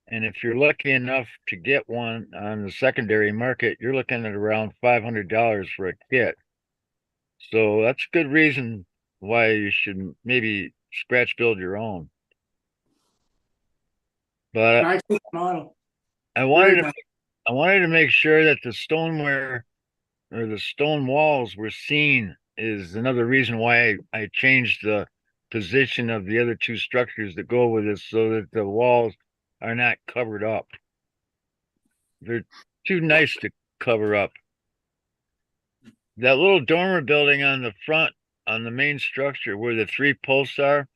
And if you're lucky enough to get one on the secondary market, you're looking at around $500 for a kit. So that's a good reason why you should maybe scratch build your own. But Nice model. I wanted to make sure that the stoneware or the stone walls were seen, is another reason why I changed the position of the other 2 structures that go with this, so that the walls are not covered up. They're too nice to cover up. That little dormer building on the front, on the main structure where the 3 posts are,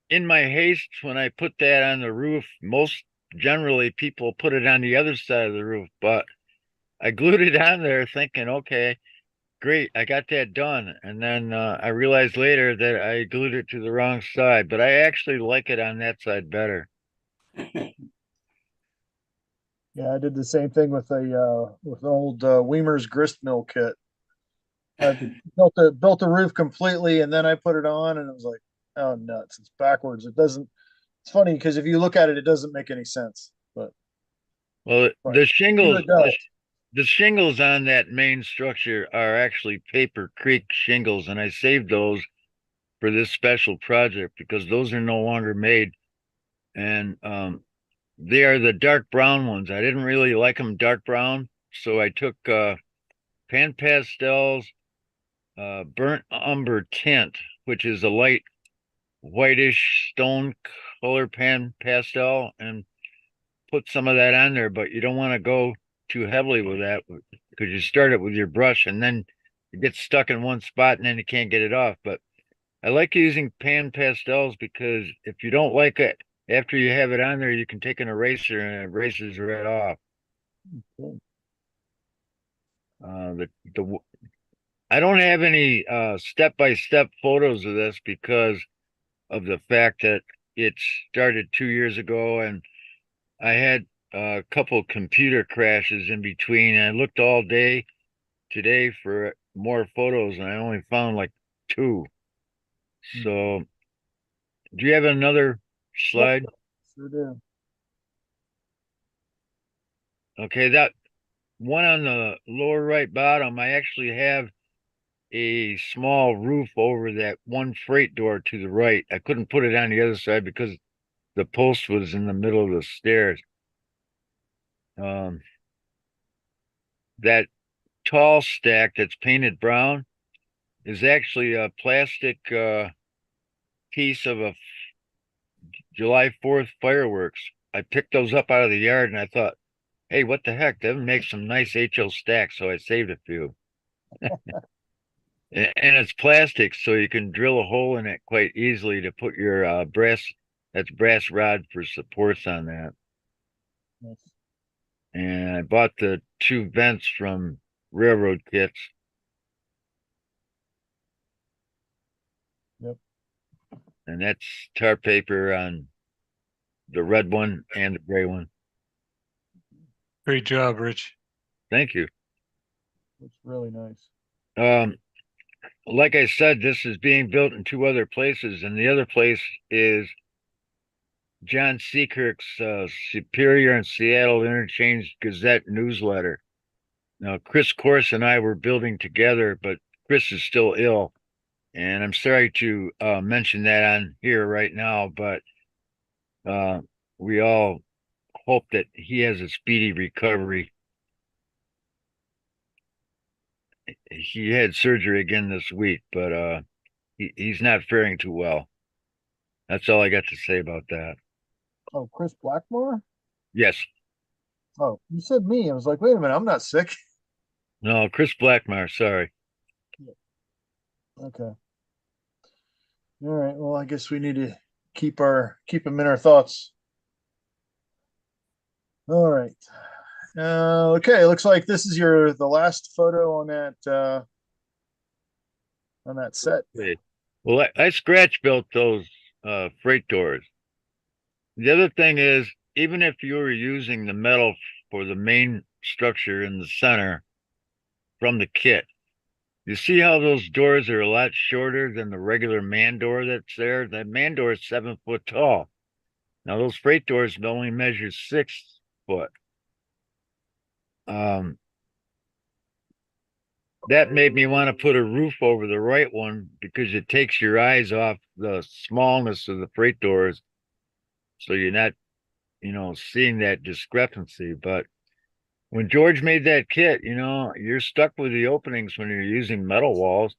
in my haste, when I put that on the roof, most generally people put it on the other side of the roof, but I glued it on there thinking, okay, great, I got that done. And then I realized later that I glued it to the wrong side, but I actually like it on that side better. Yeah, I did the same thing with with old Weimer's grist mill kit. I built the roof completely, and then I put it on, and it was like, oh nuts! It's backwards. It doesn't. It's funny because if you look at it, it doesn't make any sense. But well, the shingles, it does. the shingles on that main structure are actually Paper Creek shingles, and I saved those for this special project because those are no longer made, and they are the dark brown ones. I didn't really like them dark brown, so I took pan pastels, burnt umber tint, which is a light whitish stone color pan pastel, and put some of that on there. But you don't want to go too heavily with that because you start it with your brush and then it gets stuck in one spot and then you can't get it off. But I like using pan pastels because if you don't like it after you have it on there, you can take an eraser and it erases right off. I don't have any step-by-step photos of this because of the fact that it started 2 years ago and I had a couple computer crashes in between, and I looked all day today for more photos and I only found like 2. So do you have another slide? Sure do. Okay, that one on the lower right bottom, I actually have a small roof over that one freight door to the right. I couldn't put it on the other side because the post was in the middle of the stairs. That tall stack that's painted brown is actually a plastic piece of a July 4th fireworks. I picked those up out of the yard and I thought, hey, what the heck? That would make some nice HO stacks. So I saved a few. And it's plastic, so you can drill a hole in it quite easily to put your brass rod for supports on that. Nice. And I bought the 2 vents from Railroad Kits. Yep. And that's tar paper on the red one and the gray one. Great job, Rich. Thank you. Looks really nice. Like I said, this is being built in 2 other places, and the other place is John Seekirk's Superior and Seattle Interchange Gazette newsletter. Now, Chris Corse and I were building together, but Chris is still ill, and I'm sorry to mention that on here right now, but we all hope that he has a speedy recovery. He had surgery again this week, but he's not faring too well. That's all I got to say about that. Oh, Chris Blackmore? Yes. Oh, you said me. I was like, wait a minute, I'm not sick. No, Chris Blackmore, sorry. Okay. All right. Well, I guess we need to keep him in our thoughts. All right. Okay. Looks like this is the last photo on that set. Okay. Well, I scratch built those freight doors. The other thing is, even if you were using the metal for the main structure in the center from the kit, you see how those doors are a lot shorter than the regular man door that's there? That man door is 7 foot tall. Now those freight doors only measure 6 foot. That made me want to put a roof over the right one because it takes your eyes off the smallness of the freight doors. So you're not, seeing that discrepancy. But when George made that kit, you're stuck with the openings when you're using metal walls.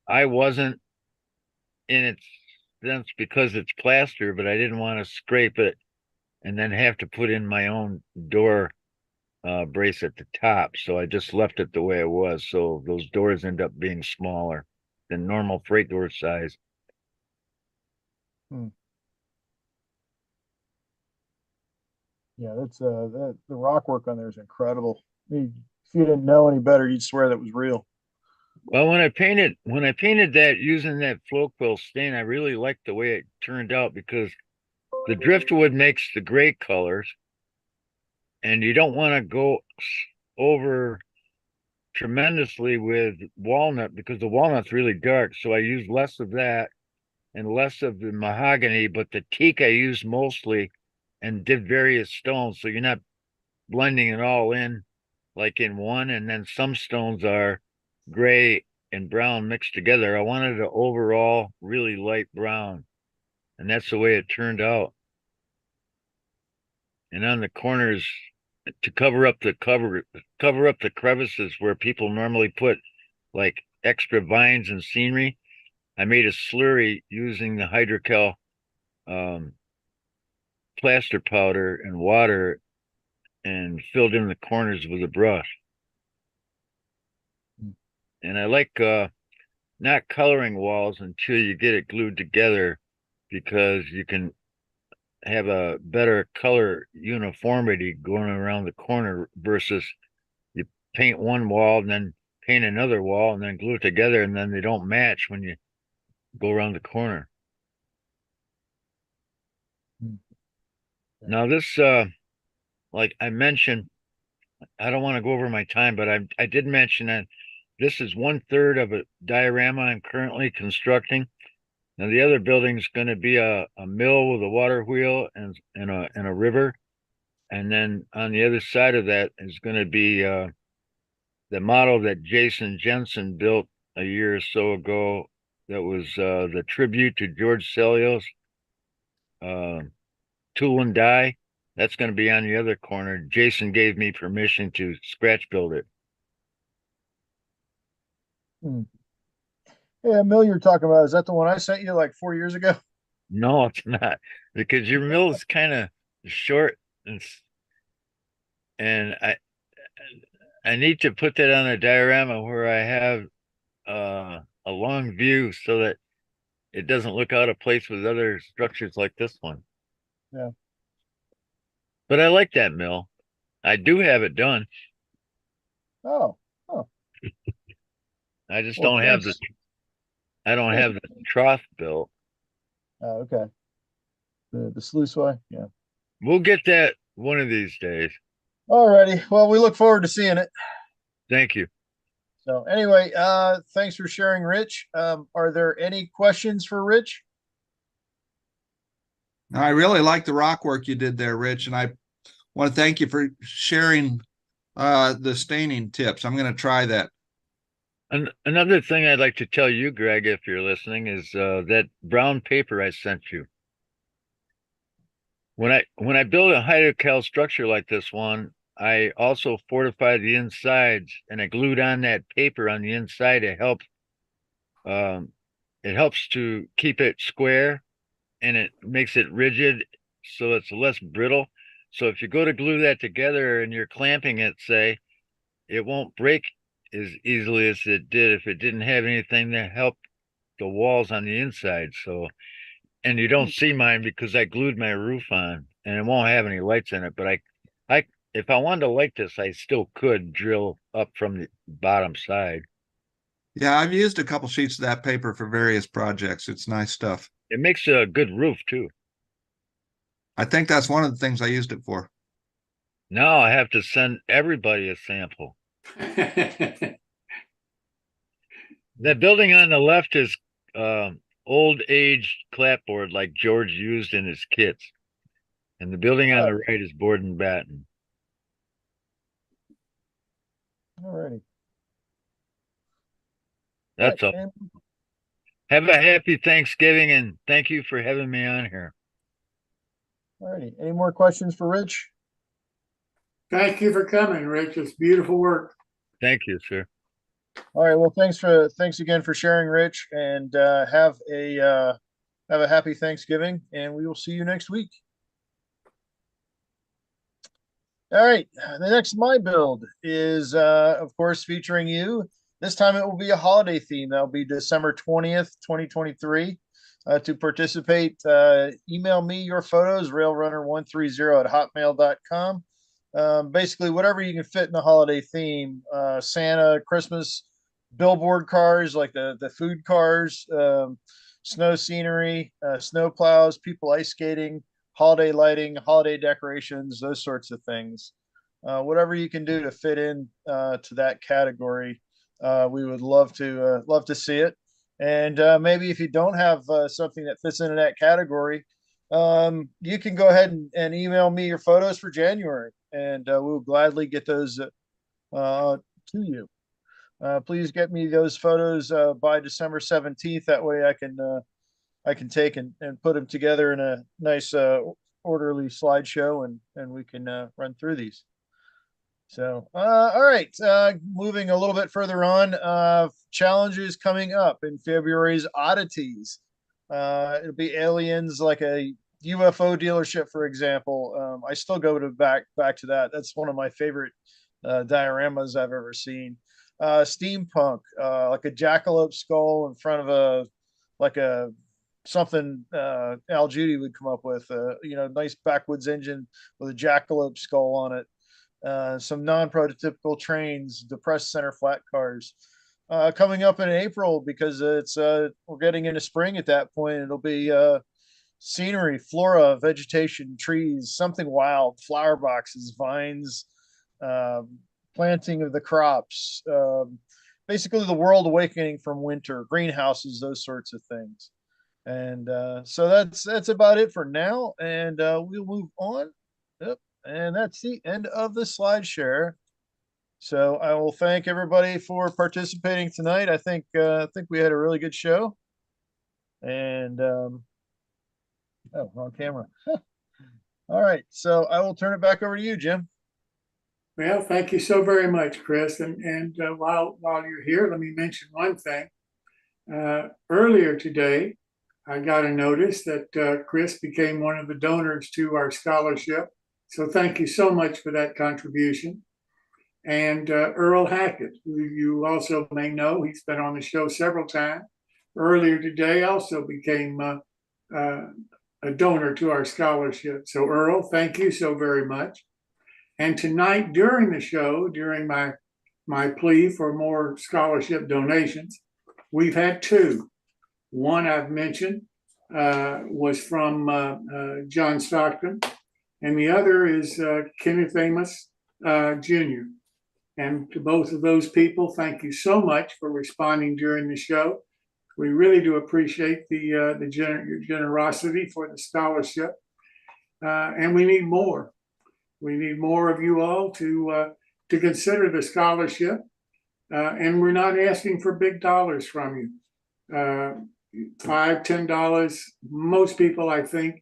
I wasn't in its sense because it's plaster, but I didn't want to scrape it and then have to put in my own door brace at the top. So I just left it the way it was. So those doors end up being smaller than normal freight door size. Yeah, that's the rock work on there is incredible. If you didn't know any better, you'd swear that was real. Well, when I painted that using that flow quill stain, I really liked the way it turned out because the driftwood makes the gray colors, and you don't want to go over tremendously with walnut because the walnut's really dark. So I used less of that and less of the mahogany, but the teak I used mostly and did various stones. So you're not blending it all in like in one. And then some stones are gray and brown mixed together. I wanted an overall really light brown, and that's the way it turned out. And on the corners, to cover up the crevices where people normally put like extra vines and scenery, I made a slurry using the hydrocal plaster powder and water and filled in the corners with a brush. And I like not coloring walls until you get it glued together because you can have a better color uniformity going around the corner versus you paint one wall and then paint another wall and then glue it together and then they don't match when you go around the corner. Now this, like I mentioned, I don't want to go over my time, but I did mention that this is 1/3 of a diorama I'm currently constructing. Now the other building is going to be a mill with a water wheel and a river, and then on the other side of that is going to be the model that Jason Jensen built a year or so ago. That was the tribute to George Selio's tool and die. That's going to be on the other corner. Jason gave me permission to scratch build it. Yeah, mill you're talking about, is that the one I sent you like 4 years ago? No, it's not, because your mill is kind of short and I need to put that on a diorama where I have a long view so that it doesn't look out of place with other structures like this one. Yeah. But I like that mill. I do have it done. Oh, I just well, don't have thanks. I don't have the trough built. Oh, okay. The sluiceway, yeah. We'll get that one of these days. Alrighty. Well, we look forward to seeing it. Thank you. So anyway, thanks for sharing, Rich. Are there any questions for Rich? I really like the rock work you did there, Rich, and I want to thank you for sharing the staining tips. I'm going to try that. Another thing I'd like to tell you, Greg, if you're listening, is that brown paper I sent you. When I build a hydrocal structure like this one, I also fortify the insides, and I glued on that paper on the inside to help. It helps to keep it square, and it makes it rigid, so it's less brittle. So if you go to glue that together and you're clamping it, say, it won't break as easily as it did if it didn't have anything to help the walls on the inside. So, and you don't see mine because I glued my roof on, and it won't have any lights in it. But I, if I wanted to light this, I still could drill up from the bottom side. Yeah, I've used a couple sheets of that paper for various projects. It's nice stuff. It makes a good roof too. I think that's one of the things I used it for. Now I have to send everybody a sample. That building on the left is old age clapboard like George used in his kits. And the building on the right is board and batten. Alrighty. That's all. Have a happy Thanksgiving, and thank you for having me on here. Alrighty. Any more questions for Rich? Thank you for coming, Rich. It's beautiful work. Thank you, sir. All right. Well, thanks again for sharing, Rich, and have a happy Thanksgiving, and we will see you next week. All right. The next MyBuild is, of course, featuring you. This time it will be a holiday theme. That'll be December 20th, 2023. To participate, email me your photos, railrunner130@hotmail.com. Basically, whatever you can fit in the holiday theme, Santa, Christmas, billboard cars like the food cars, snow scenery, snow plows, people ice skating, holiday lighting, holiday decorations, those sorts of things. Whatever you can do to fit in to that category, we would love to see it. And maybe if you don't have something that fits into that category, you can go ahead and email me your photos for January, and we'll gladly get those to you. Please get me those photos by December 17th. That way I can take and put them together in a nice orderly slideshow, and we can run through these. So, all right, moving a little bit further on, challenges coming up in February's oddities. It'll be aliens, like a UFO dealership, for example. I still go back to that. That's one of my favorite dioramas I've ever seen. Steampunk, like a jackalope skull in front of something Al Judy would come up with. Nice backwoods engine with a jackalope skull on it. Some non-prototypical trains, depressed center flat cars. Coming up in April, because we're getting into spring at that point. It'll be scenery, flora, vegetation, trees, something wild, flower boxes, vines, planting of the crops, basically the world awakening from winter, greenhouses, those sorts of things. And so that's about it for now, and we'll move on. Yep. And that's the end of the slide share. So I will thank everybody for participating tonight. I think we had a really good show. And oh, wrong camera. All right, so I will turn it back over to you, Jim. Well, thank you so very much, Chris. And while you're here, let me mention one thing. Earlier today, I got a notice that Chris became one of the donors to our scholarship. So thank you so much for that contribution. and Earl Hackett, who you also may know. He's been on the show several times. Earlier today also became a donor to our scholarship. So Earl, thank you so very much. And tonight during the show, during my plea for more scholarship donations, we've had two. One I've mentioned was from John Stockton, and the other is Kenneth Amos Jr. And to both of those people, thank you so much for responding during the show. We really do appreciate your generosity for the scholarship, and we need more. We need more of you all to consider the scholarship, and we're not asking for big dollars from you. $5, $10. Most people, I think,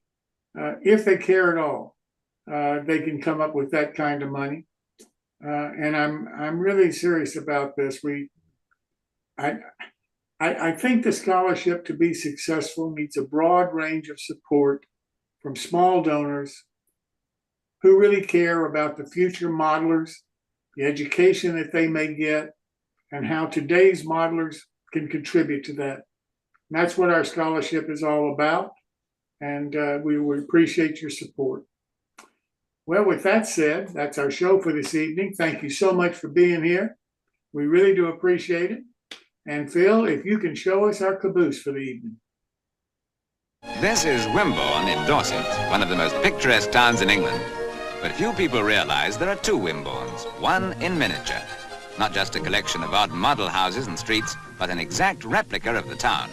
if they care at all, they can come up with that kind of money. And I'm really serious about this. I think the scholarship, to be successful, needs a broad range of support from small donors who really care about the future modelers, the education that they may get, and how today's modelers can contribute to that. And that's what our scholarship is all about, and we would appreciate your support. Well, with that said, that's our show for this evening. Thank you so much for being here. We really do appreciate it. And Phil, if you can show us our caboose for the evening. This is Wimborne in Dorset, one of the most picturesque towns in England. But few people realize there are two Wimbornes, one in miniature. Not just a collection of odd model houses and streets, but an exact replica of the town.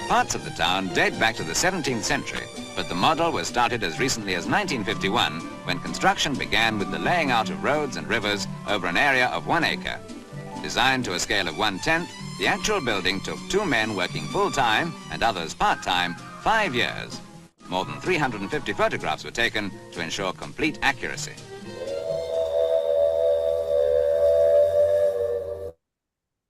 Parts of the town date back to the 17th century, but the model was started as recently as 1951, when construction began with the laying out of roads and rivers over an area of 1 acre. Designed to a scale of 1/10, the actual building took 2 men working full-time and others part-time 5 years. More than 350 photographs were taken to ensure complete accuracy.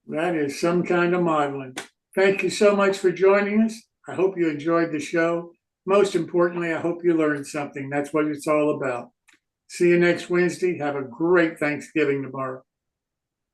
That is some kind of modeling. Thank you so much for joining us. I hope you enjoyed the show. Most importantly, I hope you learned something. That's what it's all about. See you next Wednesday. Have a great Thanksgiving tomorrow.